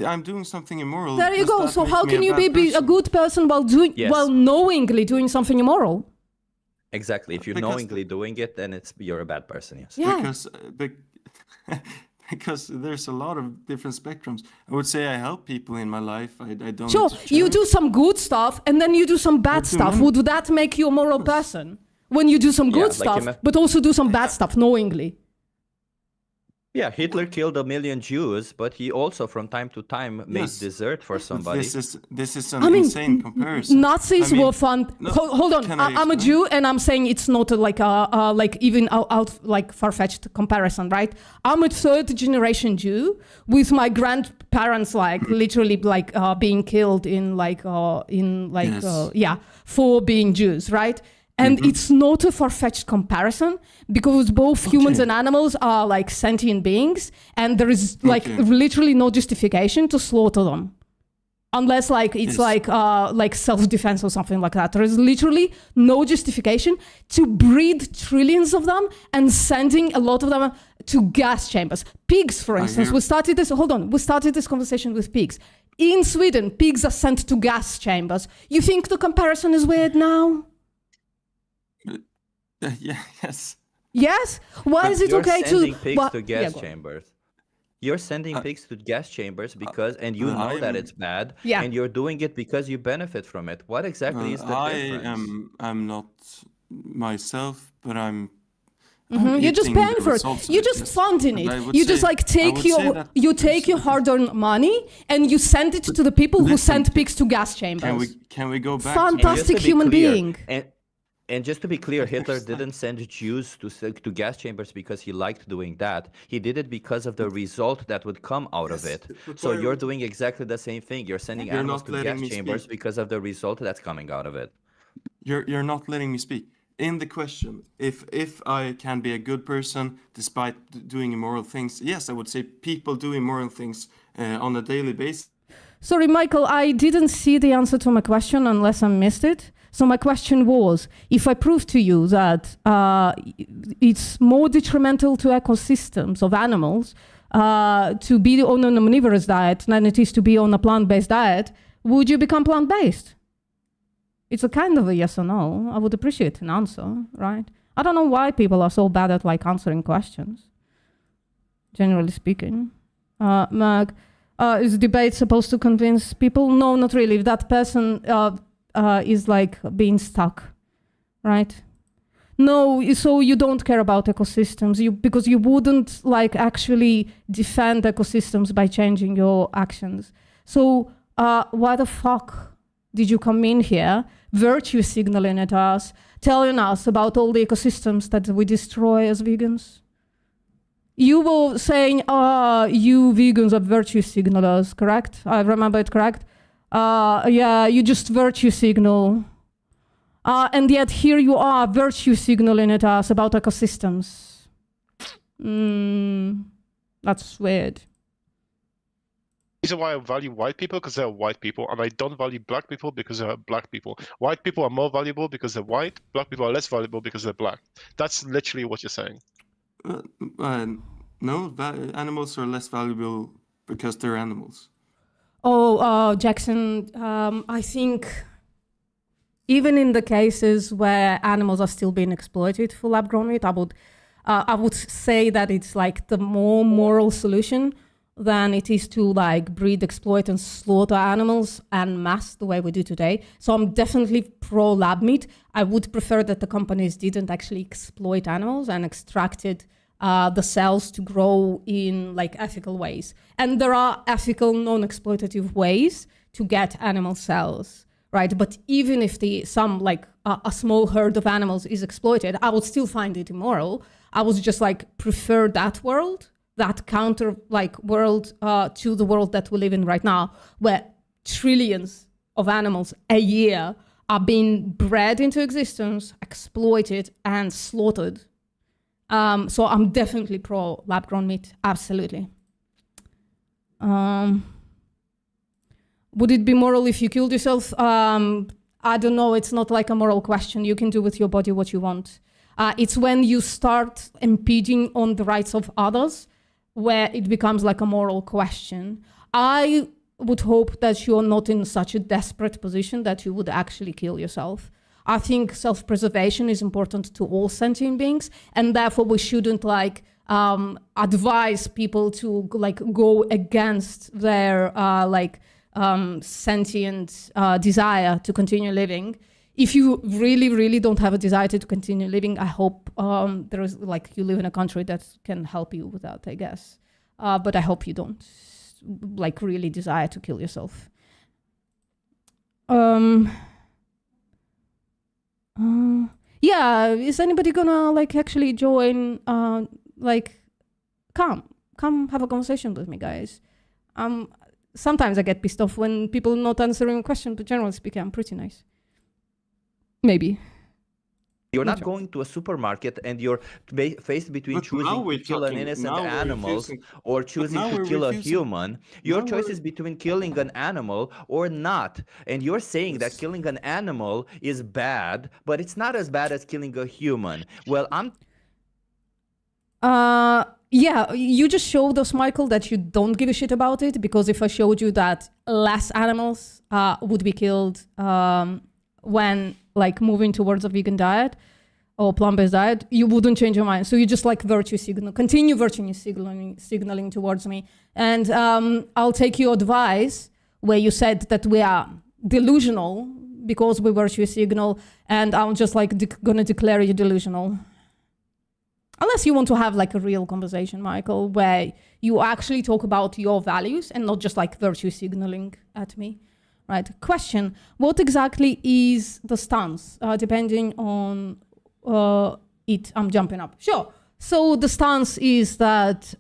I'm doing something immoral. There you go. So how can you be a good person while knowingly doing something immoral? Exactly. If you're knowingly doing it, then you're a bad person. Yes. Yeah. Because there's a lot of different spectrums. I would say I help people in my life. I don't. Sure, you do some good stuff and then you do some bad stuff. Would that make you a moral person? When you do some good stuff, but also do some bad stuff knowingly. Yeah, Hitler killed 1 million Jews, but he also, from time to time, made Yes, dessert for but somebody. this is an insane comparison. Nazis I mean, were fun. no, Hold on, can I I'm a explain? Jew, and I'm saying it's not like even out like far-fetched comparison, right? I'm a third generation Jew with my grandparents like literally like being killed in Yes. for being Jews, right? And it's not a far-fetched comparison because both humans and animals are like sentient beings, and there is like literally no justification to slaughter them. Unless like it's like self-defense or something like that. There is literally no justification to breed trillions of them and sending a lot of them to gas chambers. Pigs, for instance, we started this conversation with pigs. In Sweden, pigs are sent to gas chambers. You think the comparison is weird now? Yes. Yes? Why is it okay to... You're sending pigs to Yeah, gas go on. chambers. You're sending pigs to gas chambers because, and you know that it's bad, Yeah. and you're doing it because you benefit from it. What exactly is the difference? I'm not myself, but I'm You're just eating paying the for it. results of You're just funding And I it. would You just say- like I take would say that your hard-earned money and you send it to the people who Listen, send pigs to gas chambers. Can we go back Fantastic And just to be human clear, being. And just to be clear, Hitler didn't send Jews to gas chambers because he liked doing that. He did it because of the result that would come out of it. So you're doing exactly the same thing. You're sending You're animals not to letting gas me chambers speak. because of the result that's coming out of it. You're not letting me speak. In the question, if I can be a good person despite doing immoral things, yes, I would say people do immoral things on a daily basis. Sorry, Michael, I didn't see the answer to my question unless I missed it. So my question was, if I prove to you that it's more detrimental to ecosystems of animals to be on an omnivorous diet than it is to be on a plant-based diet, would you become plant-based? It's a kind of a yes or no. I would appreciate an answer, right? I don't know why people are so bad at like answering questions, generally speaking. Mag, is debate supposed to convince people? No, not really. If that person is like being stuck, right? No, so you don't care about ecosystems because you wouldn't like actually defend ecosystems by changing your actions. So why the fuck did you come in here, virtue signaling at us, telling us about all the ecosystems that we destroy as vegans? You were saying, you vegans are virtue signalers, correct? I remember it correct? Yeah, you just virtue signal. And yet here you are virtue signaling at us about ecosystems. That's weird. The reason why I value white people because they're white people, and I don't value black people because they're black people. White people are more valuable because they're white. Black people are less valuable because they're black. That's literally what you're saying. No, animals are less valuable because they're animals. Oh, Jackson, I think even in the cases where animals are still being exploited for lab-grown meat, I would say that it's like the more moral solution than it is to like breed, exploit, and slaughter animals en masse the way we do today. So I'm definitely pro lab meat. I would prefer that the companies didn't actually exploit animals and extracted the cells to grow in like ethical ways. And there are ethical, non-exploitative ways to get animal cells, right? But even if some like a small herd of animals is exploited, I would still find it immoral. I would just like prefer that world, that counter like world to the world that we live in right now, where trillions of animals a year are being bred into existence, exploited, and slaughtered. So I'm definitely pro lab-grown meat, absolutely. Would it be moral if you killed yourself? I don't know, it's not like a moral question. You can do with your body what you want. It's when you start impeding on the rights of others where it becomes like a moral question. I would hope that you're not in such a desperate position that you would actually kill yourself. I think self-preservation is important to all sentient beings, and therefore we shouldn't like advise people to like go against their sentient desire to continue living. if you really, really don't have a desire to continue living, I hope there is like you live in a country that can help you with that, I guess. But I hope you don't like really desire to kill yourself. Yeah, is anybody gonna like actually join? Like, come have a conversation with me, guys. Sometimes I get pissed off when people not answering a question, but generally speaking, I'm pretty nice. Maybe. You're not going to a supermarket and you're faced between choosing to kill an innocent animal or choosing to kill a human. Your choice is between killing an animal or not. And you're saying that killing an animal is bad, but it's not as bad as killing a human. Well, yeah, you just showed us, Michael, that you don't give a shit about it, because if I showed you that less animals would be killed when like moving towards a vegan diet or plant-based diet, you wouldn't change your mind. So you just like continue virtue signaling towards me. And I'll take your advice where you said that we are delusional because we virtue signal, and I'm just like gonna declare you delusional. Unless you want to have like a real conversation, Michael, where you actually talk about your values and not just like virtue signaling at me. Right, question, what exactly is the stance, depending on it? I'm jumping up. Sure. So the stance is that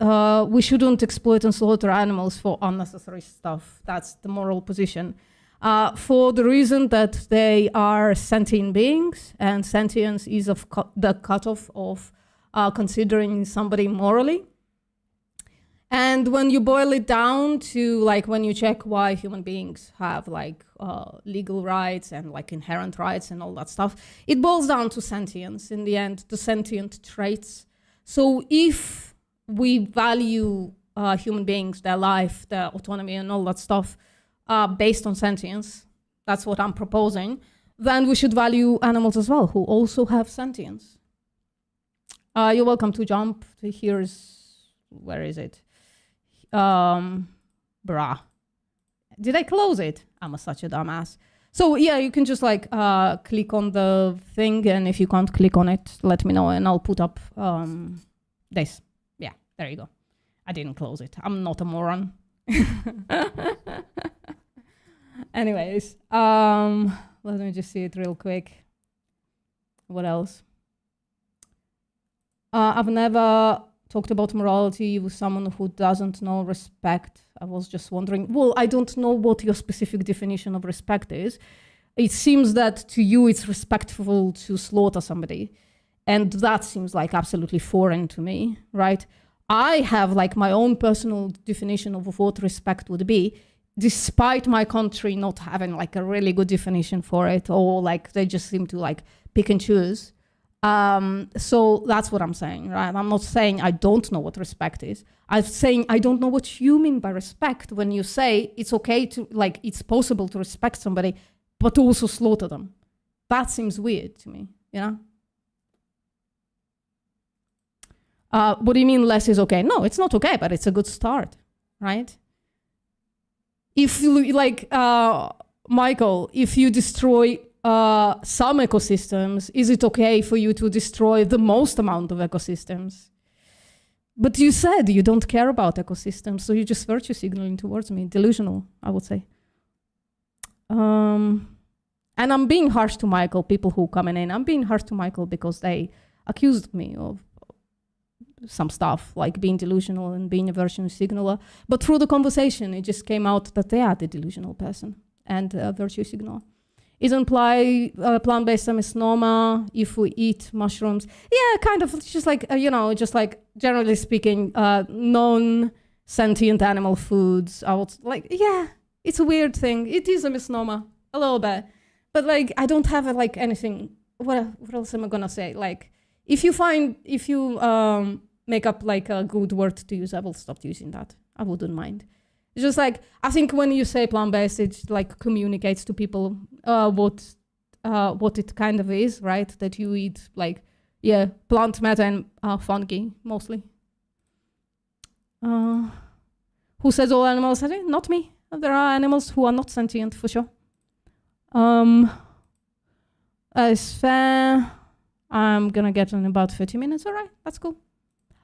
we shouldn't exploit and slaughter animals for unnecessary stuff. That's the moral position. For the reason that they are sentient beings, and sentience is of the cutoff of considering somebody morally. And when you boil it down to like when you check why human beings have like legal rights and like inherent rights and all that stuff, it boils down to sentience in the end, the sentient traits. So if we value human beings, their life, their autonomy and all that stuff based on sentience, that's what I'm proposing, then we should value animals as well, who also have sentience. You're welcome to jump. Where is it? Brah. Did I close it? I'm such a dumbass. So yeah, you can just like click on the thing, and if you can't click on it, let me know and I'll put up this. Yeah, there you go. I didn't close it. I'm not a moron. Anyways, let me just see it real quick. What else? I've never talked about morality with someone who doesn't know respect. I was just wondering, well, I don't know what your specific definition of respect is. It seems that to you it's respectful to slaughter somebody. And that seems like absolutely foreign to me, right? I have like my own personal definition of what respect would be, despite my country not having like a really good definition for it, or like they just seem to like pick and choose. So that's what I'm saying, right? I'm not saying I don't know what respect is. I'm saying I don't know what you mean by respect when you say it's okay to, like, it's possible to respect somebody, but also slaughter them. That seems weird to me, you know? What do you mean less is okay? No, it's not okay, but it's a good start, right? If you, like, Michael, if you destroy some ecosystems, is it okay for you to destroy the most amount of ecosystems? But you said you don't care about ecosystems, so you're just virtue signaling towards me. Delusional, I would say. And I'm being harsh to Michael, people who coming in. I'm being harsh to Michael because they accused me of some stuff, like being delusional and being a virtue signaler. But through the conversation, it just came out that they are the delusional person and a virtue signaler. Isn't plant-based a misnomer if we eat mushrooms? Yeah, kind of. It's just like, you know, just like generally speaking, non-sentient animal foods. I would like, yeah, it's a weird thing. It is a misnomer, a little bit. But like, I don't have like anything. What else am I gonna say? Like, if you make up like a good word to use, I will stop using that. I wouldn't mind. It's just like, I think when you say plant-based, it like communicates to people what it kind of is, right? That you eat like, yeah, plant matter and fungi mostly. Who says all animals are sentient? Not me. There are animals who are not sentient for sure. It's fair. I'm gonna get in about 30 minutes. All right, that's cool.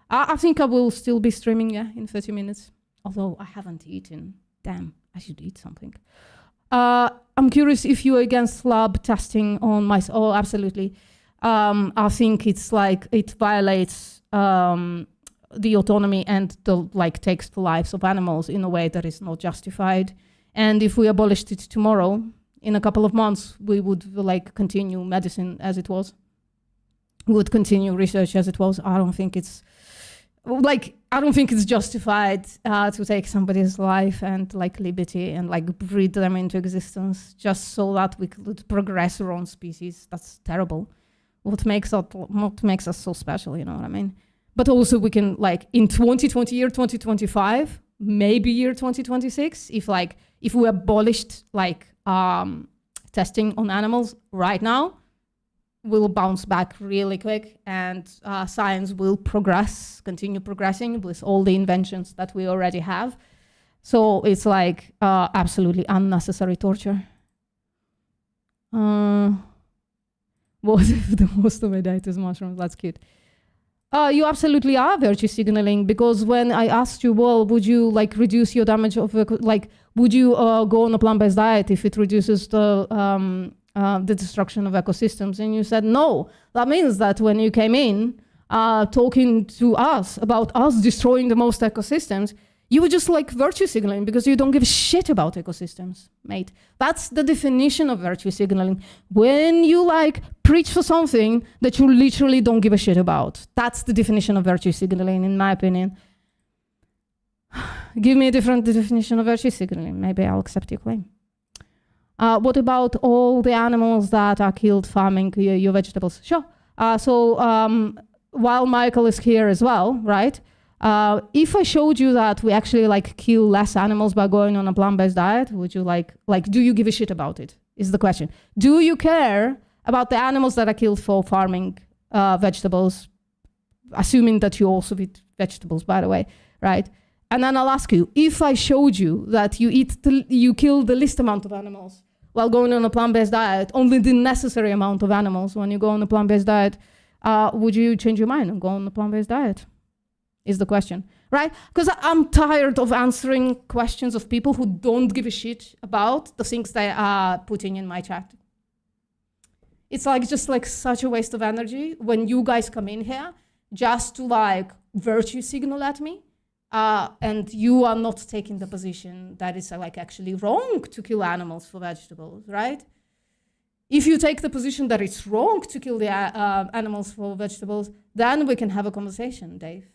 I think I will still be streaming, yeah, in 30 minutes. Although I haven't eaten. Damn, I should eat something. I'm curious if you're against lab testing on mice. Oh, absolutely. I think it's like it violates the autonomy and the takes the lives of animals in a way that is not justified. And if we abolished it tomorrow, in a couple of months, we would continue medicine as it was. We would continue research as it was. I don't think it's justified to take somebody's life and liberty and breed them into existence just so that we could progress our own species. That's terrible. What makes us so special, you know what I mean? But also we can in 2025, maybe year 2026, if we abolished testing on animals right now, we'll bounce back really quick, and science will continue progressing with all the inventions that we already have. So it's absolutely unnecessary torture. What if the most of my diet is mushrooms? That's cute. You absolutely are virtue signaling, because when I asked you, well, would you reduce your damage of would you go on a plant-based diet if it reduces the destruction of ecosystems? And you said no. That means that when you came in talking to us about us destroying the most ecosystems, you were just virtue signaling because you don't give a shit about ecosystems, mate. That's the definition of virtue signaling. When you preach for something that you literally don't give a shit about. That's the definition of virtue signaling, in my opinion. Give me a different definition of virtue signaling. Maybe I'll accept your claim. What about all the animals that are killed farming your vegetables? Sure. So while Michael is here as well, right? If I showed you that we actually kill less animals by going on a plant-based diet, would you do you give a shit about it? Is the question. Do you care about the animals that are killed for farming vegetables? Assuming that you also eat vegetables, by the way, right? And then I'll ask you, if I showed you that you kill the least amount of animals while going on a plant-based diet, only the necessary amount of animals when you go on a plant-based diet, would you change your mind and go on a plant-based diet? Is the question, right? Because I'm tired of answering questions of people who don't give a shit about the things they are putting in my chat. It's just such a waste of energy when you guys come in here just to virtue signal at me, and you are not taking the position that it's actually wrong to kill animals for vegetables, right? If you take the position that it's wrong to kill the animals for vegetables, then we can have a conversation, Dave.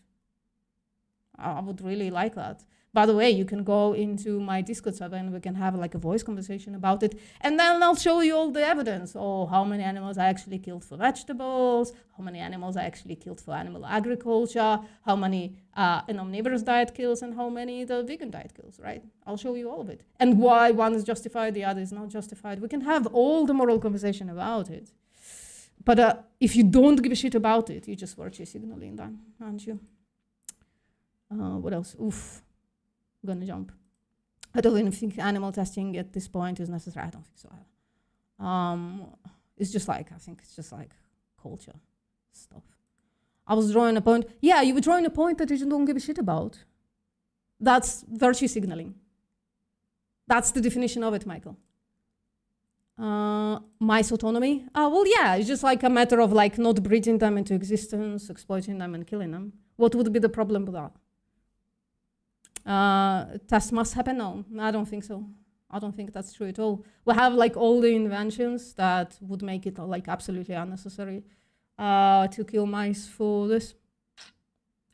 I would really like that. By the way, you can go into my Discord server and we can have a voice conversation about it. And then I'll show you all the evidence. Oh, how many animals I actually killed for vegetables, how many animals I actually killed for animal agriculture, how many an omnivorous diet kills, and how many the vegan diet kills, right? I'll show you all of it. And why one is justified, the other is not justified. We can have all the moral conversation about it. But if you don't give a shit about it, you're just virtue signaling then, aren't you? What else? Oof. I'm gonna jump. I don't even think animal testing at this point is necessary. I don't think so. It's just I think it's just culture stuff. I was drawing a point. Yeah, you were drawing a point that you don't give a shit about. That's virtue signaling. That's the definition of it, Michael. Mice autonomy? Well, yeah, it's just a matter of not breeding them into existence, exploiting them and killing them. What would be the problem with that? Tests must happen? No, I don't think so. I don't think that's true at all. We have all the inventions that would make it absolutely unnecessary to kill mice for this.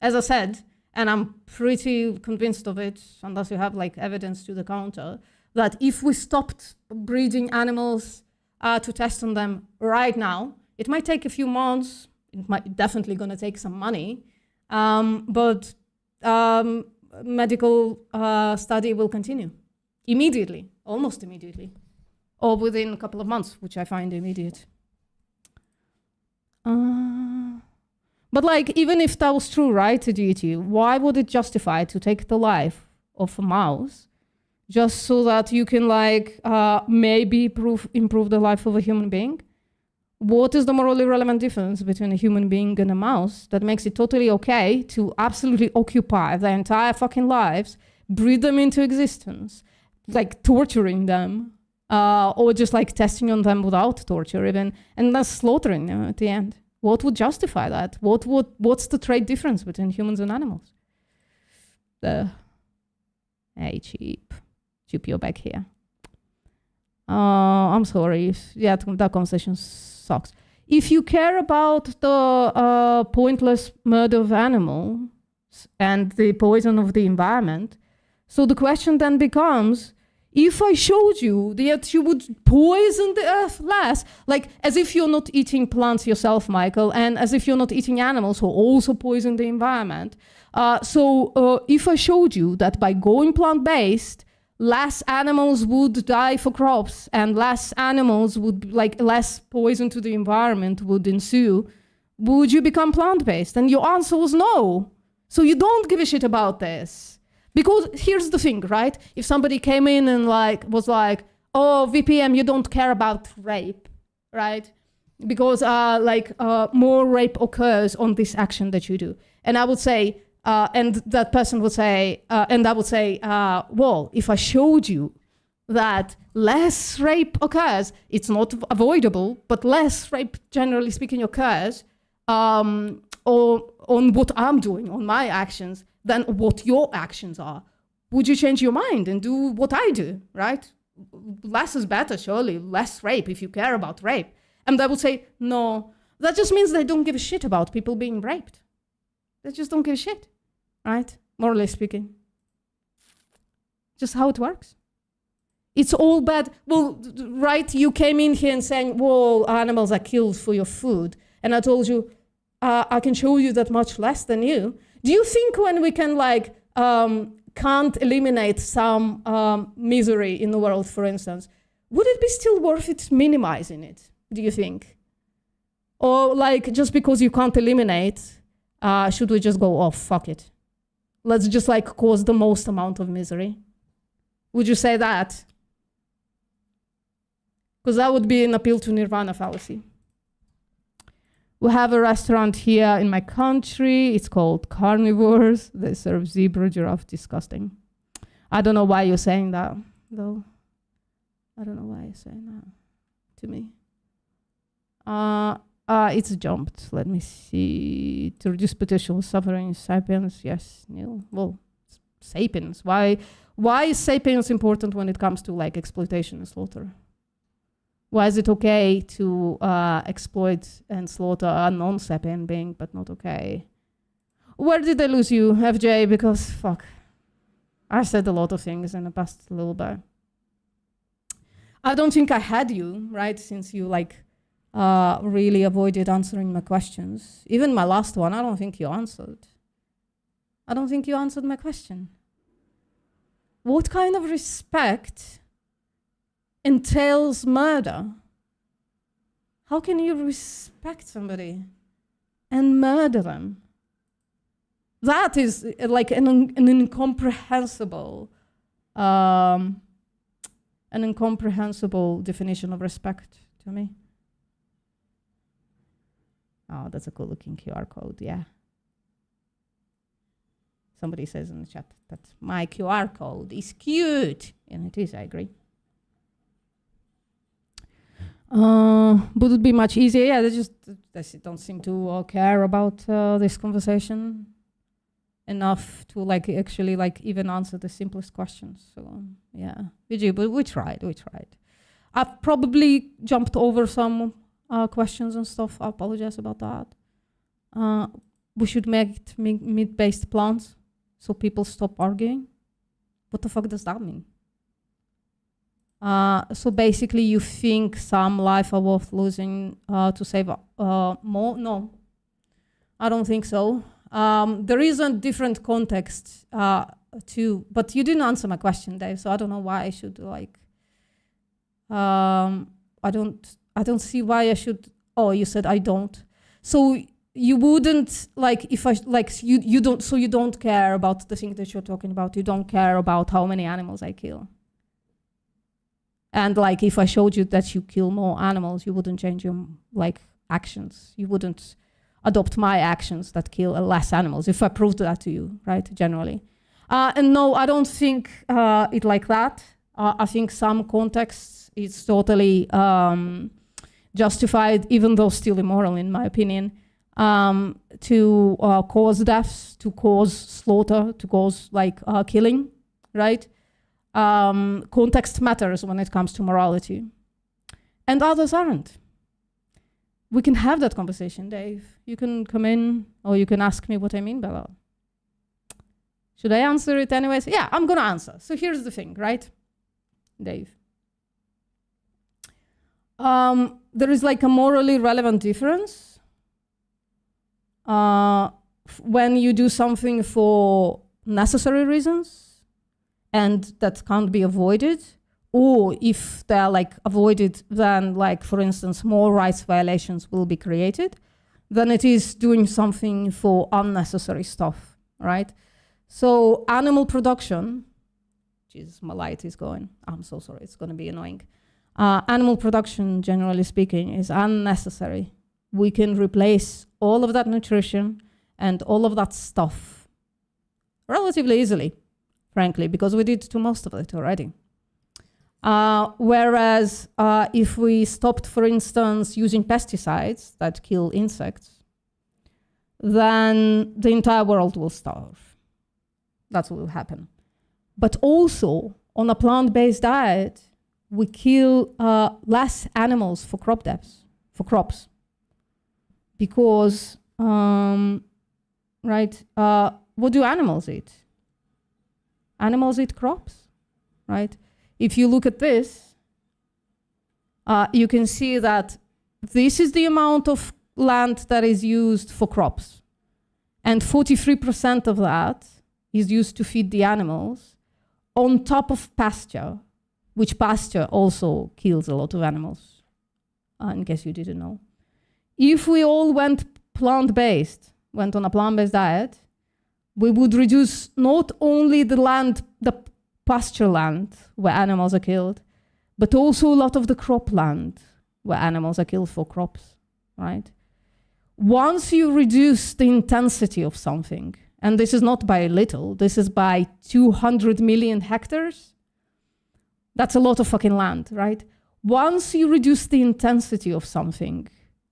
As I said, and I'm pretty convinced of it, unless you have evidence to the counter, that if we stopped breeding animals to test on them right now, it might take a few months. It might definitely going to take some money, but medical study will continue immediately, almost immediately, or within a couple of months, which I find immediate. But even if that was true, right, to deity, why would it justify to take the life of a mouse just so that you can maybe improve the life of a human being? What is the morally relevant difference between a human being and a mouse that makes it totally okay to absolutely occupy their entire fucking lives, breed them into existence, like torturing them, or just like testing on them without torture even, and then slaughtering them at the end? What would justify that? What's the trade difference between humans and animals? Hey, Cheap, you're back here. I'm sorry. Yeah, that conversation sucks. If you care about the pointless murder of animals and the poison of the environment, so the question then becomes, if I showed you that you would poison the earth less, like as if you're not eating plants yourself, Michael, and as if you're not eating animals who also poison the environment. So if I showed you that by going plant-based, less animals would die for crops and less animals would, like, less poison to the environment would ensue, would you become plant-based? And your answer was no. So you don't give a shit about this. Because here's the thing, right? If somebody came in and was like, oh, VPM, you don't care about rape, right? Because more rape occurs on this action that you do. And I would say, and that person would say, and I would say, well, if I showed you that less rape occurs, it's not avoidable, but less rape, generally speaking, occurs, or on what I'm doing, on my actions, than what your actions are, would you change your mind and do what I do, right? Less is better, surely. Less rape if you care about rape. And I would say, no, that just means they don't give a shit about people being raped. They just don't give a shit. Right? Morally speaking. Just how it works. It's all bad. Well, right, you came in here and saying, well, animals are killed for your food. And I told you, I can show you that much less than you. Do you think when we can, can't eliminate some misery in the world, for instance, would it be still worth it minimizing it, do you think? Or, just because you can't eliminate, should we just go, oh, fuck it? Let's just cause the most amount of misery. Would you say that? Because that would be an appeal to nirvana fallacy. We have a restaurant here in my country. It's called Carnivores. They serve zebra, giraffe, disgusting. I don't know why you're saying that, though. I don't know why you're saying that to me. It's jumped. Let me see. To reduce potential suffering, sapiens. Yes, Neil. Well, sapiens. Why is sapiens important when it comes to exploitation and slaughter? Why is it okay to exploit and slaughter a non-sapient being, but not okay? Where did I lose you, FJ? Because fuck, I said a lot of things in the past little bit. I don't think I had you, right? Since you really avoided answering my questions. Even my last one, I don't think you answered. I don't think you answered my question. What kind of respect entails murder? How can you respect somebody and murder them? That is an incomprehensible definition of respect to me. Oh, that's a cool looking QR code, yeah. Somebody says in the chat that my QR code is cute. And it is, I agree. Would it be much easier? Yeah, they don't seem to care about this conversation enough to actually even answer the simplest questions. So yeah, but we tried. I've probably jumped over some questions and stuff. I apologize about that. We should make meat-based plants so people stop arguing. What the fuck does that mean? So basically you think some life are worth losing to save more? No, I don't think so. There is a different context too, but you didn't answer my question, Dave, so I don't know why I should I don't see why I should. Oh, you said I don't. So you wouldn't if I you don't. So you don't care about the thing that you're talking about. You don't care about how many animals I kill. And like, if I showed you that you kill more animals, you wouldn't change your like actions. You wouldn't adopt my actions that kill less animals if I proved that to you, right? Generally. And no, I don't think it like that. I think some contexts it's totally justified, even though still immoral in my opinion, to cause deaths, to cause slaughter, to cause like killing, right? Context matters when it comes to morality. And others aren't. We can have that conversation, Dave. You can come in, or you can ask me what I mean by that. Should I answer it anyways? Yeah, I'm gonna answer. So here's the thing, right, Dave? There is like a morally relevant difference when you do something for necessary reasons and that can't be avoided, or if they're like avoided, then like, for instance, more rights violations will be created, than it is doing something for unnecessary stuff, right? So animal production, Jesus, my light is going. I'm so sorry, it's gonna be annoying. Animal production, generally speaking, is unnecessary. We can replace all of that nutrition and all of that stuff relatively easily, frankly, because we did to most of it already. Whereas if we stopped, for instance, using pesticides that kill insects, then the entire world will starve. That's what will happen. But also, on a plant-based diet, we kill less animals for crop depths, for crops. Because, right, what do animals eat? Animals eat crops, right? If you look at this, you can see that this is the amount of land that is used for crops. And 43% of that is used to feed the animals on top of pasture, which pasture also kills a lot of animals, in case you didn't know. If we all went plant-based, went on a plant-based diet, we would reduce not only the land, the pasture land where animals are killed, but also a lot of the crop land where animals are killed for crops, right? Once you reduce the intensity of something, and this is not by little, this is by 200 million hectares, that's a lot of fucking land, right? Once you reduce the intensity of something,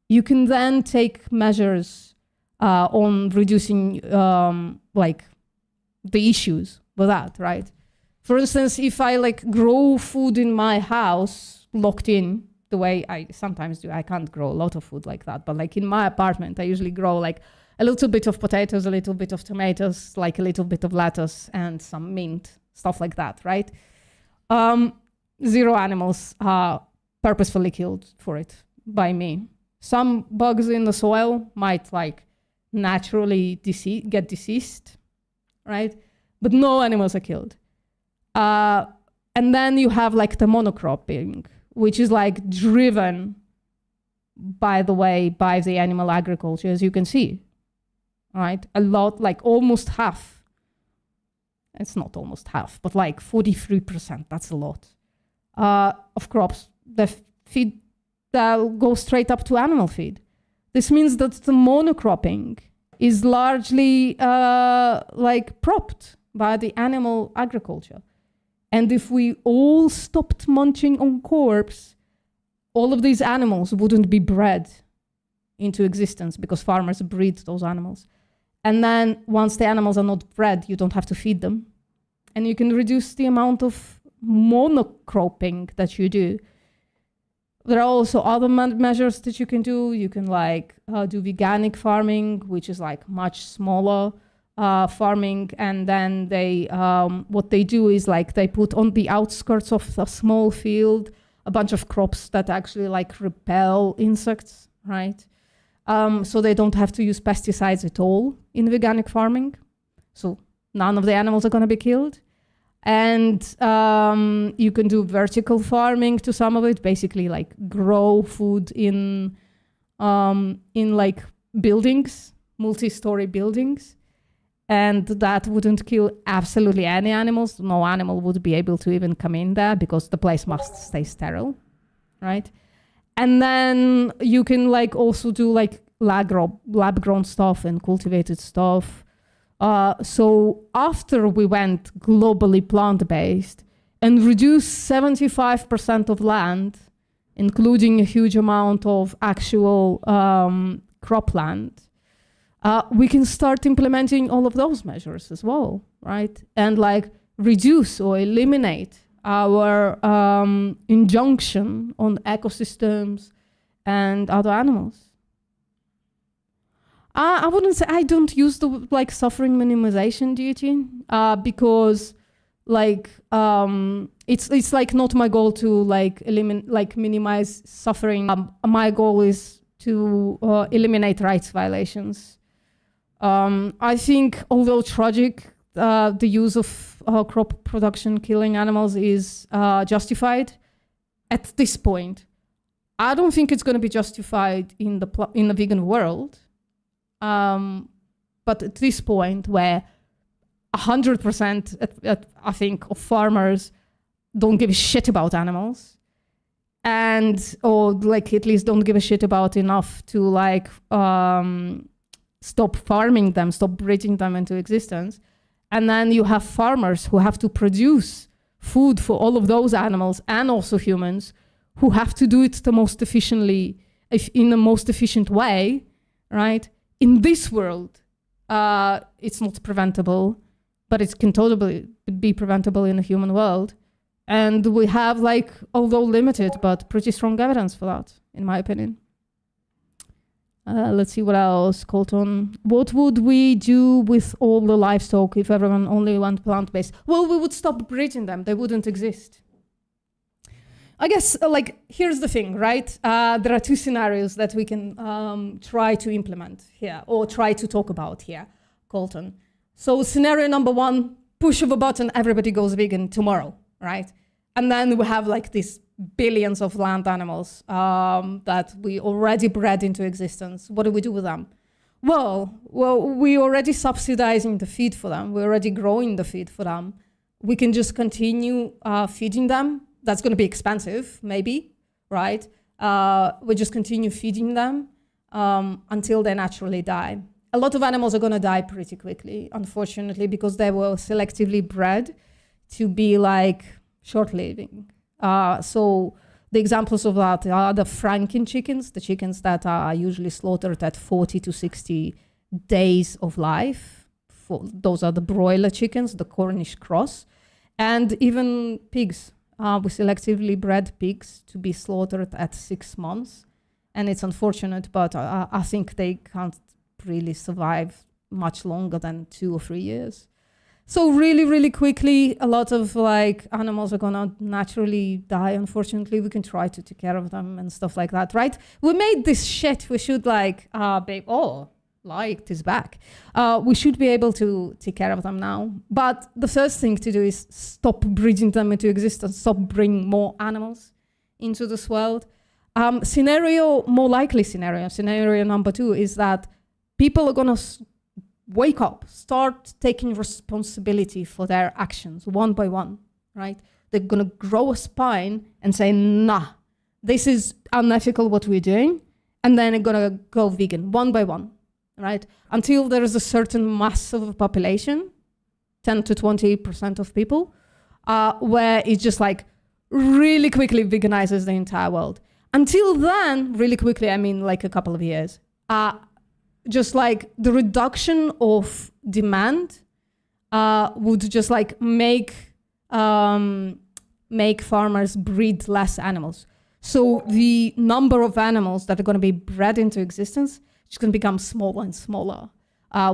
you can then take measures on reducing like the issues with that, right? For instance, if I like grow food in my house locked in the way I sometimes do, I can't grow a lot of food like that, but like in my apartment, I usually grow like a little bit of potatoes, a little bit of tomatoes, like a little bit of lettuce and some mint, stuff like that, right? 0 animals are purposefully killed for it by me. Some bugs in the soil might like naturally get deceased, right? But no animals are killed. And then you have like the monocropping, which is like driven, by the way, by the animal agriculture, as you can see, right? A lot, like almost half. It's not almost half, but like 43%, that's a lot. Of crops that feed, that go straight up to animal feed. This means that the monocropping is largely like propped by the animal agriculture. And if we all stopped munching on corpse, all of these animals wouldn't be bred into existence because farmers breed those animals. And then once the animals are not bred, you don't have to feed them. And you can reduce the amount of monocropping that you do. There are also other measures that you can do. You can like do veganic farming, which is like much smaller farming. And then they, what they do is like they put on the outskirts of a small field a bunch of crops that actually like repel insects, right? So they don't have to use pesticides at all in veganic farming. So none of the animals are going to be killed. And you can do vertical farming to some of it, basically like grow food in like buildings, multi-story buildings. and that wouldn't kill absolutely any animals. No animal would be able to even come in there because the place must stay sterile, right? And then you can like also do like lab-grown stuff and cultivated stuff. So after we went globally plant-based and reduced 75% of land, including a huge amount of actual cropland, we can start implementing all of those measures as well, right? And like reduce or eliminate our injunction on ecosystems and other animals. I wouldn't say I don't use the like suffering minimization duty because like it's like not my goal to like minimize suffering. My goal is to eliminate rights violations. I think although tragic, the use of crop production killing animals is justified at this point. I don't think it's going to be justified in the vegan world. But at this point where 100% I think of farmers don't give a shit about animals or like at least don't give a shit about enough to like stop farming them, stop breeding them into existence. And then you have farmers who have to produce food for all of those animals and also humans who have to do it the most efficiently, in the most efficient way, right? In this world, it's not preventable, but it can totally be preventable in a human world. And we have like, although limited, but pretty strong evidence for that, in my opinion. Let's see what else, Colton. What would we do with all the livestock if everyone only went plant-based? Well, we would stop breeding them. They wouldn't exist. I guess, like, here's the thing, right? There are two scenarios that we can try to implement here or try to talk about here, Colton. So scenario number one, push of a button, everybody goes vegan tomorrow, right? And then we have like these billions of land animals that we already bred into existence. What do we do with them? Well, we're already subsidizing the feed for them. We're already growing the feed for them. We can just continue feeding them. That's going to be expensive, maybe, right? We just continue feeding them until they naturally die. A lot of animals are going to die pretty quickly, unfortunately, because they were selectively bred to be like short-living. So the examples of that are the Franken chickens, the chickens that are usually slaughtered at 40 to 60 days of life. Those are the broiler chickens, the Cornish cross, and even pigs. We selectively bred pigs to be slaughtered at 6 months. And it's unfortunate, but I think they can't really survive much longer than 2 or 3 years. So really, really quickly, a lot of like animals are gonna naturally die. Unfortunately, we can try to take care of them and stuff like that, right? We made this shit. We should like, light is back. We should be able to take care of them now. But the first thing to do is stop breeding them into existence, stop bringing more animals into this world. More likely scenario number 2 is that people are gonna wake up, start taking responsibility for their actions one by one, right? They're gonna grow a spine and say, nah, this is unethical what we're doing. And then they're gonna go vegan one by one, right? Until there is a certain mass of the population, 10 to 20% of people, where it just like really quickly veganizes the entire world. Until then, really quickly, I mean like a couple of years, just like the reduction of demand would just like make farmers breed less animals. So the number of animals that are going to be bred into existence is going to become smaller and smaller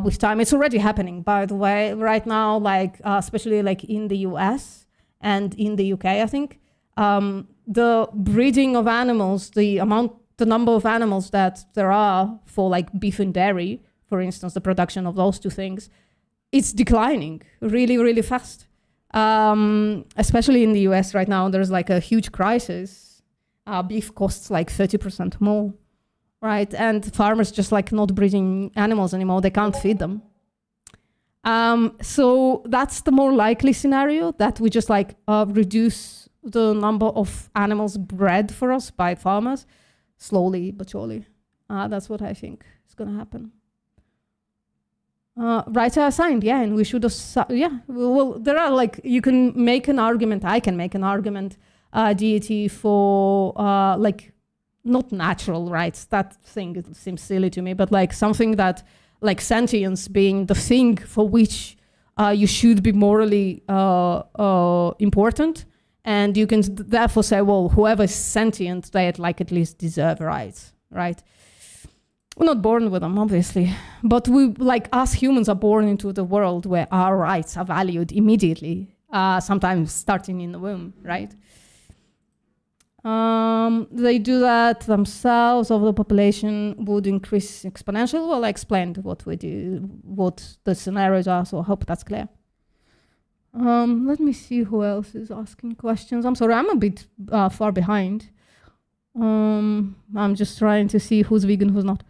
with time. It's already happening, by the way, right now, like especially like in the US and in the UK, I think. The breeding of animals, the number of animals that there are for like beef and dairy, for instance, the production of those two things, it's declining really, really fast. Especially in the US right now, there's like a huge crisis. Beef costs like 30% more, right? And farmers just like not breeding animals anymore. They can't feed them. So that's the more likely scenario, that we just like reduce the number of animals bred for us by farmers slowly but surely. That's what I think is going to happen. Rights are assigned, yeah, and we should well, there are like, you can make an argument, I can make an argument, deity, for like not natural rights. That thing, it seems silly to me, but like something that, like sentience being the thing for which you should be morally important, and you can therefore say, well, whoever is sentient, they like at least deserve rights, right? We're not born with them, obviously, but we, like us humans, are born into the world where our rights are valued immediately, sometimes starting in the womb, right? They do that themselves, or the population would increase exponentially. Well, I explained what we do, what the scenarios are, so I hope that's clear. Let me see who else is asking questions. I'm sorry, I'm a bit far behind. I'm just trying to see who's vegan, who's not.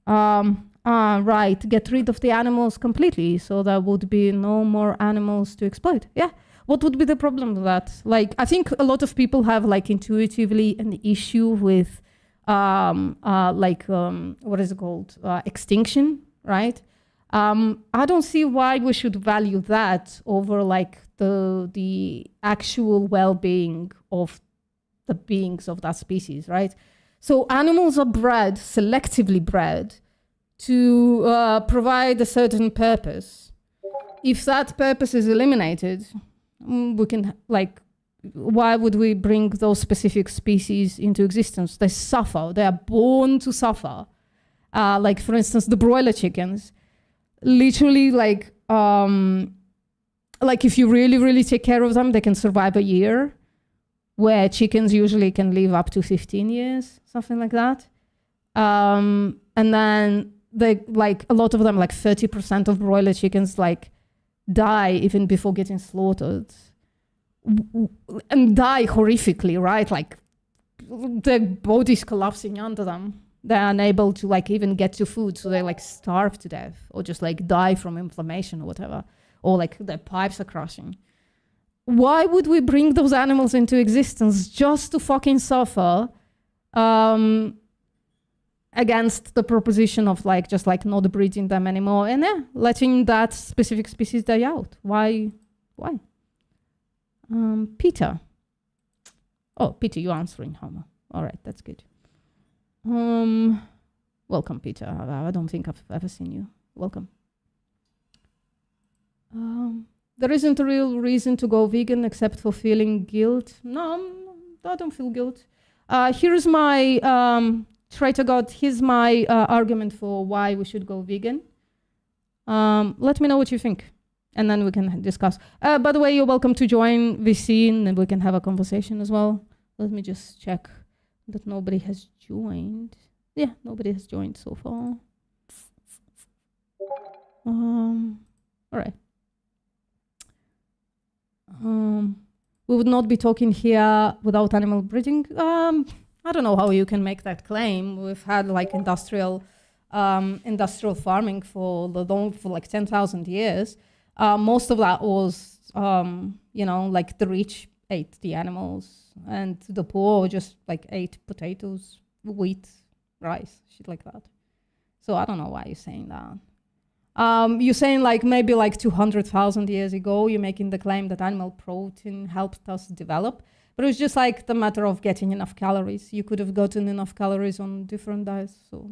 Right, get rid of the animals completely, so there would be no more animals to exploit. Yeah. What would be the problem with that? Like, I think a lot of people have like intuitively an issue with what is it called? Extinction, right? I don't see why we should value that over like the actual well-being of the beings of that species, right? So animals are bred, selectively bred, to provide a certain purpose. If that purpose is eliminated, we can, like, why would we bring those specific species into existence? They suffer. They are born to suffer. Like, for instance, the broiler chickens. Literally, like if you really, really take care of them, they can survive a year, where chickens usually can live up to 15 years, something like that. And then they, like, a lot of them, like 30% of broiler chickens, like, die even before getting slaughtered, and die horrifically, right? Like, their bodies collapsing under them. They're unable to, like, even get to food, so they, like, starve to death, or just, like, die from inflammation or whatever, or, like, their pipes are crushing. Why would we bring those animals into existence just to fucking suffer against the proposition of, like, just, like, not breeding them anymore, and letting that specific species die out? Why? Peter. Oh, Peter, you're answering, Homer. All right, that's good. Welcome, Peter. I don't think I've ever seen you. Welcome. There isn't a real reason to go vegan except for feeling guilt. No, I don't feel guilt. Here's my traitor god. Here's my argument for why we should go vegan. Let me know what you think, and then we can discuss. By the way, you're welcome to join VC, and we can have a conversation as well. Let me just check that nobody has joined. Yeah, nobody has joined so far. All right. We would not be talking here without animal breeding. I don't know how you can make that claim. We've had like industrial farming for like 10,000 years. Most of that was, like the rich ate the animals, and the poor just like ate potatoes, wheat, rice, shit like that. So I don't know why you're saying that. You're saying like maybe like 200,000 years ago, you're making the claim that animal protein helped us develop, but it was just like the matter of getting enough calories. You could have gotten enough calories on different diets. So,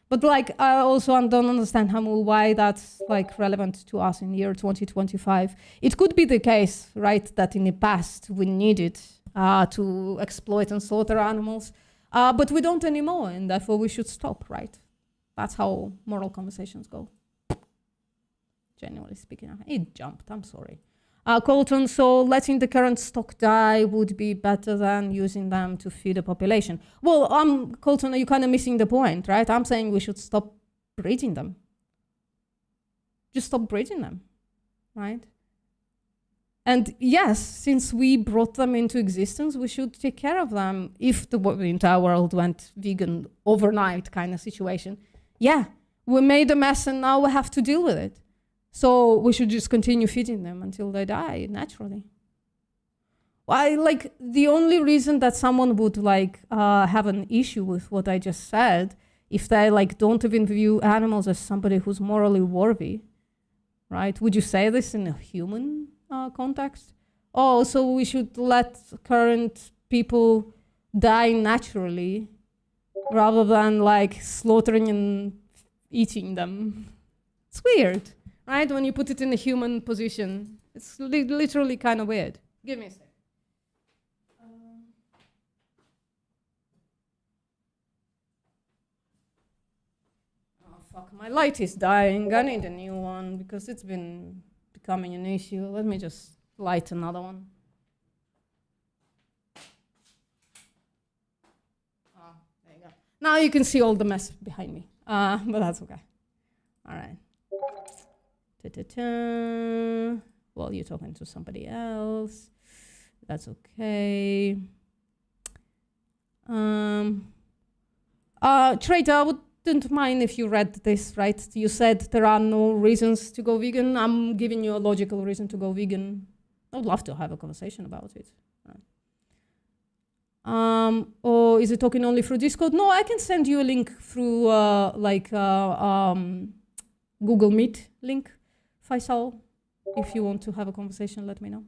but like I also don't understand why that's like relevant to us in year 2025. It could be the case, right, that in the past we needed to exploit and slaughter animals, but we don't anymore, and therefore we should stop, right? That's how moral conversations go. Generally speaking, it jumped, I'm sorry. Colton, so letting the current stock die would be better than using them to feed the population. Well, Colton, you're kind of missing the point, right? I'm saying we should stop breeding them. Just stop breeding them, right? And yes, since we brought them into existence, we should take care of them. If the entire world went vegan overnight kind of situation, yeah, we made a mess and now we have to deal with it. So we should just continue feeding them until they die naturally. Like the only reason that someone would like have an issue with what I just said, if they like don't even view animals as somebody who's morally worthy, right? Would you say this in a human context? Oh, so we should let current people die naturally rather than like slaughtering and eating them. It's weird, right? When you put it in a human position, it's literally kind of weird. Give me a sec. Oh, fuck, my light is dying. I need a new one because it's been becoming an issue. Let me just light another one. Oh, there you go. Now you can see all the mess behind me, but that's okay. All right. Ta-ta-ta. Well, you're talking to somebody else. That's okay. Trader, I wouldn't mind if you read this, right? You said there are no reasons to go vegan. I'm giving you a logical reason to go vegan. I would love to have a conversation about it. Or is it talking only through Discord? No, I can send you a link through Google Meet link, Faisal. If you want to have a conversation, let me know.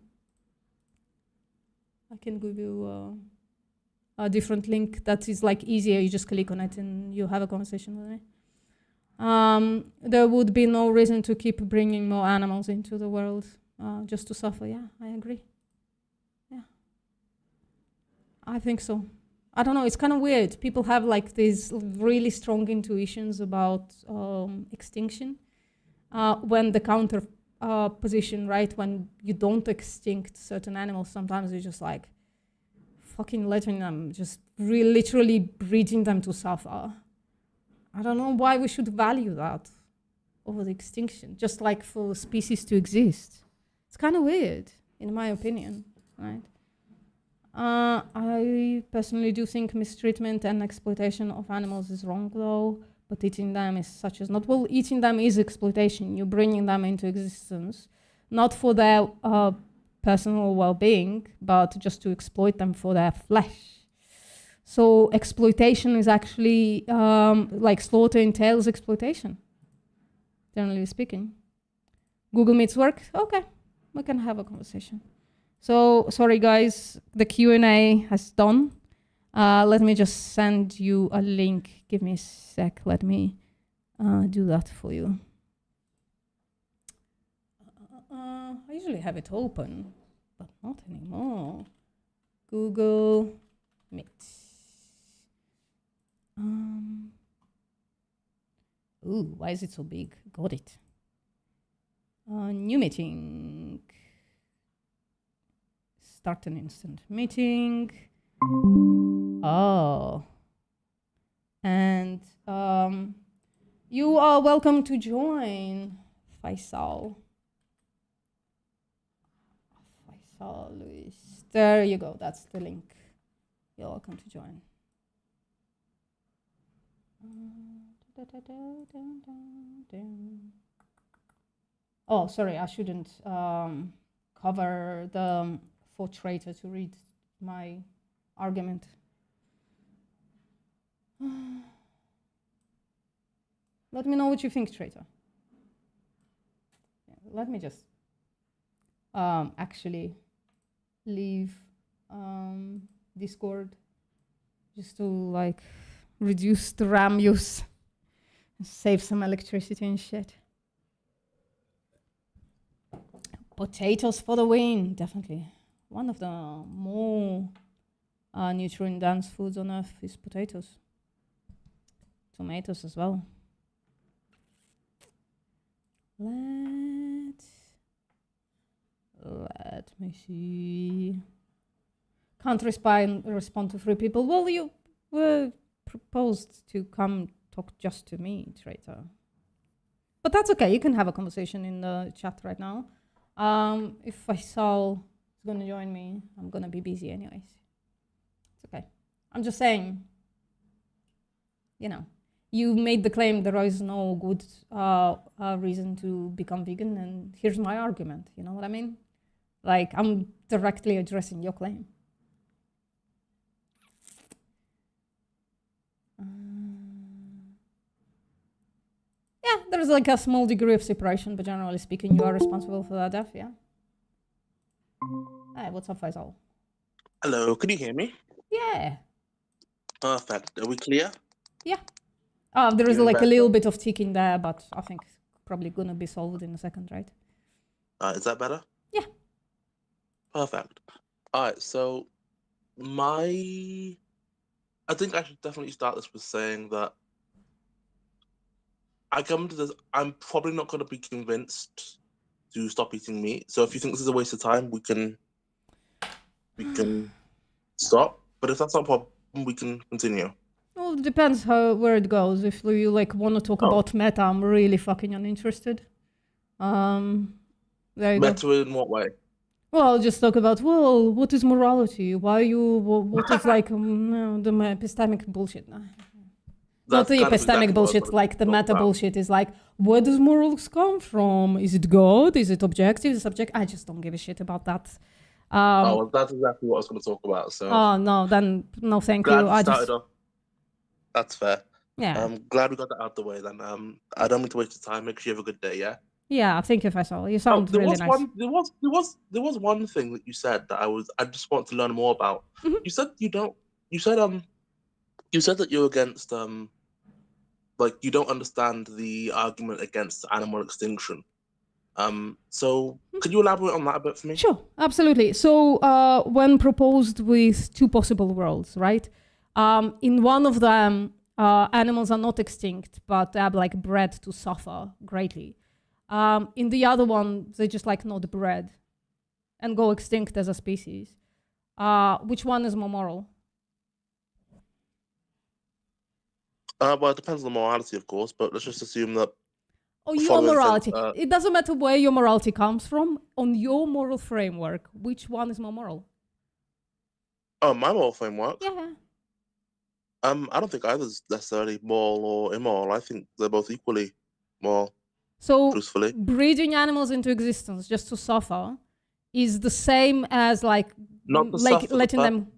I can give you a different link that is like easier. You just click on it and you have a conversation with me. There would be no reason to keep bringing more animals into the world just to suffer. Yeah, I agree. Yeah, I think so. I don't know, it's kind of weird. People have like these really strong intuitions about extinction when the counter position, right? When you don't extinct certain animals, sometimes you're just like fucking letting them, just literally breeding them to suffer. I don't know why we should value that over the extinction, just like for species to exist. It's kind of weird, in my opinion, right? I personally do think mistreatment and exploitation of animals is wrong, though, but eating them is such as not. Well, eating them is exploitation. You're bringing them into existence, not for their personal well-being, but just to exploit them for their flesh. So exploitation is actually, like slaughter entails exploitation, generally speaking. Google Meets work? Okay, we can have a conversation. So, sorry guys, the Q&A has done. Let me just send you a link. Give me a sec, let me do that for you. I usually have it open, but not anymore. Google Meet. Ooh, why is it so big? Got it. New meeting. Start an instant meeting. Oh. And you are welcome to join, Faisal. Faisal Luis. There you go, that's the link. You're welcome to join. Oh, sorry, I shouldn't cover the for Traitor to read my argument. Let me know what you think, Traitor. Yeah, let me just actually leave Discord just to like reduce the RAM use and save some electricity and shit. Potatoes for the win, definitely. One of the more nutrient-dense foods on earth is potatoes. Tomatoes as well. Let me see. Can't respond to 3 people. Well, you were proposed to come talk just to me, Traitor. But that's okay. You can have a conversation in the chat right now. If Faisal is going to join me, I'm going to be busy anyways. It's okay. I'm just saying, you know, you made the claim there is no good reason to become vegan, and here's my argument. You know what I mean? Like, I'm directly addressing your claim. Yeah, there's like a small degree of separation, but generally speaking, you are responsible for that death, yeah? Hey, what's up, Faisal? Hello, can you hear me? Yeah. Perfect. Are we clear? Yeah. There is Feeling like a better? little bit of ticking there, but I think it's probably gonna be solved in a second, right? Is that better? Yeah. Perfect. All right, so I think I should definitely start this with saying that I come to this, I'm probably not going to be convinced to stop eating meat. So if you think this is a waste of time, we can stop. But if that's not a problem, we can continue. Well, it depends where it goes. If you like want to talk about meta, I'm really fucking uninterested. There you go. Meta in what way? Well, just talk about, well, what is morality? Why what is like no, the epistemic bullshit? Not the epistemic bullshit, like the meta bullshit is like, where does morals come from? Is it God? Is it objective? Is it subjective? I just don't give a shit about that. Well, that's exactly what I was going to talk about. So. Oh, no, then no thank Glad you. we I started just... off. That's fair. Yeah. I'm glad we got that out of the way then. I don't mean to waste your time. Make sure you have a good day, yeah? Yeah, thank you, Faisal. You sound really nice. There was one thing that you said that I just want to learn more about. You said you said that you're against like you don't understand the argument against animal extinction. So could you elaborate on that a bit for me? Sure, absolutely. So when proposed with two possible worlds, right? In one of them, animals are not extinct, but they are like bred to suffer greatly. In the other one, they just like not bred and go extinct as a species. Which one is more moral? Well, it depends on the morality, of course, but let's just assume that. Oh, your morality. It doesn't matter where your morality comes from. On your moral framework, which one is more moral? Oh, my moral framework? Yeah. I don't think either's necessarily moral or immoral. I think they're both equally moral. So, truthfully, breeding animals into existence just to suffer is the same as like letting them.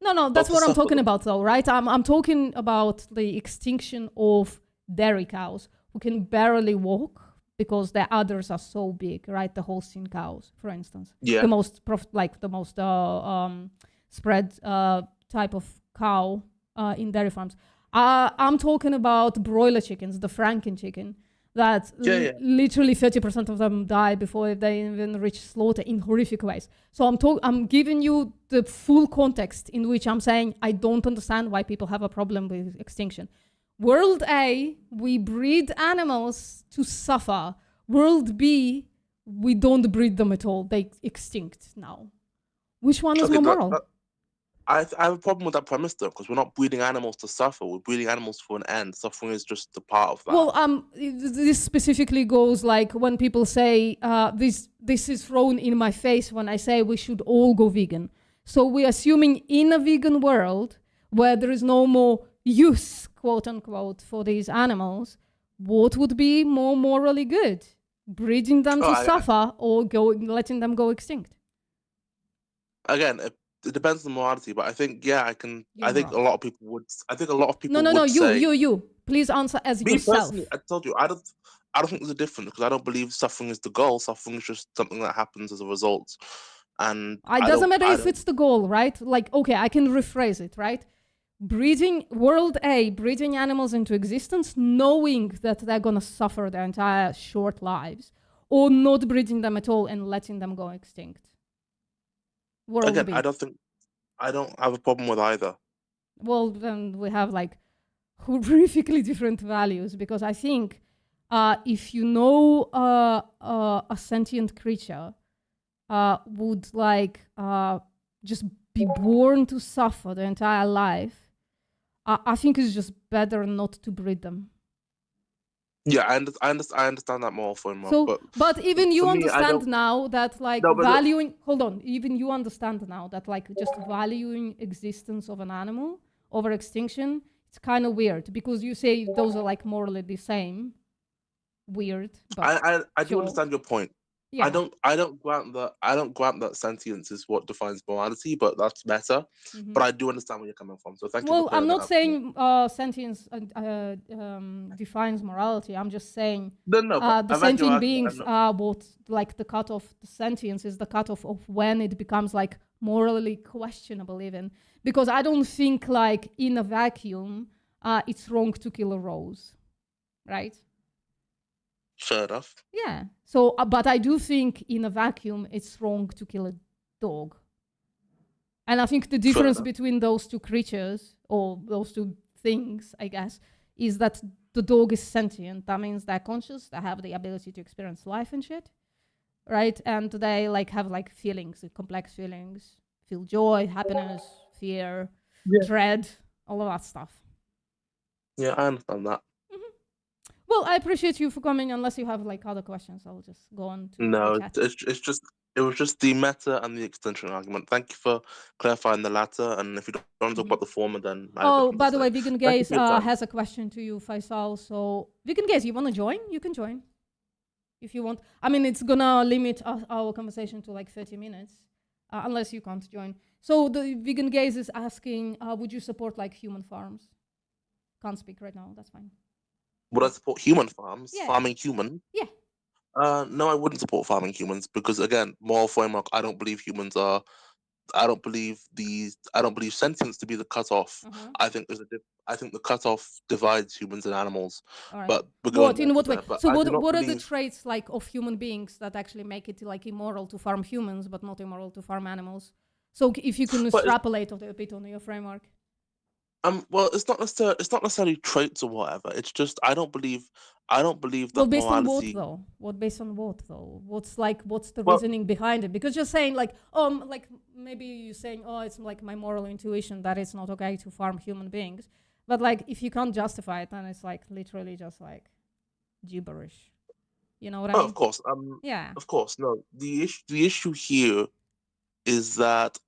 No, that's what I'm talking about, though, right? I'm talking about the extinction of dairy cows who can barely walk because their udders are so big, right? The Holstein cows, for instance. Yeah. The most spread type of cow in dairy farms. I'm talking about broiler chickens, the Franken chicken, that literally 30% of them die before they even reach slaughter in horrific ways. So I'm giving you the full context in which I'm saying I don't understand why people have a problem with extinction. World A, we breed animals to suffer. World B, we don't breed them at all. They extinct now. Which one is more moral? I have a problem with that premise, though, because we're not breeding animals to suffer. We're breeding animals for an end. Suffering is just a part of that. Well, this specifically goes like when people say, this is thrown in my face when I say we should all go vegan. So we're assuming in a vegan world where there is no more use, quote unquote, for these animals, what would be more morally good? Breeding them to suffer or letting them go extinct? Again, it depends on the morality, but I think, I think a lot of people would. I think a lot of people. No. Say, you. Please answer as me yourself. Personally, I told you, I don't think there's a difference because I don't believe suffering is the goal. Suffering is just something that happens as a result, and it doesn't matter if it's the goal, right? Like, okay, I can rephrase it, right? World A, breeding animals into existence, knowing that they're gonna suffer their entire short lives, or not breeding them at all and letting them go extinct. Again, I don't have a problem with either. Well, then we have like horrifically different values, because I think if you know a sentient creature would like just be born to suffer their entire life, I think it's just better not to breed them. Yeah, I understand that moral framework. So, but even you understand now that like valuing. Hold on, even you understand now that like just valuing existence of an animal over extinction, it's kind of weird because you say those are like morally the same. Weird. But I do sure. understand your point. Yeah. I don't grant that sentience is what defines morality, but that's meta. But I do understand where you're coming from. So thank you. Well, for I'm clearing not that up. saying sentience defines morality. I'm just saying No, but the I've had your sentient argument. beings are what, like the cutoff. The sentience is the cutoff of when it becomes like morally questionable, even because I don't think like in a vacuum it's wrong to kill a rose, right? Fair enough. Yeah. So, but I do think in a vacuum it's wrong to kill a dog. And I think the difference between those two creatures, or those two things, I guess, is that the dog is sentient. That means they're conscious, they have the ability to experience life and shit, right? And they like have like feelings, complex feelings, feel joy, happiness, fear, dread, all of that stuff. Yeah, I understand that. Well, I appreciate you for coming. Unless you have like other questions, I'll just go on to No, the chat. it was just the meta and the extension argument. Thank you for clarifying the latter. And if you don't want to talk about the former, then I have Oh, nothing by to the say. way, Vegan Thank you Gaze for your time. has a question to you, Faisal. So, Vegan Gaze, you want to join? You can join if you want. I mean, it's gonna limit our conversation to like 30 minutes, unless you can't join. So, the Vegan Gaze is asking, would you support like human farms? Can't speak right now. That's fine. Would I support human farms? Yeah. Farming human? Yeah. No, I wouldn't support farming humans because, again, moral framework. I don't believe humans are. I don't believe sentience to be the cutoff. I think I think the cutoff divides humans and animals. All right. But we're going What in what way? there. But So I do not what are the believe- traits like of human beings that actually make it like immoral to farm humans but not immoral to farm animals? So if you can But it's- extrapolate a bit on your framework. Well, it's not necessarily traits or whatever. It's just I don't believe that Well, based on what morality. though? Based on what though? What's the Well- reasoning behind it? Because you're saying like, like maybe you're saying, oh, it's like my moral intuition that it's not okay to farm human beings. But like, if you can't justify it, then it's like literally just like gibberish. You know what I mean? Of course. Yeah. Of course. No. The issue here is that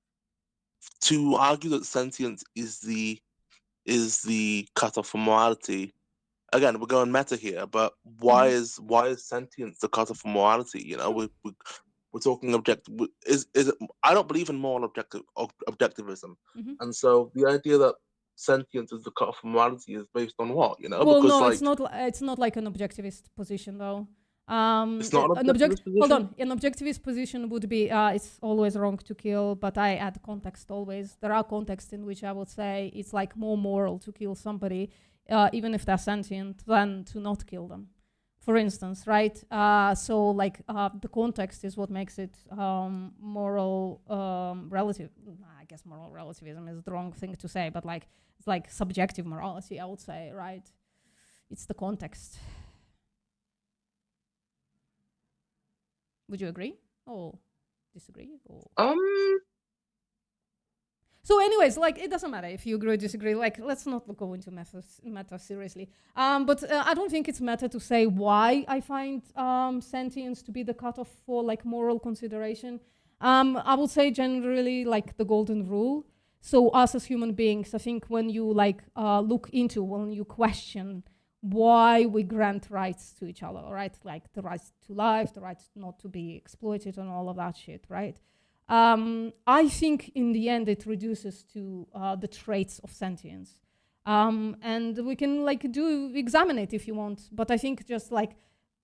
to argue that sentience is the cutoff for morality. Again, we're going meta here, but why is sentience the cutoff for morality? You know, we're talking objective. Is it? I don't believe in moral objectivism, and so the idea that sentience is the cutoff for morality is based on what? You know, Well, because no, like it's not like an objectivist position though. It's not an objectivist position? Hold on. An objectivist position would be it's always wrong to kill, but I add context always. There are contexts in which I would say it's like more moral to kill somebody, even if they're sentient, than to not kill them. For instance, right? So like the context is what makes it moral relative. I guess moral relativism is the wrong thing to say, but like it's like subjective morality, I would say, right? It's the context. Would you agree or disagree? Or So anyways, like it doesn't matter if you agree or disagree. Like let's not go into matter seriously. But I don't think it's matter to say why I find sentience to be the cutoff for like moral consideration. I would say generally like the golden rule. So us as human beings, I think when you like look into, when you question why we grant rights to each other, right? Like the rights to life, the rights not to be exploited and all of that shit, right? I think in the end it reduces to the traits of sentience. And we can like examine it if you want, but I think just like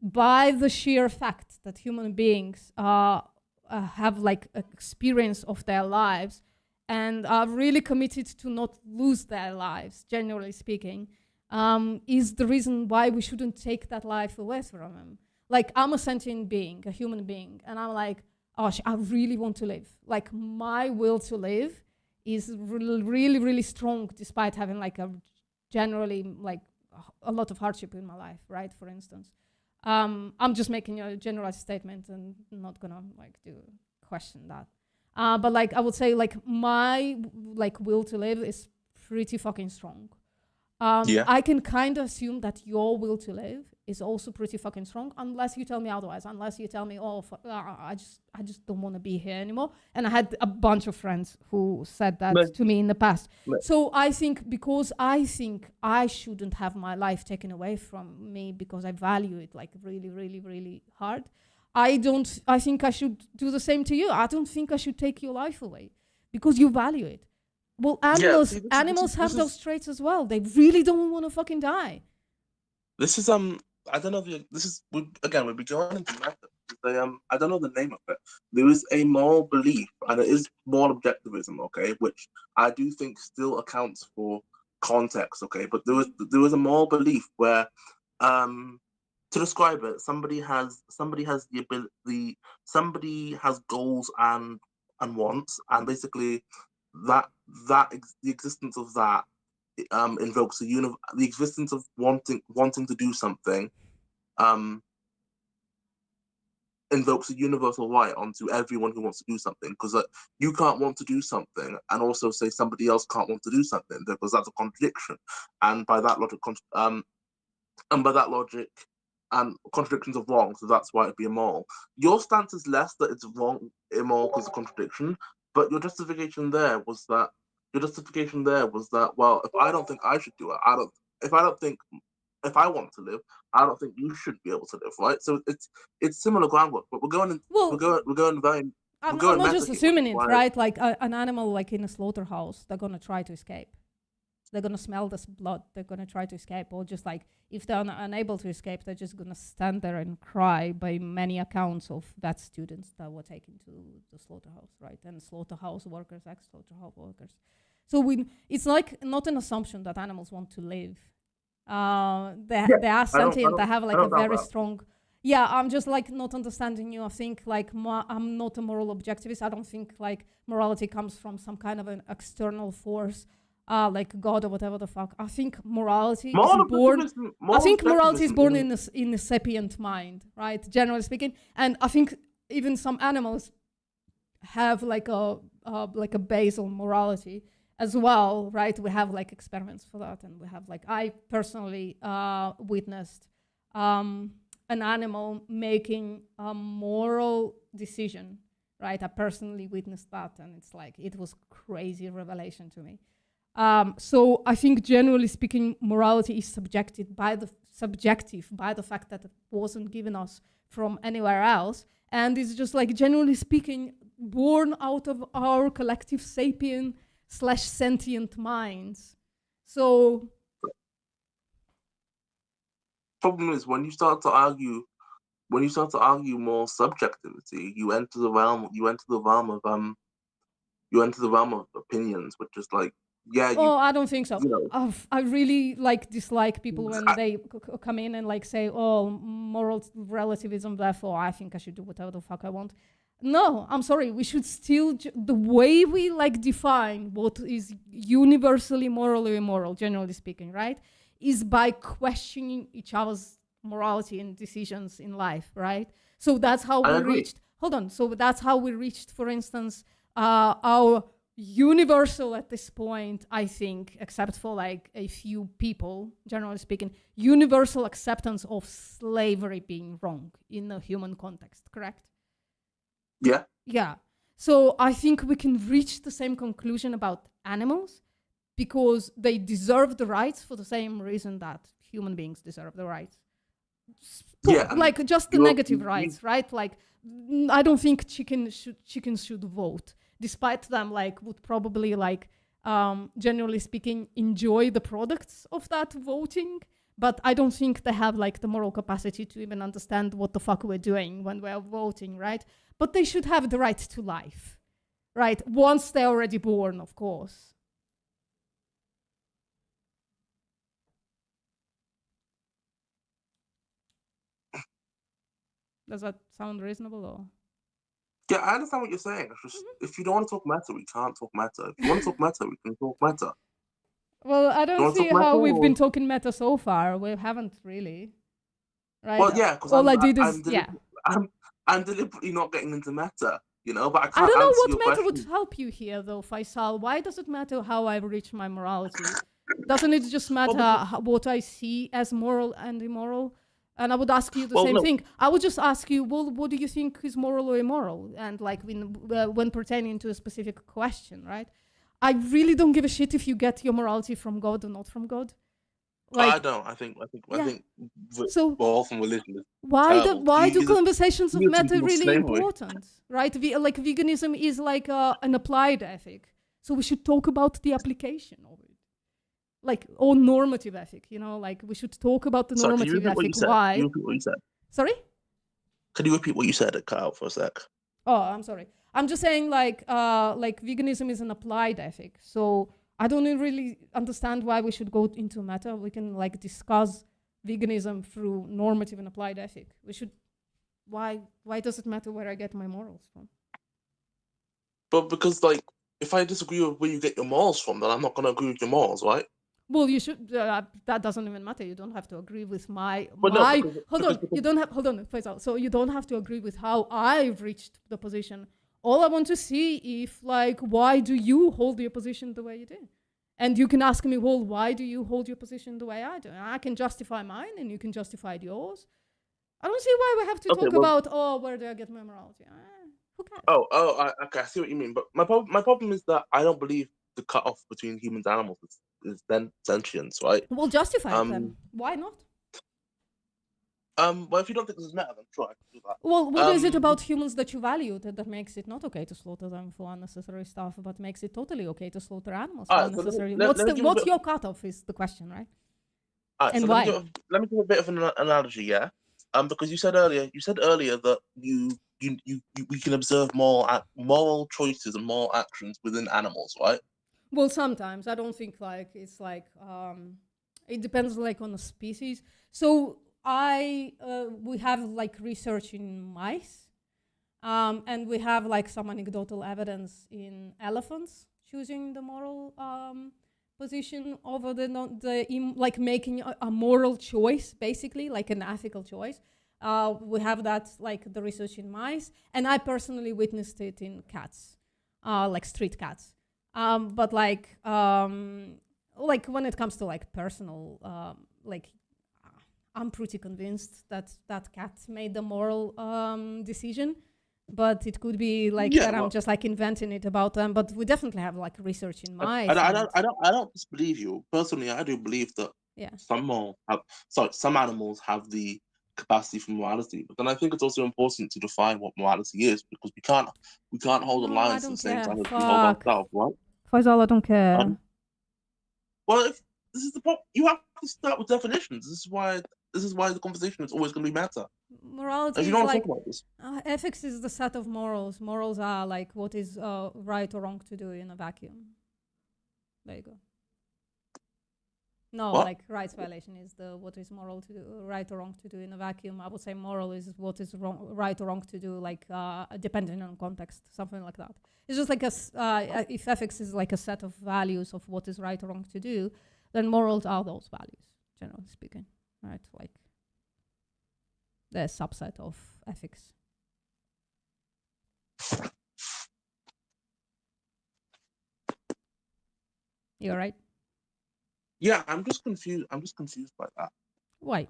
by the sheer fact that human beings have like experience of their lives and are really committed to not lose their lives, generally speaking, is the reason why we shouldn't take that life away from them. Like I'm a sentient being, a human being, and I'm like, oh, I really want to live. Like my will to live is really, really strong, despite having like a generally like a lot of hardship in my life, right? For instance, I'm just making a generalized statement and not gonna like question that. But like I would say like my like will to live is pretty fucking strong. I can kind of assume that your will to live is also pretty fucking strong, unless you tell me otherwise. Unless you tell me, I just don't want to be here anymore. And I had a bunch of friends who said that to me in the past. So I think because I think I shouldn't have my life taken away from me because I value it like really, really, really hard. I think I should do the same to you. I don't think I should take your life away because you value it. Well, animals have those traits as well. They really don't want to fucking die. This is I don't know if this is again we'll be going into matter. I don't know the name of it. There is a moral belief, and it is moral objectivism, okay, which I do think still accounts for context, okay. But there was a moral belief where, to describe it, somebody has the ability, somebody has goals and wants, and basically the existence of that invokes the existence of wanting to do something invokes a universal right onto everyone who wants to do something, because you can't want to do something and also say somebody else can't want to do something, because that's a contradiction, and by that logic contradictions are wrong, so that's why it'd be immoral. Your stance is less that it's wrong, immoral because of contradiction, but your justification there was that well, if I don't think I should do it, if I want to live, I don't think you should be able to live, right? So it's similar groundwork, but we're going very. I'm not just assuming it, right? Like an animal, like in a slaughterhouse, they're gonna try to escape. They're gonna smell this blood. They're gonna try to escape, or just like if they're unable to escape, they're just gonna stand there and cry. By many accounts of vet students that were taken to the slaughterhouse, right? And slaughterhouse workers, ex-slaughterhouse workers. So it's like not an assumption that animals want to live. They are sentient. They have like a very strong. Yeah, I'm just like not understanding you. I think like I'm not a moral objectivist. I don't think like morality comes from some kind of an external force, like God or whatever the fuck. I think morality is born. I think morality is born in the sapient mind, right? Generally speaking, and I think even some animals have like a basal morality as well, right? We have like experiments for that, and we have like I personally witnessed an animal making a moral decision, right? I personally witnessed that, and it's like it was crazy revelation to me. So I think generally speaking, morality is subjective by the fact that it wasn't given us from anywhere else, and it's just like generally speaking born out of our collective sapient / sentient minds. So problem is when you start to argue more subjectivity, you enter the realm of opinions, which is like, yeah. I don't think so. I really dislike people when they come in and like say, "Oh, moral relativism, therefore I think I should do whatever the fuck I want." No, I'm sorry. We should still the way we define what is universally moral or immoral, generally speaking, right, is by questioning each other's morality and decisions in life, right? So that's how we reached. Hold on. So that's how we reached, for instance, our universal at this point, I think, except for like a few people, generally speaking, universal acceptance of slavery being wrong in a human context, correct? Yeah. Yeah. So I think we can reach the same conclusion about animals because they deserve the rights for the same reason that human beings deserve the rights. Yeah. Like just the negative rights, right? Like I don't think chickens should vote, despite them would probably generally speaking enjoy the products of that voting. But I don't think they have the moral capacity to even understand what the fuck we're doing when we're voting, right? But they should have the right to life, right? Once they're already born, of course. Does that sound reasonable or? Yeah, I understand what you're saying. It's just if you don't want to talk meta, we can't talk meta. If you want to talk meta, we can talk meta. Well, I don't see how we've been talking meta so far. We haven't really, right? Well, yeah, because I'm deliberately not getting into meta, but I don't know what meta would help you here, though, Faisal. Why does it matter how I reach my morality? Doesn't it just matter what I see as moral and immoral? And I would ask you the Well, same no. thing. I would just ask you, well, what do you think is moral or immoral? And like when pertaining to a specific question, right? I really don't give a shit if you get your morality from God or not from God. I don't. I think Yeah. we're So all from religion. Is why terrible. do You- conversations of you have to matter be really slavery. important, right? Like veganism is like an applied ethic, so we should talk about the application of it, like or normative ethic. You know, like we should talk about the Sorry, can you normative repeat what you ethic. said? Why? Can you repeat what you said? Sorry. Can you repeat what you said? It cut out for a sec. Oh, I'm sorry. I'm just saying like veganism is an applied ethic. So I don't really understand why we should go into matter. We can like discuss veganism through normative and applied ethic. We should. Why does it matter where I get my morals from? But because like, if I disagree with where you get your morals from, then I'm not going to agree with your morals, right? Well, you should. That doesn't even matter. You don't have to agree with my. But no, because- You don't have. Hold on, Faisal. So you don't have to agree with how I've reached the position. All I want to see if like why do you hold your position the way you do, and you can ask me, well, why do you hold your position the way I do? And I can justify mine, and you can justify yours. I don't see why we have to Okay, talk well- about where do I get my morality. Who cares? Okay, I see what you mean. But my problem is that I don't believe the cutoff between humans and animals is then sentience, right? Well, justify it then. Why not? Well, if you don't think this is matter, then sure, I can do that. Well, what is it about humans that you value that makes it not okay to slaughter them for unnecessary stuff, but makes it totally okay to slaughter animals for Alright, so unnecessary? let me give a What's bit- your cutoff is the question, right? Alright, And so why? let me give a bit of an analogy, yeah. Because you said earlier that we can observe moral choices and moral actions within animals, right? Well, sometimes I don't think like it's like it depends like on the species. So we have like research in mice, and we have like some anecdotal evidence in elephants choosing the moral position over like making a moral choice, basically like an ethical choice. We have that like the research in mice, and I personally witnessed it in cats, like street cats. But like when it comes to like personal, I'm pretty convinced that cat made the moral decision. But it could be like that I'm just like inventing it about them. But we definitely have like research in mice. I don't disbelieve you. Personally, I do believe that some animals have the capacity for morality. But then I think it's also important to define what morality is, because we can't hold a line at the same time as we hold ourselves, right? Faisal, I don't care. Well, if this is the problem, you have to start with definitions. This is why the conversation is always going to be matter. Morality If is you don't like talk about this. ethics is the set of morals. Morals are like what is right or wrong to do in a vacuum. There you go. No, What? like rights violation is what is moral to do, right or wrong to do in a vacuum. I would say moral is what is right or wrong to do, like depending on context, something like that. It's just like if ethics is like a set of values of what is right or wrong to do, then morals are those values, generally speaking, right? Like the subset of ethics. You're right. Yeah, I'm just confused. I'm just confused by that. Why?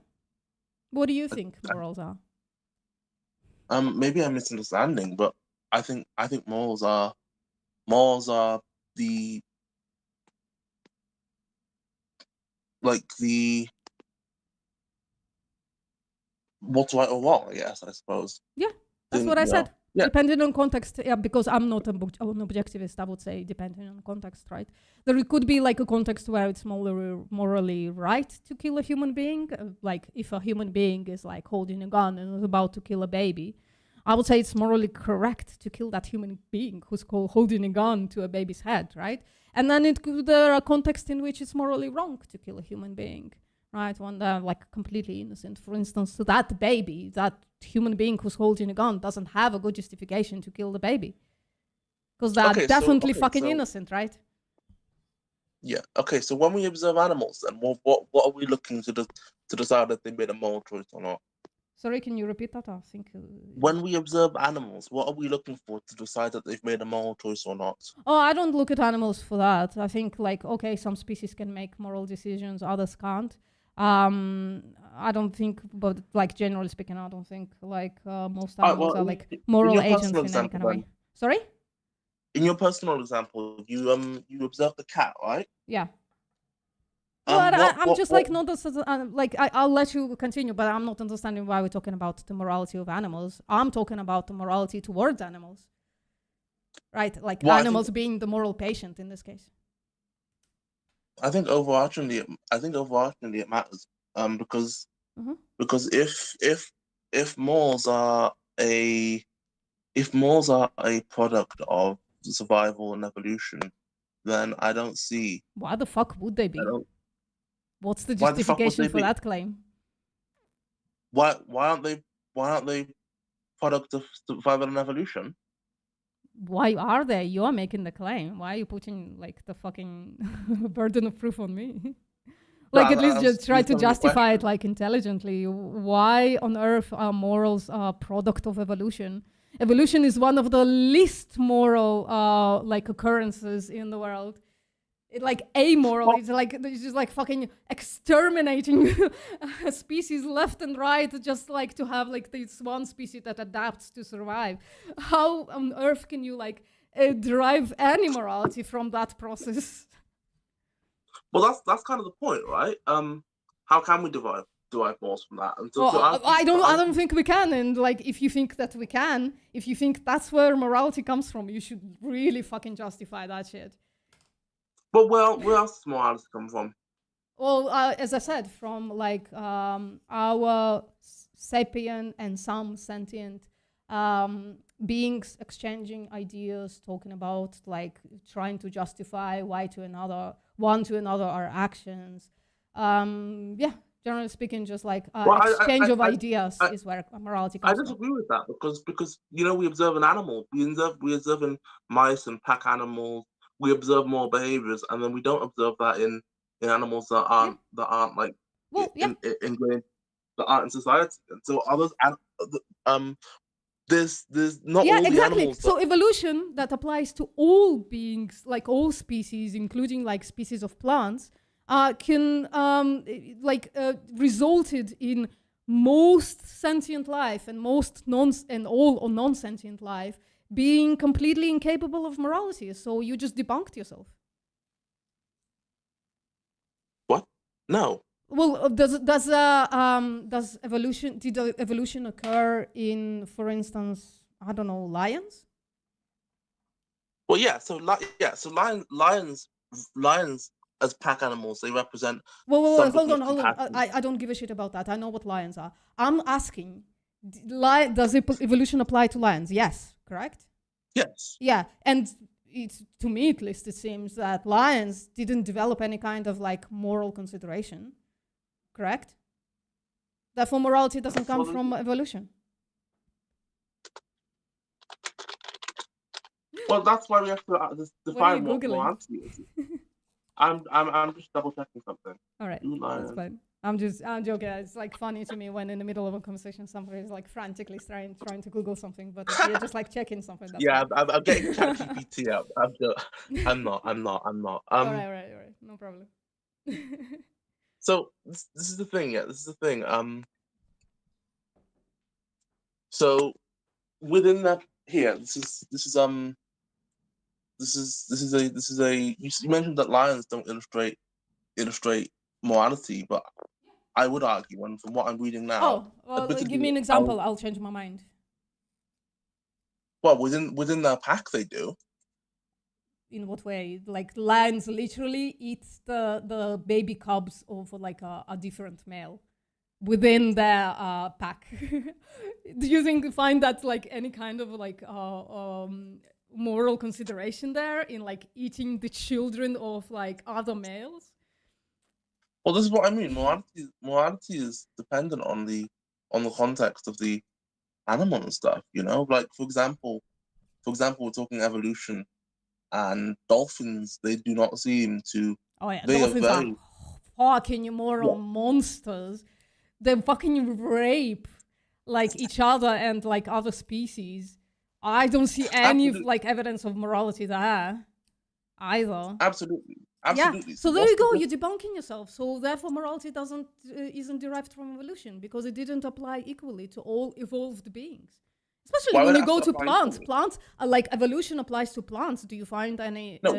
What do you think morals are? Maybe I'm misunderstanding, but I think morals are the what's right or wrong, I guess, I suppose. Yeah, that's what I said. Yeah. Depending on context, because I'm not an objectivist, I would say depending on context, right? There could be like a context where it's morally right to kill a human being, like if a human being is like holding a gun and is about to kill a baby, I would say it's morally correct to kill that human being who's holding a gun to a baby's head, right? And then there are contexts in which it's morally wrong to kill a human being, right? When they're like completely innocent. For instance, that baby, that human being who's holding a gun doesn't have a good justification to kill the baby. Because they're definitely fucking innocent, right? Yeah. Okay. So when we observe animals, then what are we looking to decide that they made a moral choice or not? Sorry, can you repeat that? I think. When we observe animals, what are we looking for to decide that they've made a moral choice or not? Oh, I don't look at animals for that. I think like okay, some species can make moral decisions, others can't. I don't think, but like generally speaking, I don't think like most animals are like moral agents in any kind of way. Sorry. In your personal example, you observed the cat, right? Yeah. Well, I'm just like not like I'll let you continue, but I'm not understanding why we're talking about the morality of animals. I'm talking about the morality towards animals, right? Like animals being the moral patient in this case. I think overarchingly it matters, because if morals are a product of survival and evolution, then I don't see why the fuck would they be. What's the justification for that claim? Why aren't they product of survival and evolution? Why are they? You're making the claim. Why are you putting like the fucking burden of proof on me? Like at least just try to justify it like intelligently. Why on earth are morals a product of evolution? Evolution is one of the least moral like occurrences in the world. Like amoral, it's just like fucking exterminating a species left and right, just like to have like this one species that adapts to survive. How on earth can you like derive any morality from that process? Well, that's kind of the point, right? How can we derive morals from that? I don't think we can. And like, if you think that we can, if you think that's where morality comes from, you should really fucking justify that shit. But where else does morality come from? Well, as I said, from like our sapient and some sentient beings exchanging ideas, talking about like trying to justify one to another our actions. Yeah, generally speaking, just like exchange of ideas is where morality comes from. I disagree with that because we observe an animal, we observe in mice and pack animals. We observe more behaviors, and then we don't observe that in animals that aren't like ingrained, that aren't in society. And so others, there's not all the animals. So evolution that applies to all beings, like all species, including like species of plants, can resulted in most sentient life and all non-sentient life being completely incapable of morality. So you just debunked yourself. What? No. Well, did evolution occur in, for instance, I don't know, lions? Well, yeah. So lions as pack animals, they represent. Well, hold on. I don't give a shit about that. I know what lions are. I'm asking, does evolution apply to lions? Yes. Correct? Yes. Yeah, and to me at least it seems that lions didn't develop any kind of like moral consideration. Correct? Therefore, morality doesn't come from evolution. Well, that's why we have to define what morality is. I'm just double checking something. All right, that's fine. I'm joking. It's like funny to me when in the middle of a conversation somebody is like frantically trying to Google something, but you're just like checking something. Yeah, I'm getting ChatGPT up. I'm not. All right. No problem. So this is the thing. Yeah, this is the thing. So within that here, this is a. You mentioned that lions don't illustrate morality, but I would argue, and from what I'm reading now. Oh, well, give me an example. I'll change my mind. Well, within their pack, they do. In what way? Like lions literally eat the baby cubs of like a different male within their pack. Do you find that like any kind of like moral consideration there in like eating the children of like other males? Well, this is what I mean. Morality is dependent on the context of the animal and stuff. Like for example, we're talking evolution, and dolphins. They do not seem to. Oh yeah, dolphins are fucking immoral monsters. They fucking rape like each other and like other species, I don't see any Absolutely. like evidence of morality there either. Absolutely. Yeah. So there you go. You're debunking yourself. So therefore, morality isn't derived from evolution because it didn't apply equally to all evolved beings. Especially Why when would you it go have to to apply plants. equally? Plants are like evolution applies to plants. Do you find any No,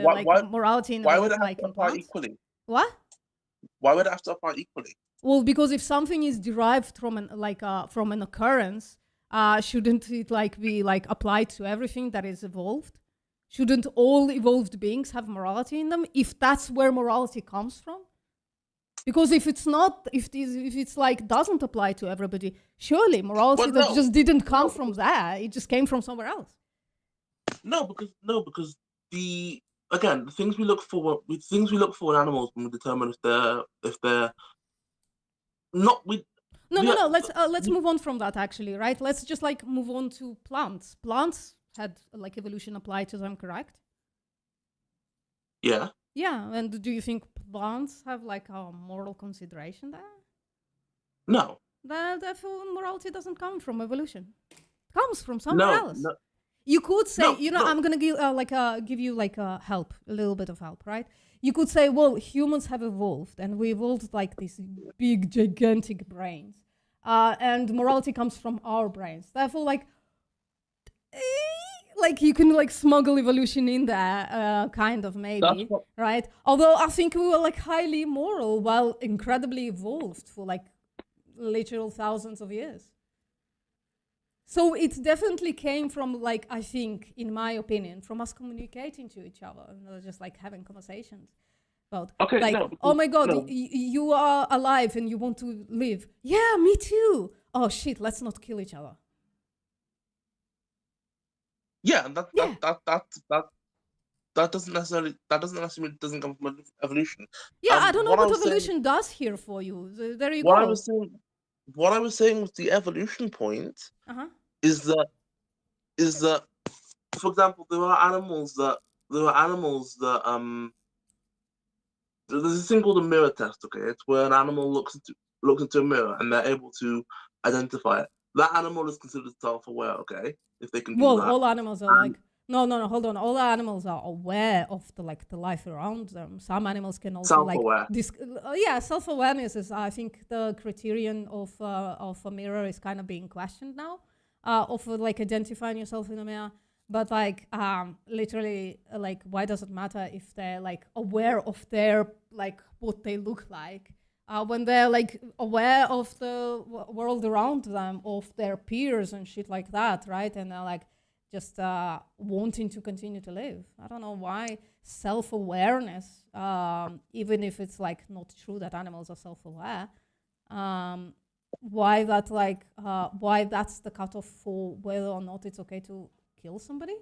morality in why would it have like to in apply plants? equally? What? Why would it have to apply equally? Well, because if something is derived from an occurrence, shouldn't it like be like applied to everything that is evolved? Shouldn't all evolved beings have morality in them? If that's where morality comes from, because if it's not, if it's like doesn't apply to everybody, surely morality just didn't come from there. It just came from somewhere else. No, because the things we look for in animals when we determine if they're not we. No. Let's move on from that. Actually, right? Let's just like move on to plants. Plants had like evolution applied to them, correct? Yeah. Yeah, and do you think plants have like a moral consideration there? No. Therefore, morality doesn't come from evolution. It comes from somewhere else. No. You could say, No. I'm gonna give give you like a little bit of help, right? You could say, well, humans have evolved, and we evolved like these big, gigantic brains, and morality comes from our brains. Therefore, like you can like smuggle evolution in there, kind of maybe, right? Although I think we were like highly moral while incredibly evolved for like literal thousands of years. So it definitely came from like, I think, in my opinion, from us communicating to each other and just like having conversations about oh my God, you are alive and you want to live. Yeah, me too. Oh shit, let's not kill each other. Yeah, and that doesn't necessarily doesn't come from evolution. Yeah, I don't know what evolution does here for you. There you what go. What I was saying with the evolution point is that, for example, there are animals that there's a thing called a mirror test. Okay, it's where an animal looks into a mirror and they're able to identify it. That animal is considered self-aware. Okay, if they can do that. All animals are like no, hold on. All animals are aware of the life around them. Some animals can also self-aware. Self-awareness is, I think, the criterion of a mirror is kind of being questioned now, of like identifying yourself in a mirror. But like literally, like, why does it matter if they're like aware of their like what they look like? When they're like aware of the world around them, of their peers and shit like that, right? And they're like just wanting to continue to live. I don't know why self-awareness, even if it's like not true that animals are self-aware, why that's the cutoff for whether or not it's okay to kill somebody?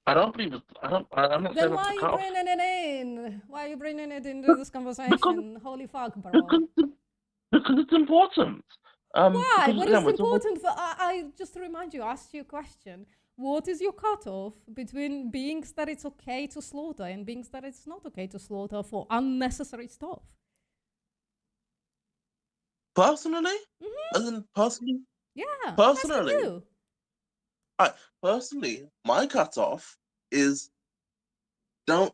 I don't believe it. I'm not Then saying why are it's you a bringing it in? Why are you bringing it into this conversation? Holy fuck, bro. Because it's important. Why? What is important? I just to remind you, I asked you a question. What is your cutoff between beings that it's okay to slaughter and beings that it's not okay to slaughter for unnecessary stuff? Personally? As in personally? Yeah. Personally? You. Personally, my cutoff is don't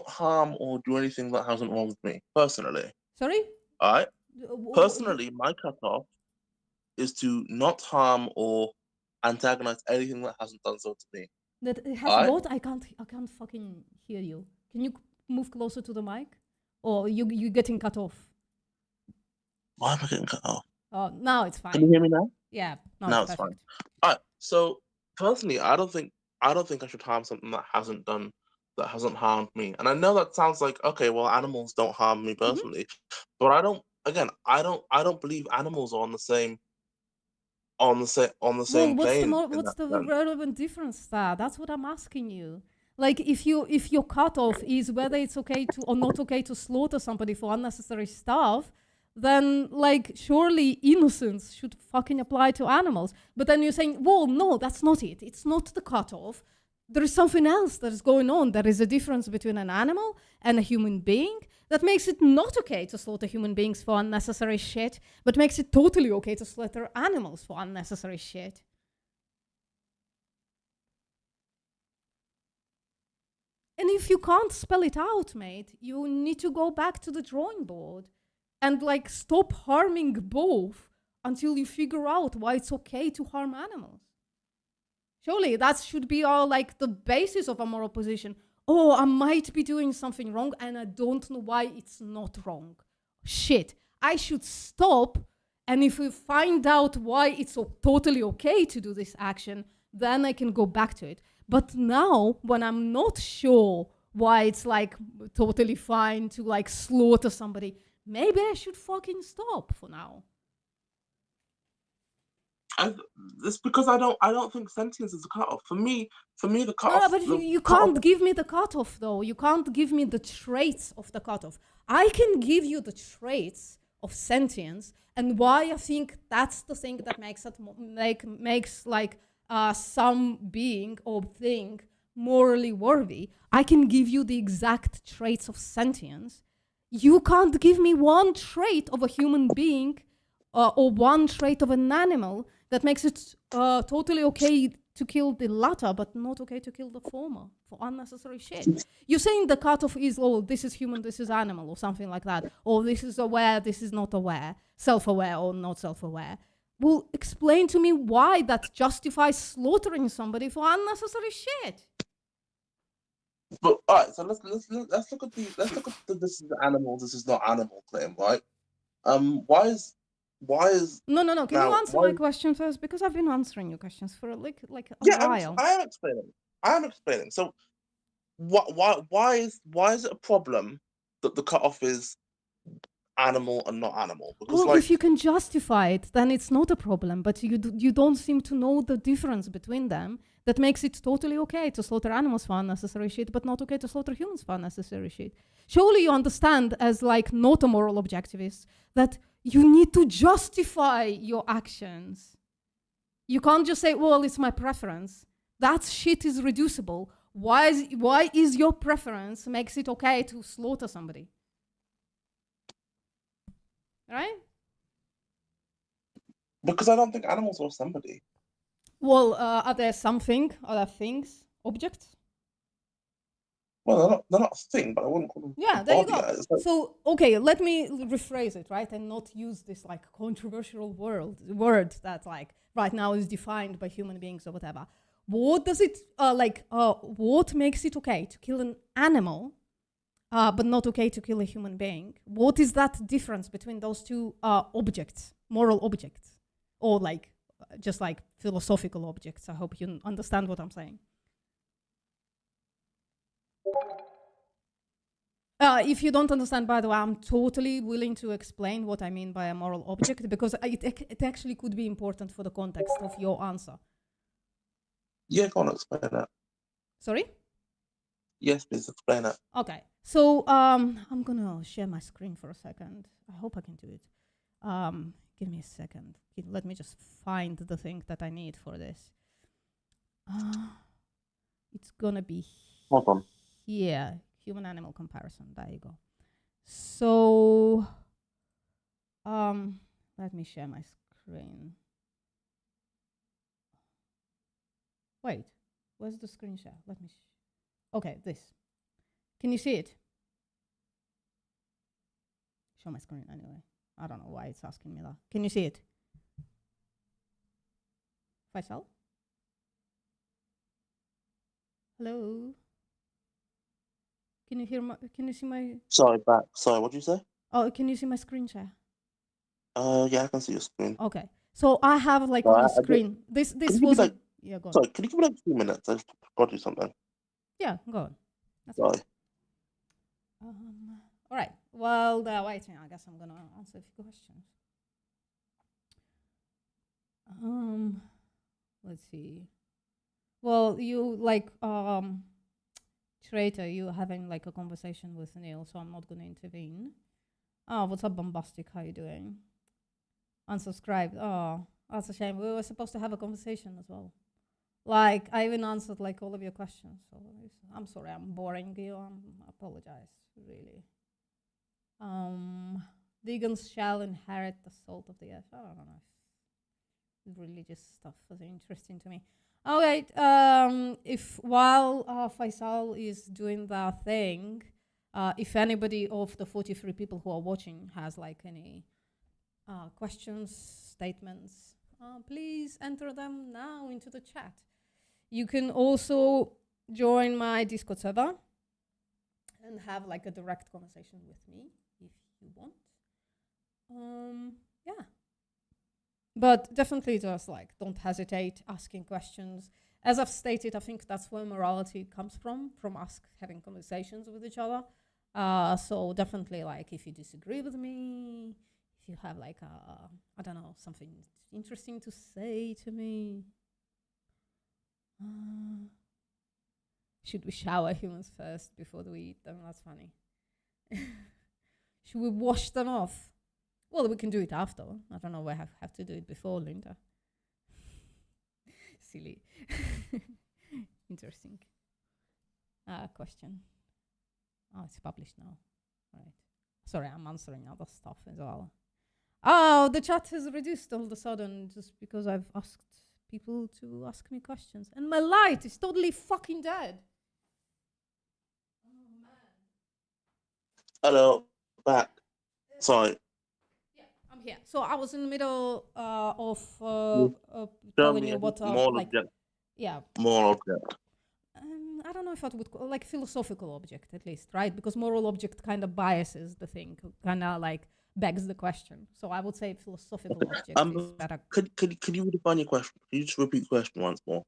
harm or do anything that hasn't wronged me. Personally. Sorry? Alright? Personally, my cutoff is to not harm or antagonize anything that hasn't done so to me. That it has what? I can't fucking hear you. Can you move closer to the mic? Or you getting cut off? Why am I getting cut off? Oh, now it's fine. Can you hear me now? Yeah. Now it's fine. Alright, so personally, I don't think I should harm something that hasn't harmed me. And I know that sounds like, okay, well, animals don't harm me personally, but I don't believe animals are on the same plane. What's the relevant difference there? That's what I'm asking you. Like, if your cutoff is whether it's okay to or not okay to slaughter somebody for unnecessary stuff, then like surely innocence should fucking apply to animals. But then you're saying, well, no, that's not it. It's not the cutoff. there is something else that is going on. There is a difference between an animal and a human being that makes it not okay to slaughter human beings for unnecessary shit, but makes it totally okay to slaughter animals for unnecessary shit. And if you can't spell it out, mate, you need to go back to the drawing board and like stop harming both until you figure out why it's okay to harm animals. Surely that should be all like the basis of a moral position. Oh, I might be doing something wrong and I don't know why it's not wrong. Shit, I should stop. And if we find out why it's totally okay to do this action, then I can go back to it. But now, when I'm not sure why it's like totally fine to like slaughter somebody, maybe I should fucking stop for now. It's because I don't think sentience is a cutoff. For me, the cutoff. No, but you can't give me the cutoff though. You can't give me the traits of the cutoff. I can give you the traits of sentience and why I think that's the thing that makes it makes like some being or thing morally worthy. I can give you the exact traits of sentience. You can't give me one trait of a human being or one trait of an animal that makes it totally okay to kill the latter, but not okay to kill the former for unnecessary shit. You're saying the cutoff is, oh, this is human, this is animal, or something like that. Or this is aware, this is not aware, self-aware or not self-aware. Well, explain to me why that justifies slaughtering somebody for unnecessary shit. But all right, so let's look at the this is animal, this is not animal claim, right? Why is No. Can you answer my question first? Because I've been answering your questions for like a while. I am explaining. So, why is it a problem that the cutoff is animal and not animal? Because well, if you can justify it, then it's not a problem. But you don't seem to know the difference between them. That makes it totally okay to slaughter animals for unnecessary shit, but not okay to slaughter humans for unnecessary shit. Surely you understand, as like not a moral objectivist, that you need to justify your actions. You can't just say, well, it's my preference. That shit is reducible. Why is your preference makes it okay to slaughter somebody? Right? Because I don't think animals are somebody. Well, are there something, are there things, objects? Well, they're not a thing, but I wouldn't call them. Yeah, there you go. Like... So, okay, let me rephrase it, right, and not use this like controversial word that like right now is defined by human beings or whatever. What does it what makes it okay to kill an animal, but not okay to kill a human being? What is that difference between those two objects, moral objects, or like just like philosophical objects? I hope you understand what I'm saying. If you don't understand, by the way, I'm totally willing to explain what I mean by a moral object, because it actually could be important for the context of your answer. Yeah, go on, explain that. Sorry? Yes, please explain that. Okay, so I'm gonna share my screen for a second. I hope I can do it. Give me a second. Let me just find the thing that I need for this. It's gonna be Hold on. here. Human-animal comparison. There you go. So, let me share my screen. Wait, where's the screen share? Let me. Okay, this. Can you see it? Show my screen anyway. I don't know why it's asking me that. Can you see it? Faisal? Hello? Can you hear my? Can you see my? Sorry, back. Sorry, what did you say? Oh, can you see my screen share? Yeah, I can see your screen. Okay, so I have like No, on the I screen. This Can you was give me, yeah. Go on. Sorry, can you give me like 2 minutes? I've got to do something. Yeah, go on. That's Sorry. All right. While they're waiting, I guess I'm gonna answer a few questions. Let's see. Well, you like Traitor, you having like a conversation with Neil, so I'm not gonna intervene. Oh, what's up, Bombastic? How you doing? Unsubscribed. Oh, that's a shame. We were supposed to have a conversation as well. Like, I even answered like all of your questions. So I'm sorry, I'm boring you. I apologize, really. Vegans shall inherit the salt of the earth. I don't know. Religious stuff is interesting to me. All right. If while Faisal is doing that thing, if anybody of the 43 people who are watching has like any questions, statements, please enter them now into the chat. You can also join my Discord server and have like a direct conversation with me if you want. Yeah. But definitely just like, don't hesitate asking questions. As I've stated, I think that's where morality comes from us having conversations with each other. So definitely like, if you disagree with me, if you have like, I don't know, something interesting to say to me. Should we shower humans first before we eat them? That's funny. Should we wash them off? Well, we can do it after. I don't know why I have to do it before, Linda. Silly. Interesting. Question. Oh, it's published now. Right. Sorry, I'm answering other stuff as well. Oh, the chat has reduced all of a sudden just because I've asked people to ask me questions. And my light is totally fucking dead. Oh, man. Hello, back. Sorry. I'm here. So I was in the middle of telling you what like, object. Yeah. Moral object. I don't know if I would call like philosophical object at least, right? Because moral object kind of biases the thing, kind of like begs the question. So I would say philosophical object is better. Could you redefine your question? Could you just repeat the question once more?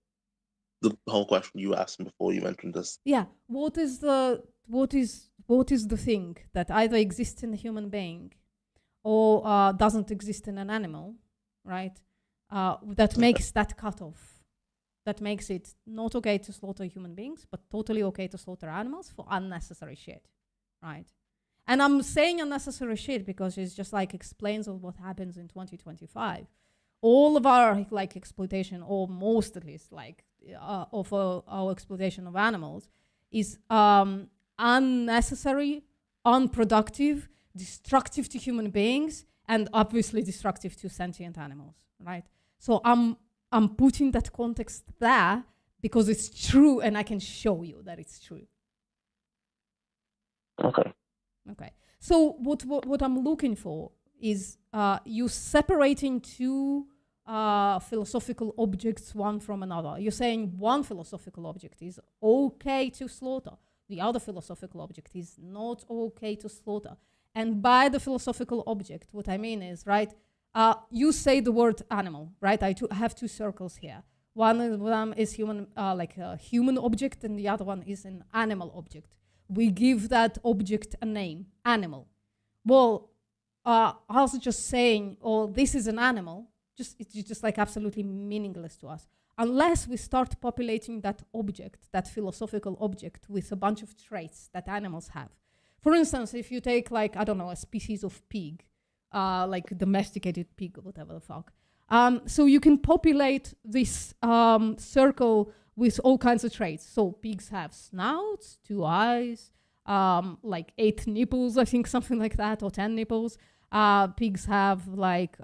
The whole question you asked before you mentioned this. Yeah. What is the thing that either exists in a human being or doesn't exist in an animal, right? That makes that cutoff. That makes it not okay to slaughter human beings, but totally okay to slaughter animals for unnecessary shit, right? And I'm saying unnecessary shit because it's just like explains of what happens in 2025. All of our like exploitation, or most at least, like of our exploitation of animals is unnecessary, unproductive, destructive to human beings, and obviously destructive to sentient animals, right? So I'm putting that context there because it's true and I can show you that it's true. Okay. Okay. So what I'm looking for is you separating two philosophical objects one from another. You're saying one philosophical object is okay to slaughter. The other philosophical object is not okay to slaughter. And by the philosophical object, what I mean is, right, you say the word animal, right? I have two circles here. One of them is human, like a human object, and the other one is an animal object. We give that object a name, animal. Well, us just saying, oh, this is an animal, it's just like absolutely meaningless to us. Unless we start populating that object, that philosophical object, with a bunch of traits that animals have. For instance, if you take like, I don't know, a species of pig, like domesticated pig or whatever the fuck. So you can populate this circle with all kinds of traits. So pigs have snouts, 2 eyes, like 8 nipples, I think, something like that, or 10 nipples. Pigs have like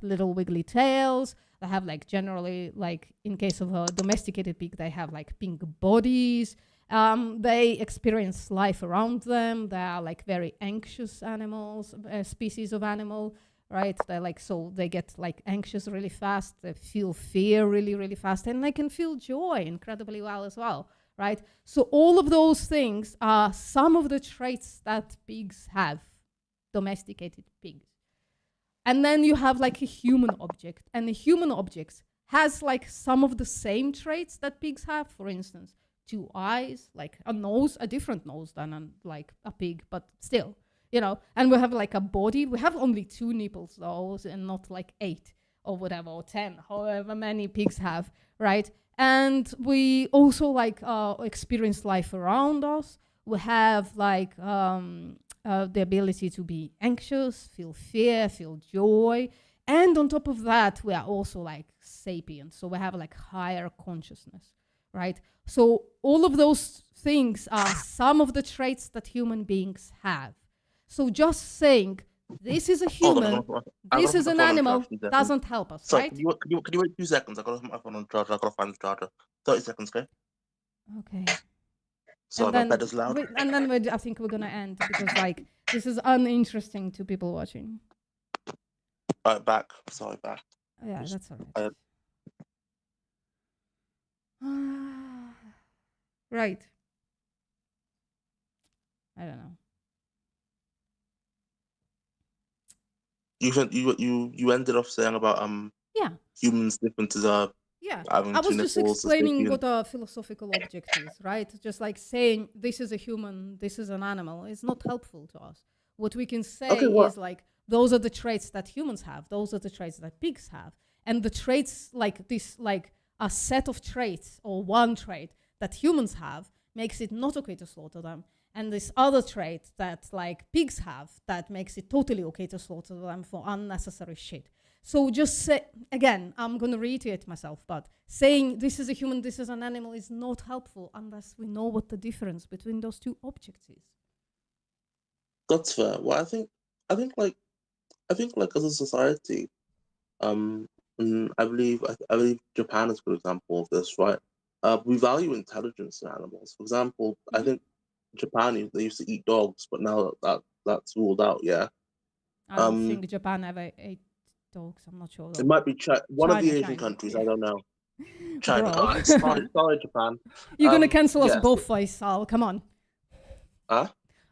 little wiggly tails. They have like generally, like in case of a domesticated pig, they have like pink bodies. They experience life around them. They are like very anxious animals, species of animal, right? They're like, so they get like anxious really fast. They feel fear really, really fast, and they can feel joy incredibly well as well, right? So all of those things are some of the traits that pigs have, domesticated pigs. And then you have like a human object, and the human object has like some of the same traits that pigs have. For instance, 2 eyes, like a nose, a different nose than like a pig, but still, you know. And we have like a body. We have only 2 nipples though, and not like 8 or whatever, or 10, however many pigs have, right? And we also like experience life around us. We have like the ability to be anxious, feel fear, feel joy. And on top of that, we are also like sapient. So we have like higher consciousness, right? So all of those things are some of the traits that human beings have. So just saying this is a human, this is an animal doesn't help us, Sorry, right? can you wait 2 seconds? I got to put my phone on charger. I got to find the charger. 30 seconds, okay? Okay. Sorry, my bed is loud. And then I think we're gonna end because like this is uninteresting to people watching. Alright, back. Sorry, back. Yeah, that's all right. Right. I don't know. You ended off saying about Yeah. humans differences are Yeah, having I was just genitals, explaining sapient. what a philosophical object is, right? Just like saying this is a human, this is an animal, is not helpful to us. What we can say is like those are the traits that humans have, those are the traits that pigs have, and the traits like this, like a set of traits or one trait that humans have makes it not okay to slaughter them, and this other trait that like pigs have that makes it totally okay to slaughter them for unnecessary shit. So just say, again, I'm going to reiterate myself, but saying this is a human, this is an animal is not helpful unless we know what the difference between those two objects is. That's fair. Well, I think like as a society, I believe Japan is a good example of this, right? We value intelligence in animals. For example, I think Japan they used to eat dogs, but now that's ruled out. Yeah. I don't think Japan ever ate dogs. I'm not sure. It might be one of the Asian China, countries. yeah. I don't know. China. Bro. Oh, sorry, Japan. You're gonna cancel us yeah. both, Faisal. Come on. Huh?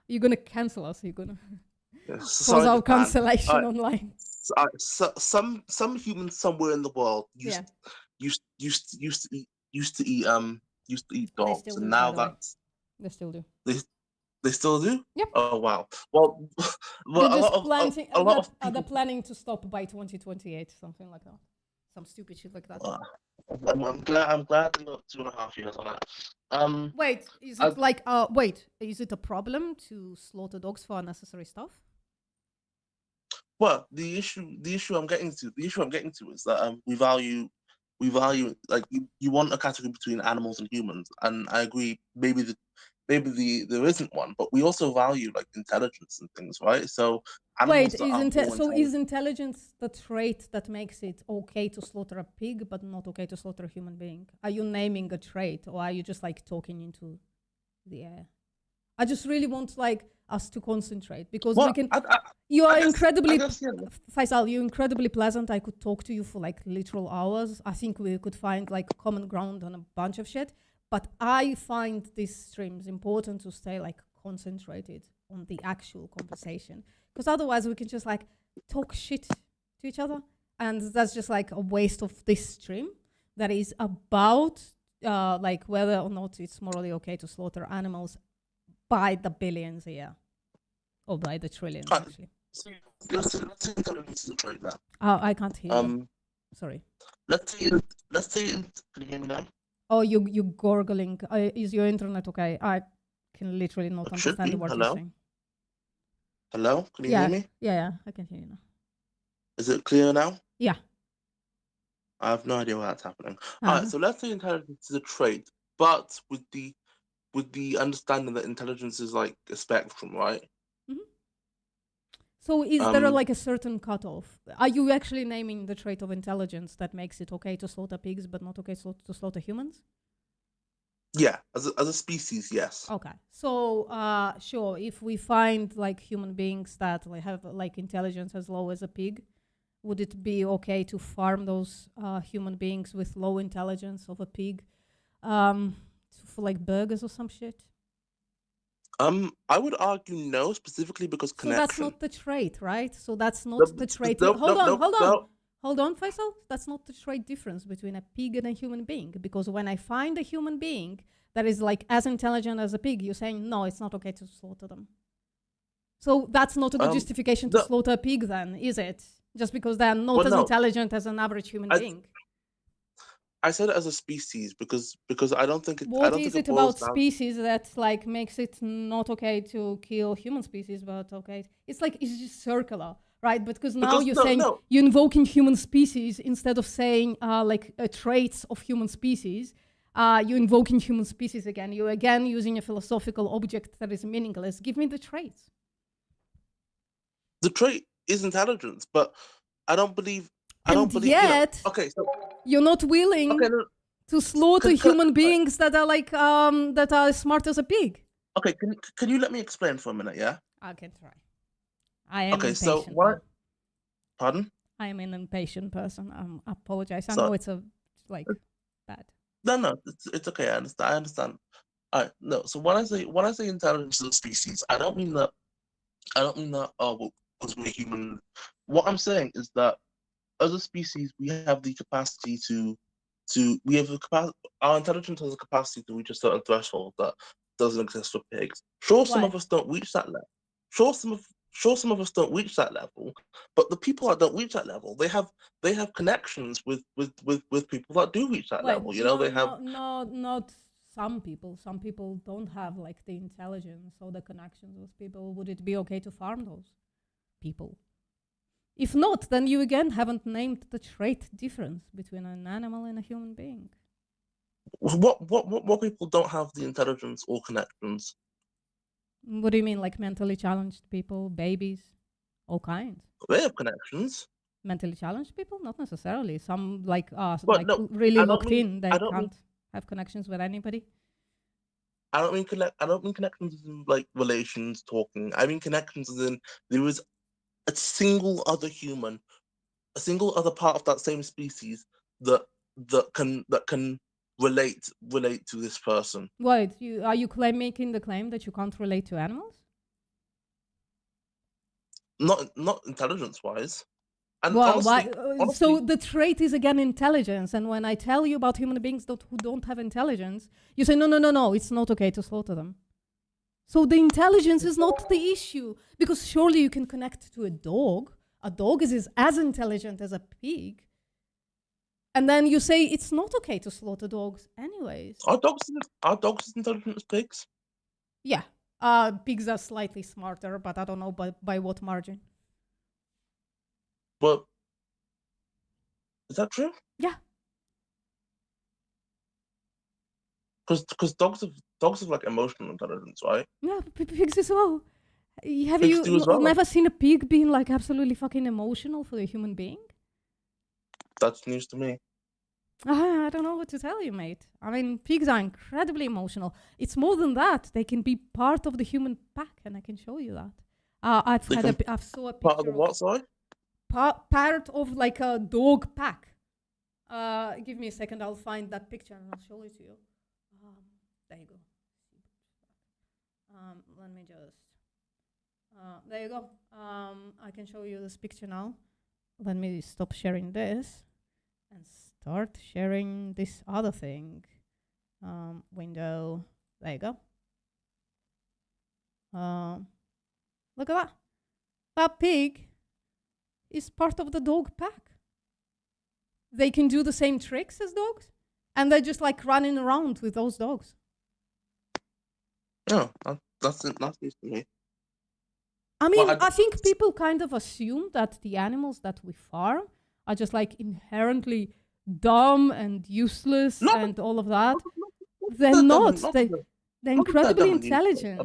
You're gonna cancel us. You're gonna Yes, cause sorry, our Japan. cancellation online. Some humans somewhere in the world used to eat dogs, still and do, now by the way. that's They still do. they still do. Yep. Oh wow. Well, They're a just lot of they're planning to stop by 2028, something like that. Some stupid shit like that. I'm glad they got 2.5 years on it. Wait, is it a problem to slaughter dogs for unnecessary stuff? Well, the issue I'm getting to is that we value like you want a category between animals and humans, and I agree. Maybe there isn't one, but we also value like intelligence and things, right? So animals is intelligence the trait that makes it okay to slaughter a pig but not okay to slaughter a human being? Are you naming a trait, or are you just like talking into the air? I just really want like us to concentrate because we can. Faisal, you're incredibly pleasant. I could talk to you for like literal hours. I think we could find like common ground on a bunch of shit. But I find these streams important to stay like concentrated on the actual conversation, because otherwise we can just like talk shit to each other, and that's just like a waste of this stream that is about like whether or not it's morally okay to slaughter animals by the billions a year, or by the trillions actually. Let's say intelligence is a trait now. I can't hear you. Sorry. Let's say can you hear me now? Oh, you gurgling. Is your internet okay? I can literally not understand the words you're saying. Hello? Can you hear me? Yeah, I can hear you now. Is it clear now? Yeah. I have no idea why that's happening. Alright, so let's say intelligence is a trait, but with the understanding that intelligence is like a spectrum, right? So is there like a certain cutoff? Are you actually naming the trait of intelligence that makes it okay to slaughter pigs but not okay to slaughter humans? Yeah, as a species, yes. Okay, so sure, if we find like human beings that like, have like intelligence as low as a pig, would it be okay to farm those human beings with low intelligence of a pig for like burgers or some shit? I would argue no, specifically because connection. So that's not the trait, right? So that's not the trait. Hold on, Faisal. That's not the trait difference between a pig and a human being. Because when I find a human being that is like as intelligent as a pig, you're saying no, it's not okay to slaughter them. So that's not a good justification to slaughter a pig, then, is it? Just because they are not as intelligent as an average human being. I said it as a species because I don't think it. I What don't is think it boils about down- species that like makes it not okay to kill human species, but okay? It's like it's just circular, right? Because now Because you're no, saying no. you're invoking human species instead of saying traits of human species. You're invoking human species again. You're again using a philosophical object that is meaningless. Give me the traits. The trait is intelligence, but I don't believe. I don't And believe. yet, Okay, so you're not willing okay, no, to slaughter Can- human beings that are like that are as smart as a pig. okay. Can you let me explain for a minute? Yeah. I can try. I am Okay, so impatient. what? Pardon? I am an impatient person. I apologize. I So- know it's bad. No, it's okay. I understand. All right, no. So when I say intelligence of the species, I don't mean that. Oh, well, because we're human. What I'm saying is that as a species, we have the capacity to we have the capacity. Our intelligence has a capacity to reach a certain threshold that doesn't exist for pigs. Sure, some Why? of us don't reach that level. Sure, some of us don't reach that level. But the people that don't reach that level, they have connections with people that do reach that level. You know, they have. not some people. Some people don't have like the intelligence or the connections with people. Would it be okay to farm those people? If not, then you again haven't named the trait difference between an animal and a human being. What people don't have the intelligence or connections? What do you mean, like mentally challenged people, babies, all kinds? They have connections. Mentally challenged people? Not necessarily. Some like But no, really I don't locked mean- in. They I don't mean- can't have connections with anybody. I don't mean connections as in like relations, talking. I mean connections as in there is a single other human, a single other part of that same species that can relate to this person. Wait, are you making the claim that you can't relate to animals? Not intelligence wise. And Well, honestly, so the trait is again intelligence, and when I tell you about human beings who don't have intelligence, you say no, it's not okay to slaughter them. So the intelligence is not the issue, because surely you can connect to a dog. A dog is as intelligent as a pig. And then you say it's not okay to slaughter dogs anyways. Are dogs as intelligent as pigs? Yeah. Pigs are slightly smarter, but I don't know by what margin. But is that true? Yeah. Because dogs have like emotional intelligence, right? Yeah, pigs as well. Have Pigs you do as well. never seen a pig being like absolutely fucking emotional for a human being? That's news to me. I don't know what to tell you, mate. I mean, pigs are incredibly emotional. It's more than that. They can be part of the human pack, and I can show you that. I've saw a picture Part of the what, sorry? Part of like a dog pack. Give me a second. I'll find that picture and I'll show it to you. There you go. Let me just. There you go. I can show you this picture now. Let me stop sharing this and start sharing this other thing. Window. There you go. Look at that. That pig is part of the dog pack. They can do the same tricks as dogs, and they're just like running around with those dogs. No, that's news to me. I mean, Well, I think people kind of assume that the animals that we farm are just like inherently dumb and useless and all of that. They're not. They're incredibly intelligent.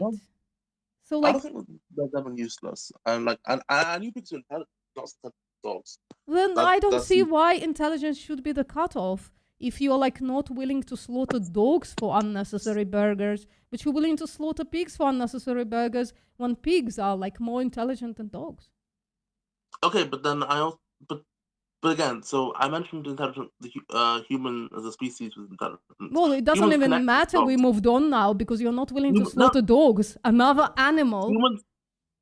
So I like, don't think they're dumb and useless. And I knew pigs were intelligent, not dogs. then That- I don't that's see it. why intelligence should be the cutoff. If you're like not willing to slaughter dogs for unnecessary burgers, but you're willing to slaughter pigs for unnecessary burgers, when pigs are like more intelligent than dogs. Okay, but then but again, so I mentioned intelligent. The human as a species was intelligent. Well, it doesn't Humans even connect with matter. We dogs. moved on now because you're not willing to Human- slaughter dogs. Another animal.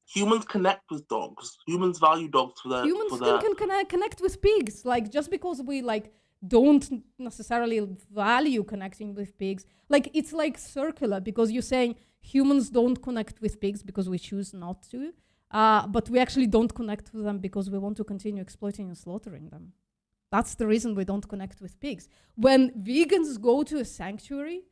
Humans connect with dogs. Humans value dogs for their. Humans for their, can connect with pigs. Like just because we like don't necessarily value connecting with pigs, like it's like circular because you're saying humans don't connect with pigs because we choose not to, but we actually don't connect with them because we want to continue exploiting and slaughtering them. That's the reason we don't connect with pigs. When vegans go to a sanctuary,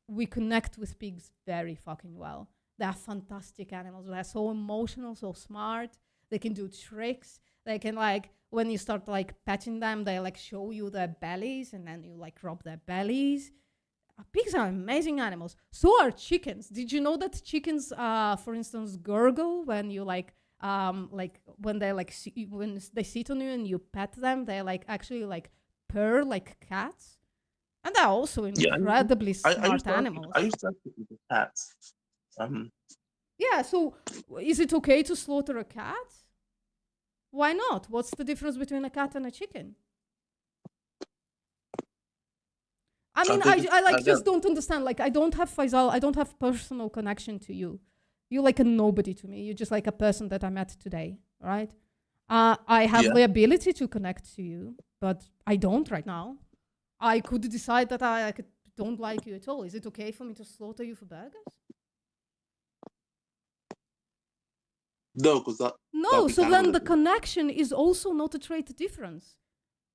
we connect with pigs very fucking well. They're fantastic animals. They're so emotional, so smart. They can do tricks. They can like, when you start like petting them, they like show you their bellies and then you like rub their bellies. Pigs are amazing animals. So are chickens. Did you know that chickens, for instance, gurgle when you like when they like when they sit on you and you pet them, they like actually like purr like cats, and they're also incredibly smart animals. I used to have cats. Yeah. So, is it okay to slaughter a cat? Why not? What's the difference between a cat and a chicken? I mean, I like just don't understand. Like, I don't have Faisal. I don't have personal connection to you. You're like a nobody to me. You're just like a person that I met today, right? I have the ability to connect to you, but I don't right now. I could decide that I don't like you at all. Is it okay for me to slaughter you for burgers? No, because that. No, so then the connection is also not a trait difference.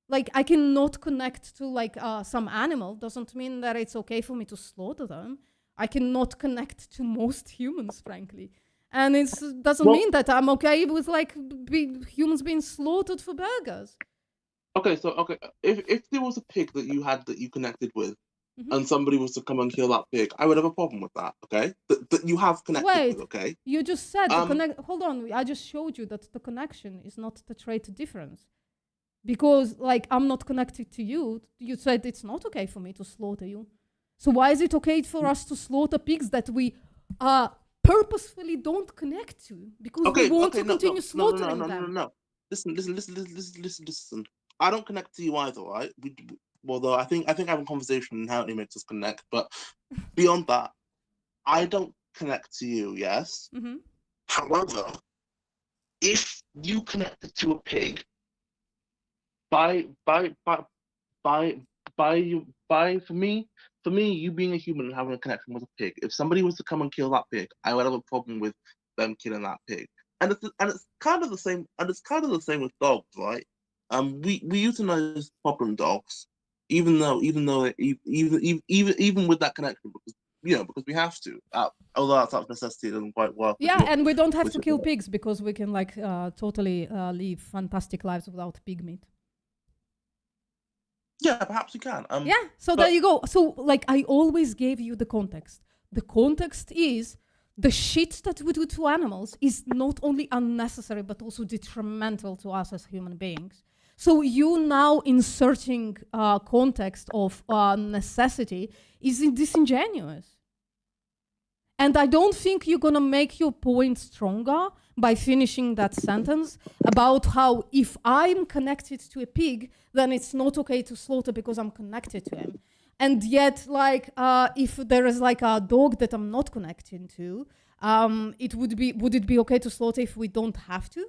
Like, I cannot connect to like some animal doesn't mean that it's okay for me to slaughter them. I cannot connect to most humans, frankly. And it doesn't mean that I'm okay with like humans being slaughtered for burgers. Okay, so if there was a pig that you had that you connected with, and somebody was to come and kill that pig, I would have a problem with that. Okay, that you have connected with. Okay. You just said the connect. Hold on, I just showed you that the connection is not the trait difference. Because like I'm not connected to you. You said it's not okay for me to slaughter you. So why is it okay for us to slaughter pigs that we purposefully don't connect to? Because we want to continue slaughtering them. No. Listen. I don't connect to you either, right? Although I think having a conversation inherently makes us connect, but beyond that, I don't connect to you. Yes. Mm-hmm. However, if you connected to a pig, for me, you being a human and having a connection with a pig, if somebody was to come and kill that pig, I would have a problem with them killing that pig. And it's kind of the same. And it's kind of the same with dogs, right? We euthanize problem dogs, even with that connection, because we have to. Although that's out of necessity, it doesn't quite work. Yeah, and we don't have to kill pigs because we can like totally live fantastic lives without pig meat. Yeah, perhaps you can. So there you go. So like I always gave you the context. The context is the shit that we do to animals is not only unnecessary but also detrimental to us as human beings. So you now inserting context of necessity is disingenuous. And I don't think you're gonna make your point stronger by finishing that sentence about how if I'm connected to a pig, then it's not okay to slaughter because I'm connected to him. And yet, like, if there is like a dog that I'm not connected to, would it be okay to slaughter if we don't have to?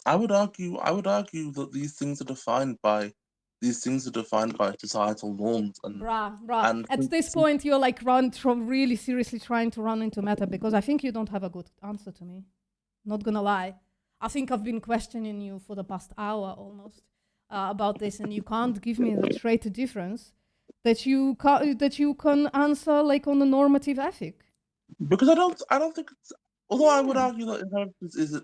I would argue that these things are defined by societal norms and. And at this point, you're like really seriously trying to run into meta because I think you don't have a good answer to me. Not gonna lie, I think I've been questioning you for the past hour almost about this, and you can't give me the trait difference that you can answer like on the normative ethic. Because I don't think it's. Although I would argue that inheritance is.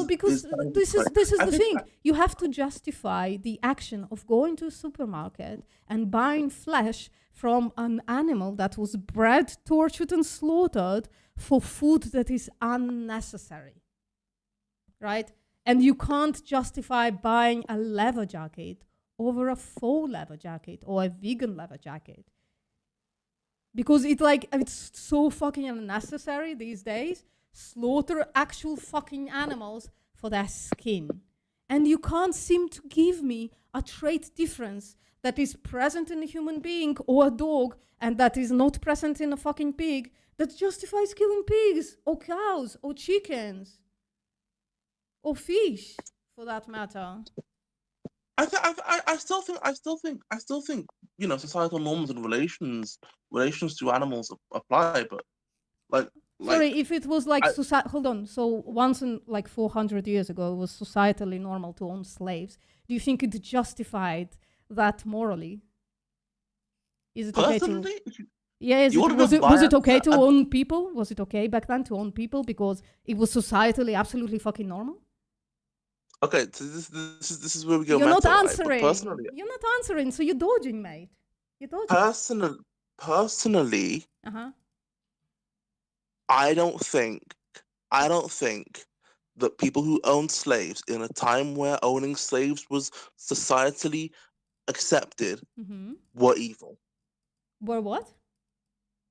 Because this is the thing. You have to justify the action of going to a supermarket and buying flesh from an animal that was bred, tortured, and slaughtered for food that is unnecessary, right? And you can't justify buying a leather jacket over a faux leather jacket or a vegan leather jacket because it's so fucking unnecessary these days. Slaughter actual fucking animals for their skin. And you can't seem to give me a trait difference that is present in a human being or a dog and that is not present in a fucking pig that justifies killing pigs or cows or chickens or fish for that matter. I still think societal norms and relations to animals apply, but Sorry, if it was like hold on. So once in like 400 years ago, it was societally normal to own slaves. Do you think it justified that morally? Is it okay to? Yeah, was it okay to own people? Was it okay back then to own people because it was societally absolutely fucking normal? Okay, so this is where we go. You're not meta, answering. Right? Personally, you're not answering, so you're dodging, mate. You're dodging. Personally, I don't think that people who owned slaves in a time where owning slaves was societally accepted were evil. Were what?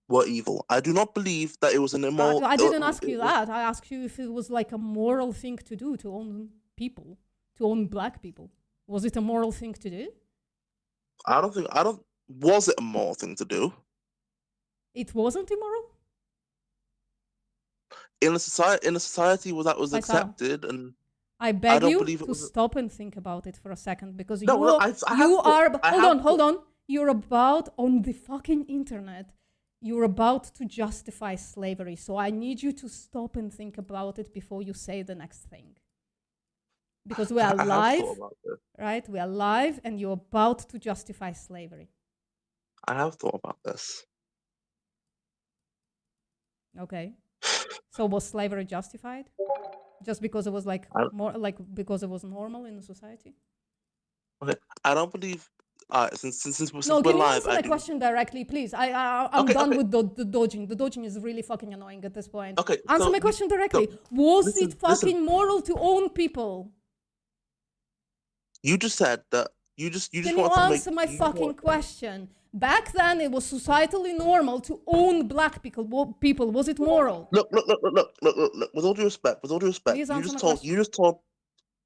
Were evil. I do not believe that it was an immoral. I didn't ask you that. I asked you if it was like a moral thing to do to own people, to own black people. Was it a moral thing to do? Was it a moral thing to do? It wasn't immoral? In a society where that was accepted, and I beg you to stop and think about it for a second, because hold on. You're about on the fucking internet. You're about to justify slavery, so I need you to stop and think about it before you say the next thing. Because we are live, right? We are live, and you're about to justify slavery. I have thought about this. Okay. So was slavery justified? Just because it was like because it was normal in the society? Okay, I don't believe. Since we're can you live, answer my question directly, please? I'm done with the dodging. The dodging is really fucking annoying at this point. Okay, answer my question directly. Was it fucking moral to own people? You just said that. You just. Can you answer my fucking question? Back then, it was societally normal to own black people. Was it moral? Look. With all due respect,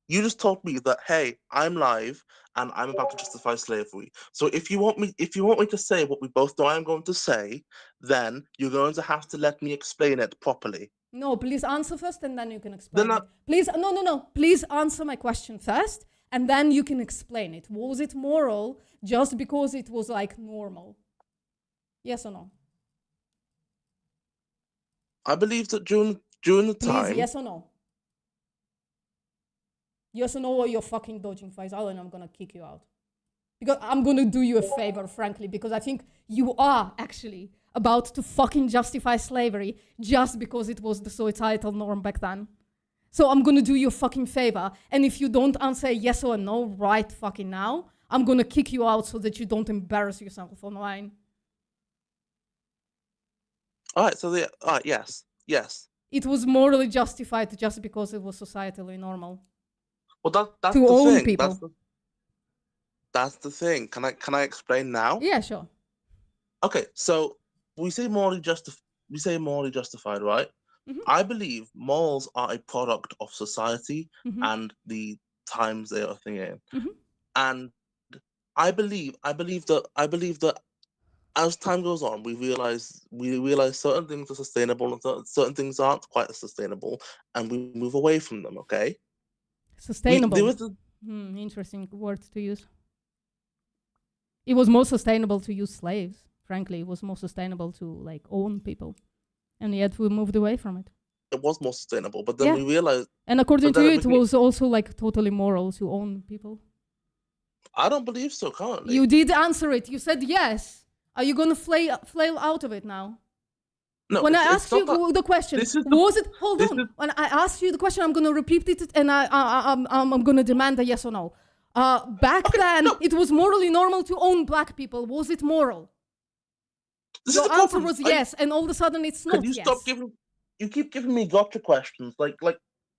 you just told me that, hey, I'm live and I'm about to justify slavery. So if you want me to say what we both know I'm going to say, then you're going to have to let me explain it properly. No, please answer first, and then you can explain it. Please, no. Please answer my question first, and then you can explain it. Was it moral just because it was like normal? Yes or no? I believe that during the time. Please, yes or no? Yes or no, or you're fucking dodging, Faisal, and I'm gonna kick you out. Because I'm gonna do you a favor, frankly, because I think you are actually about to fucking justify slavery just because it was the societal norm back then. So I'm gonna do you a fucking favor, and if you don't answer yes or no right fucking now, I'm gonna kick you out so that you don't embarrass yourself online. Alright, yes. It was morally justified just because it was societally normal. Well, that's to the own thing. people. That's the thing. Can I explain now? Yeah, sure. Okay, so we say morally justified, right? I believe morals are a product of society and the times they are thinking in. And I believe that as time goes on, we realize certain things are sustainable and certain things aren't quite as sustainable, and we move away from them. Okay. Sustainable. Interesting words to use. It was more sustainable to use slaves. Frankly, it was more sustainable to like own people, and yet we moved away from it. It was more sustainable, but then we realized. And according to you, it was also like totally moral to own people. I don't believe so currently. You did answer it. You said yes. Are you gonna flail out of it now? No. When I asked you the question, was it? Hold on. When I asked you the question, I'm gonna repeat it, and I'm gonna demand a yes or no. Back then, it was morally normal to own black people. Was it moral? Your answer was yes, and all of a sudden it's not. Can you stop giving? You keep giving me gotcha questions, like.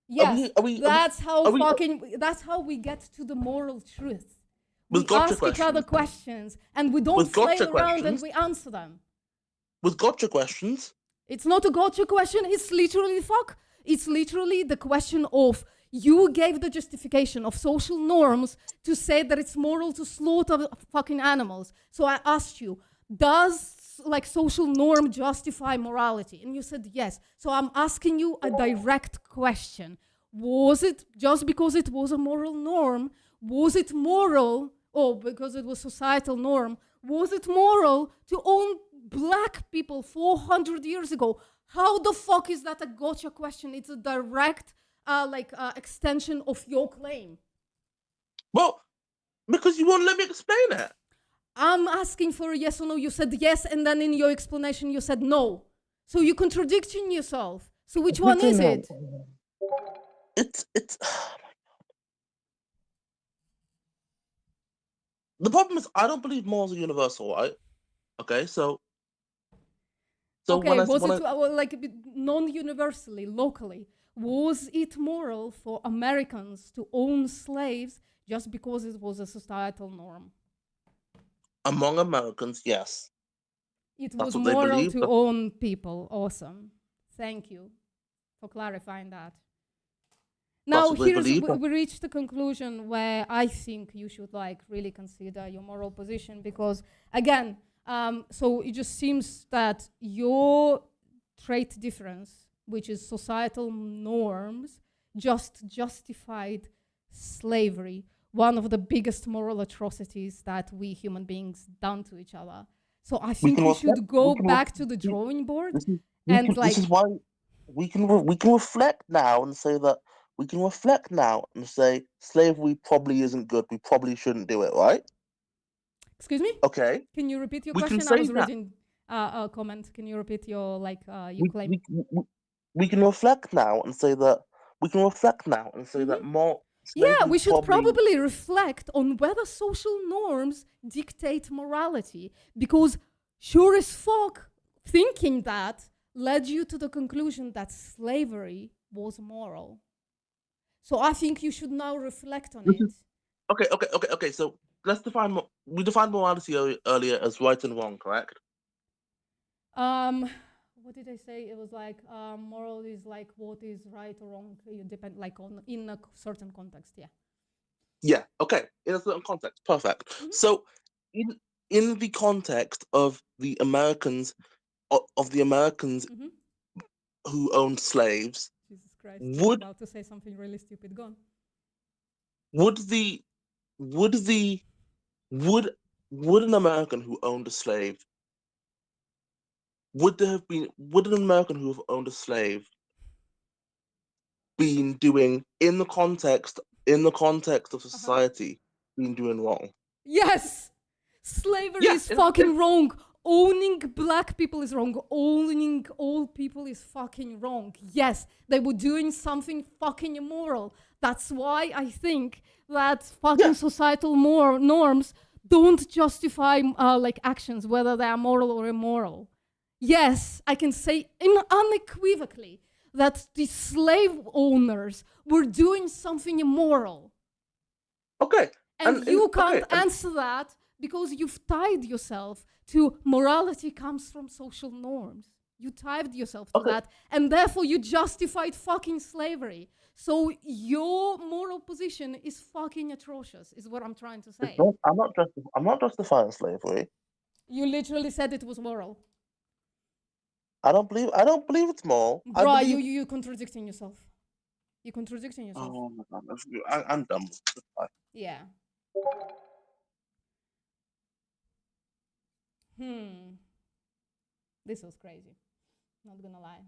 Yes, that's how we get to the moral truth. We ask each other questions, and we don't flail around, and we answer them. With gotcha questions. It's not a gotcha question. It's literally It's literally the question of you gave the justification of social norms to say that it's moral to slaughter fucking animals. So I asked you, does like social norm justify morality? And you said yes. So I'm asking you a direct question. Was it just because it was a moral norm? Was it moral, or because it was societal norm, was it moral to own black people 400 years ago? How the fuck is that a gotcha question? It's a direct extension of your claim. Well, because you won't let me explain it. I'm asking for a yes or no. You said yes, and then in your explanation you said no. So you're contradicting yourself. So which one is it? It's. The problem is, I don't believe morals are universal, right? Okay, so. Okay, when was when it non-universally, locally? Was it moral for Americans to own slaves just because it was a societal norm? Among Americans, yes. It That's was what they moral believe, to but- own people. Awesome. Thank you for clarifying that. Now, what they here's believe, but- we reached a conclusion where I think you should really consider your moral position because, again, so it just seems that your trait difference, which is societal norms, just justified slavery, one of the biggest moral atrocities that we human beings done to each other. So I think we should go back to the drawing board and this is why we can reflect now and say that slavery probably isn't good. We probably shouldn't do it, right? Excuse me? Okay. Can you repeat your We can question? I say was that. reading a comment. Can you repeat your your claim? We can reflect now and say that more. Yeah, slavery we should probably- probably reflect on whether social norms dictate morality, because sure as fuck, thinking that led you to the conclusion that slavery was moral. So I think you should now reflect on it. Okay. So let's define. We defined morality earlier as right and wrong, correct? What did I say? It was moral is what is right or wrong. You depend on in a certain context. Yeah. Yeah. Okay. In a certain context, perfect. So, in the context of the Americans, who owned slaves, Jesus Christ! I'm would about to say something really stupid. Go on. would an American who owned a slave would an American who have owned a slave been doing in the context of society been doing wrong? Yes, slavery Yes, is fucking wrong. Owning black people is wrong. Owning old people is fucking wrong. Yes, they were doing something fucking immoral. That's why I think that fucking societal norms don't justify actions, whether they are moral or immoral. Yes, I can say unequivocally that the slave owners were doing something immoral. Okay. And you can't answer that because you've tied yourself to morality comes from social norms. You tied yourself to that, and therefore you justified fucking slavery. So your moral position is fucking atrocious, is what I'm trying to say. I'm not justifying slavery. You literally said it was moral. I don't believe it's moral. Bro, you're contradicting yourself. You're contradicting yourself. Oh my god, I'm done with this. Bye. Yeah. This was crazy. Not gonna lie.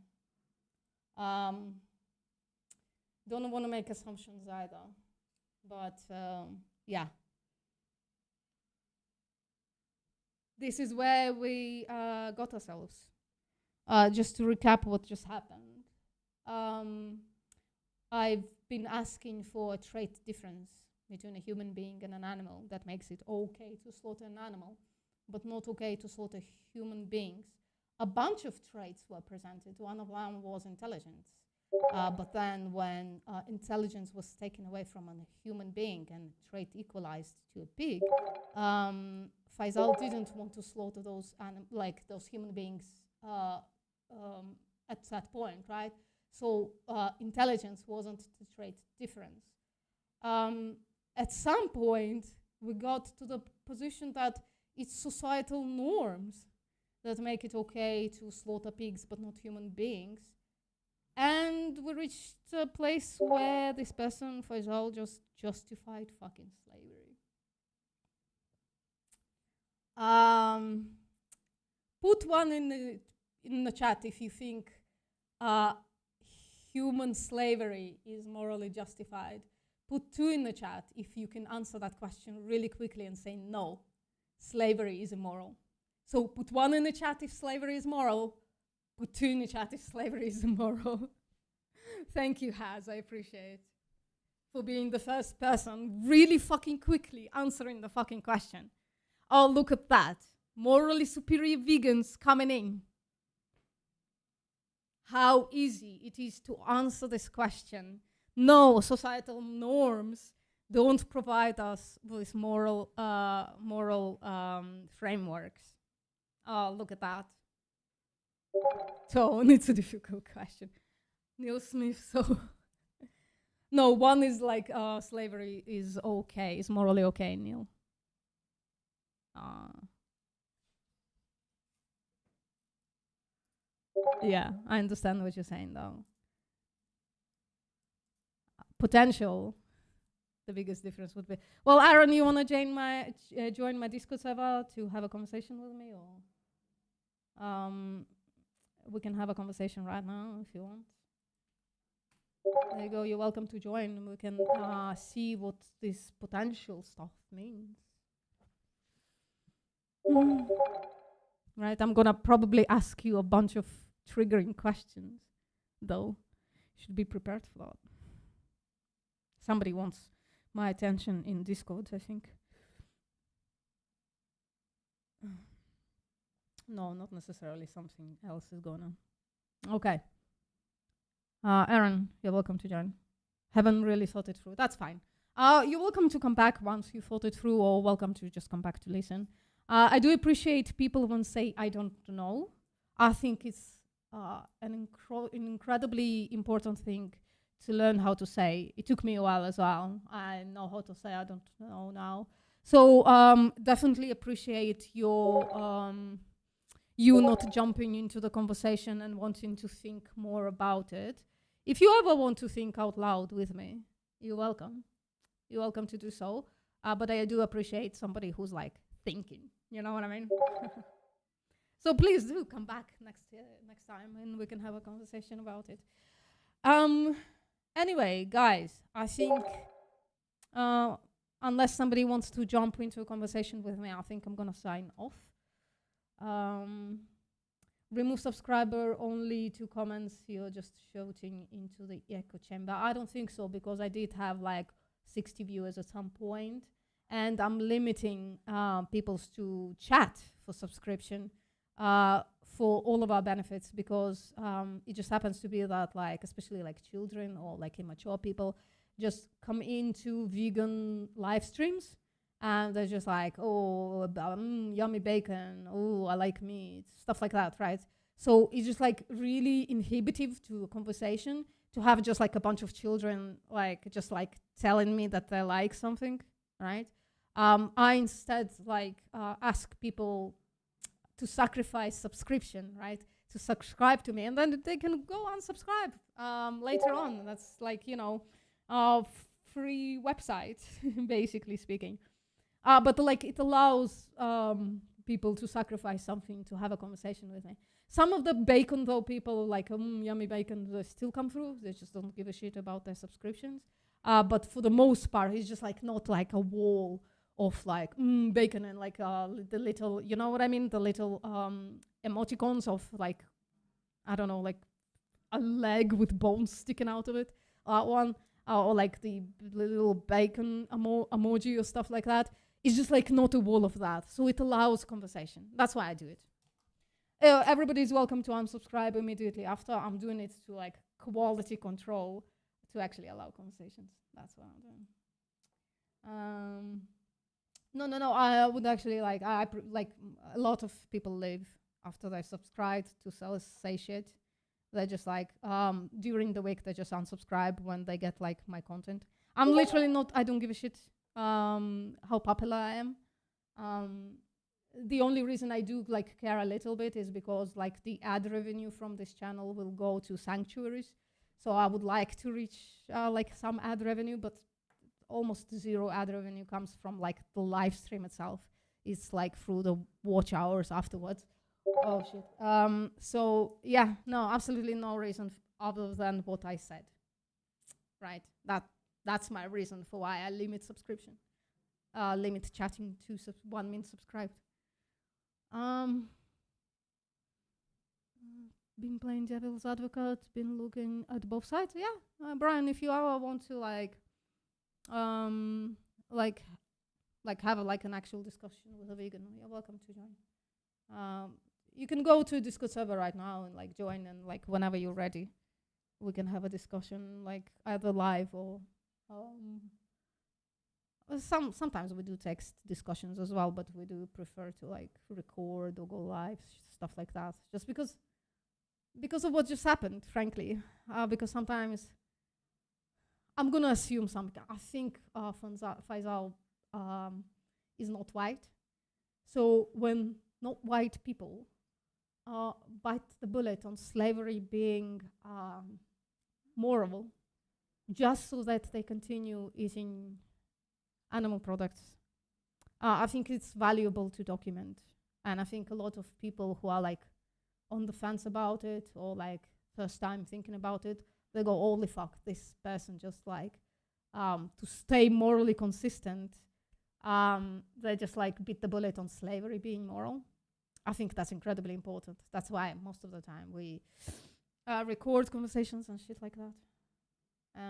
Don't want to make assumptions either, but yeah. This is where we got ourselves. Just to recap what just happened. I've been asking for a trait difference between a human being and an animal that makes it okay to slaughter an animal, but not okay to slaughter human beings. A bunch of traits were presented. One of them was intelligence. But then when intelligence was taken away from a human being and trait equalized to a pig, Faisal didn't want to slaughter those human beings at that point, right? So intelligence wasn't the trait difference. At some point, we got to the position that it's societal norms that make it okay to slaughter pigs but not human beings. And we reached a place where this person, Faisal, just justified fucking slavery. Put one in the chat if you think human slavery is morally justified, put 2 in the chat if you can answer that question really quickly and say no, slavery is immoral. So put 1 in the chat if slavery is moral, put 2 in the chat if slavery is immoral. Thank you, Haz, I appreciate for being the first person really fucking quickly answering the fucking question. Oh, look at that. Morally superior vegans coming in. How easy it is to answer this question. No, societal norms don't provide us with moral frameworks. Oh, look at that. Tone, it's a difficult question. Neil Smith, so... No, 1 is like slavery is okay, is morally okay, Neil. Yeah, I understand what you're saying, though. Potential, the biggest difference would be. Well, Aaron, you want to join my Discord server to have a conversation with me, or we can have a conversation right now if you want. There you go. You're welcome to join. We can see what this potential stuff means. Right, I'm gonna probably ask you a bunch of triggering questions, though. Should be prepared for that. Somebody wants my attention in Discord, I think. No, not necessarily. Something else is going on. Okay. Aaron, you're welcome to join. Haven't really thought it through. That's fine. You're welcome to come back once you thought it through, or welcome to just come back to listen. I do appreciate people when say, I don't know. I think it's an incredibly important thing to learn how to say. It took me a while as well. I know how to say I don't know now. So definitely appreciate your you not jumping into the conversation and wanting to think more about it. If you ever want to think out loud with me, you're welcome. You're welcome to do so. But I do appreciate somebody who's like thinking. You know what I mean? So please do come back next time and we can have a conversation about it. Anyway, guys, I think unless somebody wants to jump into a conversation with me, I think I'm gonna sign off. Remove subscriber, only 2 comments. You're just shouting into the echo chamber. I don't think so, because I did have like 60 viewers at some point, and I'm limiting people to chat for subscription for all of our benefits, because it just happens to be that, like, especially like children or like immature people just come into vegan live streams and they're just like, oh, yummy bacon, oh, I like meat, stuff like that, right? So it's just like really inhibitive to a conversation to have just like a bunch of children like just like telling me that they like something, right? I instead like ask people to sacrifice subscription, right? To subscribe to me, and then they can go unsubscribe later on. That's like, you know, free website, basically speaking. But like it allows people to sacrifice something to have a conversation with me. Some of the bacon, though, people like yummy bacon, they still come through. They just don't give a shit about their subscriptions. But for the most part, it's just like not like a wall of like bacon and like the little, you know what I mean? The little emoticons of like, I don't know, like a leg with bones sticking out of it. One or like the little bacon emoji or stuff like that. It's just like not a wall of that. So it allows conversation. That's why I do it. Everybody's welcome to unsubscribe immediately after. I'm doing it to like quality control to actually allow conversations. That's what I'm doing. No. I would actually like, like a lot of people leave after they subscribed to say shit. They're just like, during the week, they just unsubscribe when they get like my content. I'm literally not, I don't give a shit how popular I am. The only reason I do like care a little bit is because like the ad revenue from this channel will go to sanctuaries. So I would like to reach like some ad revenue, but almost zero ad revenue comes from like the live stream itself. It's like through the watch hours afterwards, Oh shit. So yeah, no, absolutely no reason other than what I said. Right. That's my reason for why I limit subscription. Limit chatting to 1 minute subscribed. Been playing devil's advocate, been looking at both sides. Yeah, Brian, if you ever want to like have an actual discussion with a vegan, you're welcome to join. You can go to Discord server right now and like join, and like whenever you're ready, we can have a discussion like either live or sometimes we do text discussions as well, but we do prefer to like record or go live, stuff like that, just because of what just happened, frankly. Because sometimes I'm gonna assume something. I think Faisal is not white, so when not white people bite the bullet on slavery being moral, just so that they continue eating animal products, I think it's valuable to document. And I think a lot of people who are like on the fence about it, or like first time thinking about it, they go, holy fuck, this person just like to stay morally consistent, they just like bit the bullet on slavery being moral. I think that's incredibly important. That's why most of the time we record conversations and shit like that,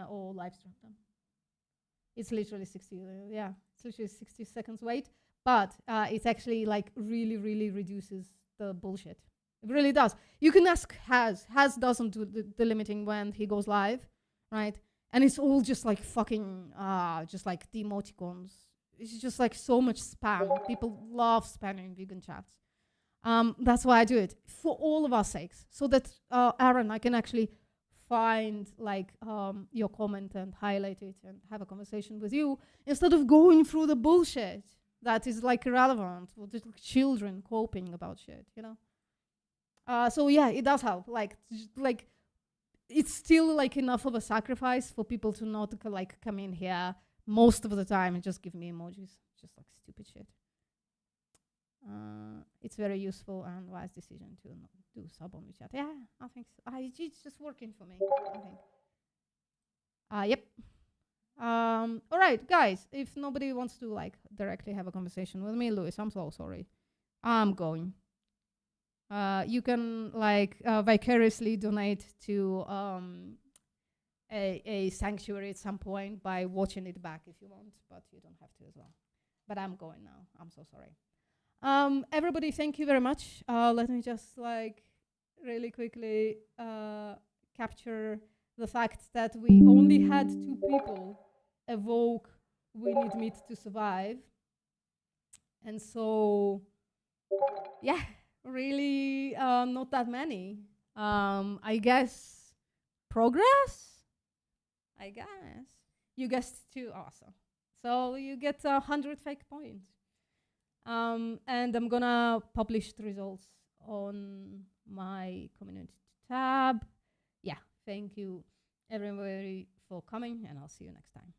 or live stream them. It's literally 60 seconds wait, but it actually like really reduces the bullshit. It really does. You can ask Has. Has doesn't do the limiting when he goes live, right? And it's all just like fucking, just like the emoticons. It's just like so much spam. People love spamming vegan chats. That's why I do it, for all of our sakes, so that Aaron, I can actually find like your comment and highlight it and have a conversation with you, instead of going through the bullshit that is like irrelevant, or just like children coping about shit, you know? So yeah, it does help. Like it's still like enough of a sacrifice for people to not like come in here most of the time and just give me emojis, just like stupid shit. It's very useful and wise decision to not do sub on the chat. Yeah, I think so. It's just working for me, I think. Yep. All right, guys, if nobody wants to like directly have a conversation with me, Louis, I'm so sorry. I'm going. You can like vicariously donate to a sanctuary at some point by watching it back if you want, but you don't have to as well. But I'm going now. I'm so sorry. Everybody, thank you very much. Let me just like really quickly capture the fact that we only had 2 people evoke "we need meat to survive." And so, yeah, really not that many. I guess progress? I guess. You guessed 2, awesome. So you get 100 fake points. And I'm gonna publish the results on my community tab. Yeah, thank you everybody for coming, and I'll see you next time.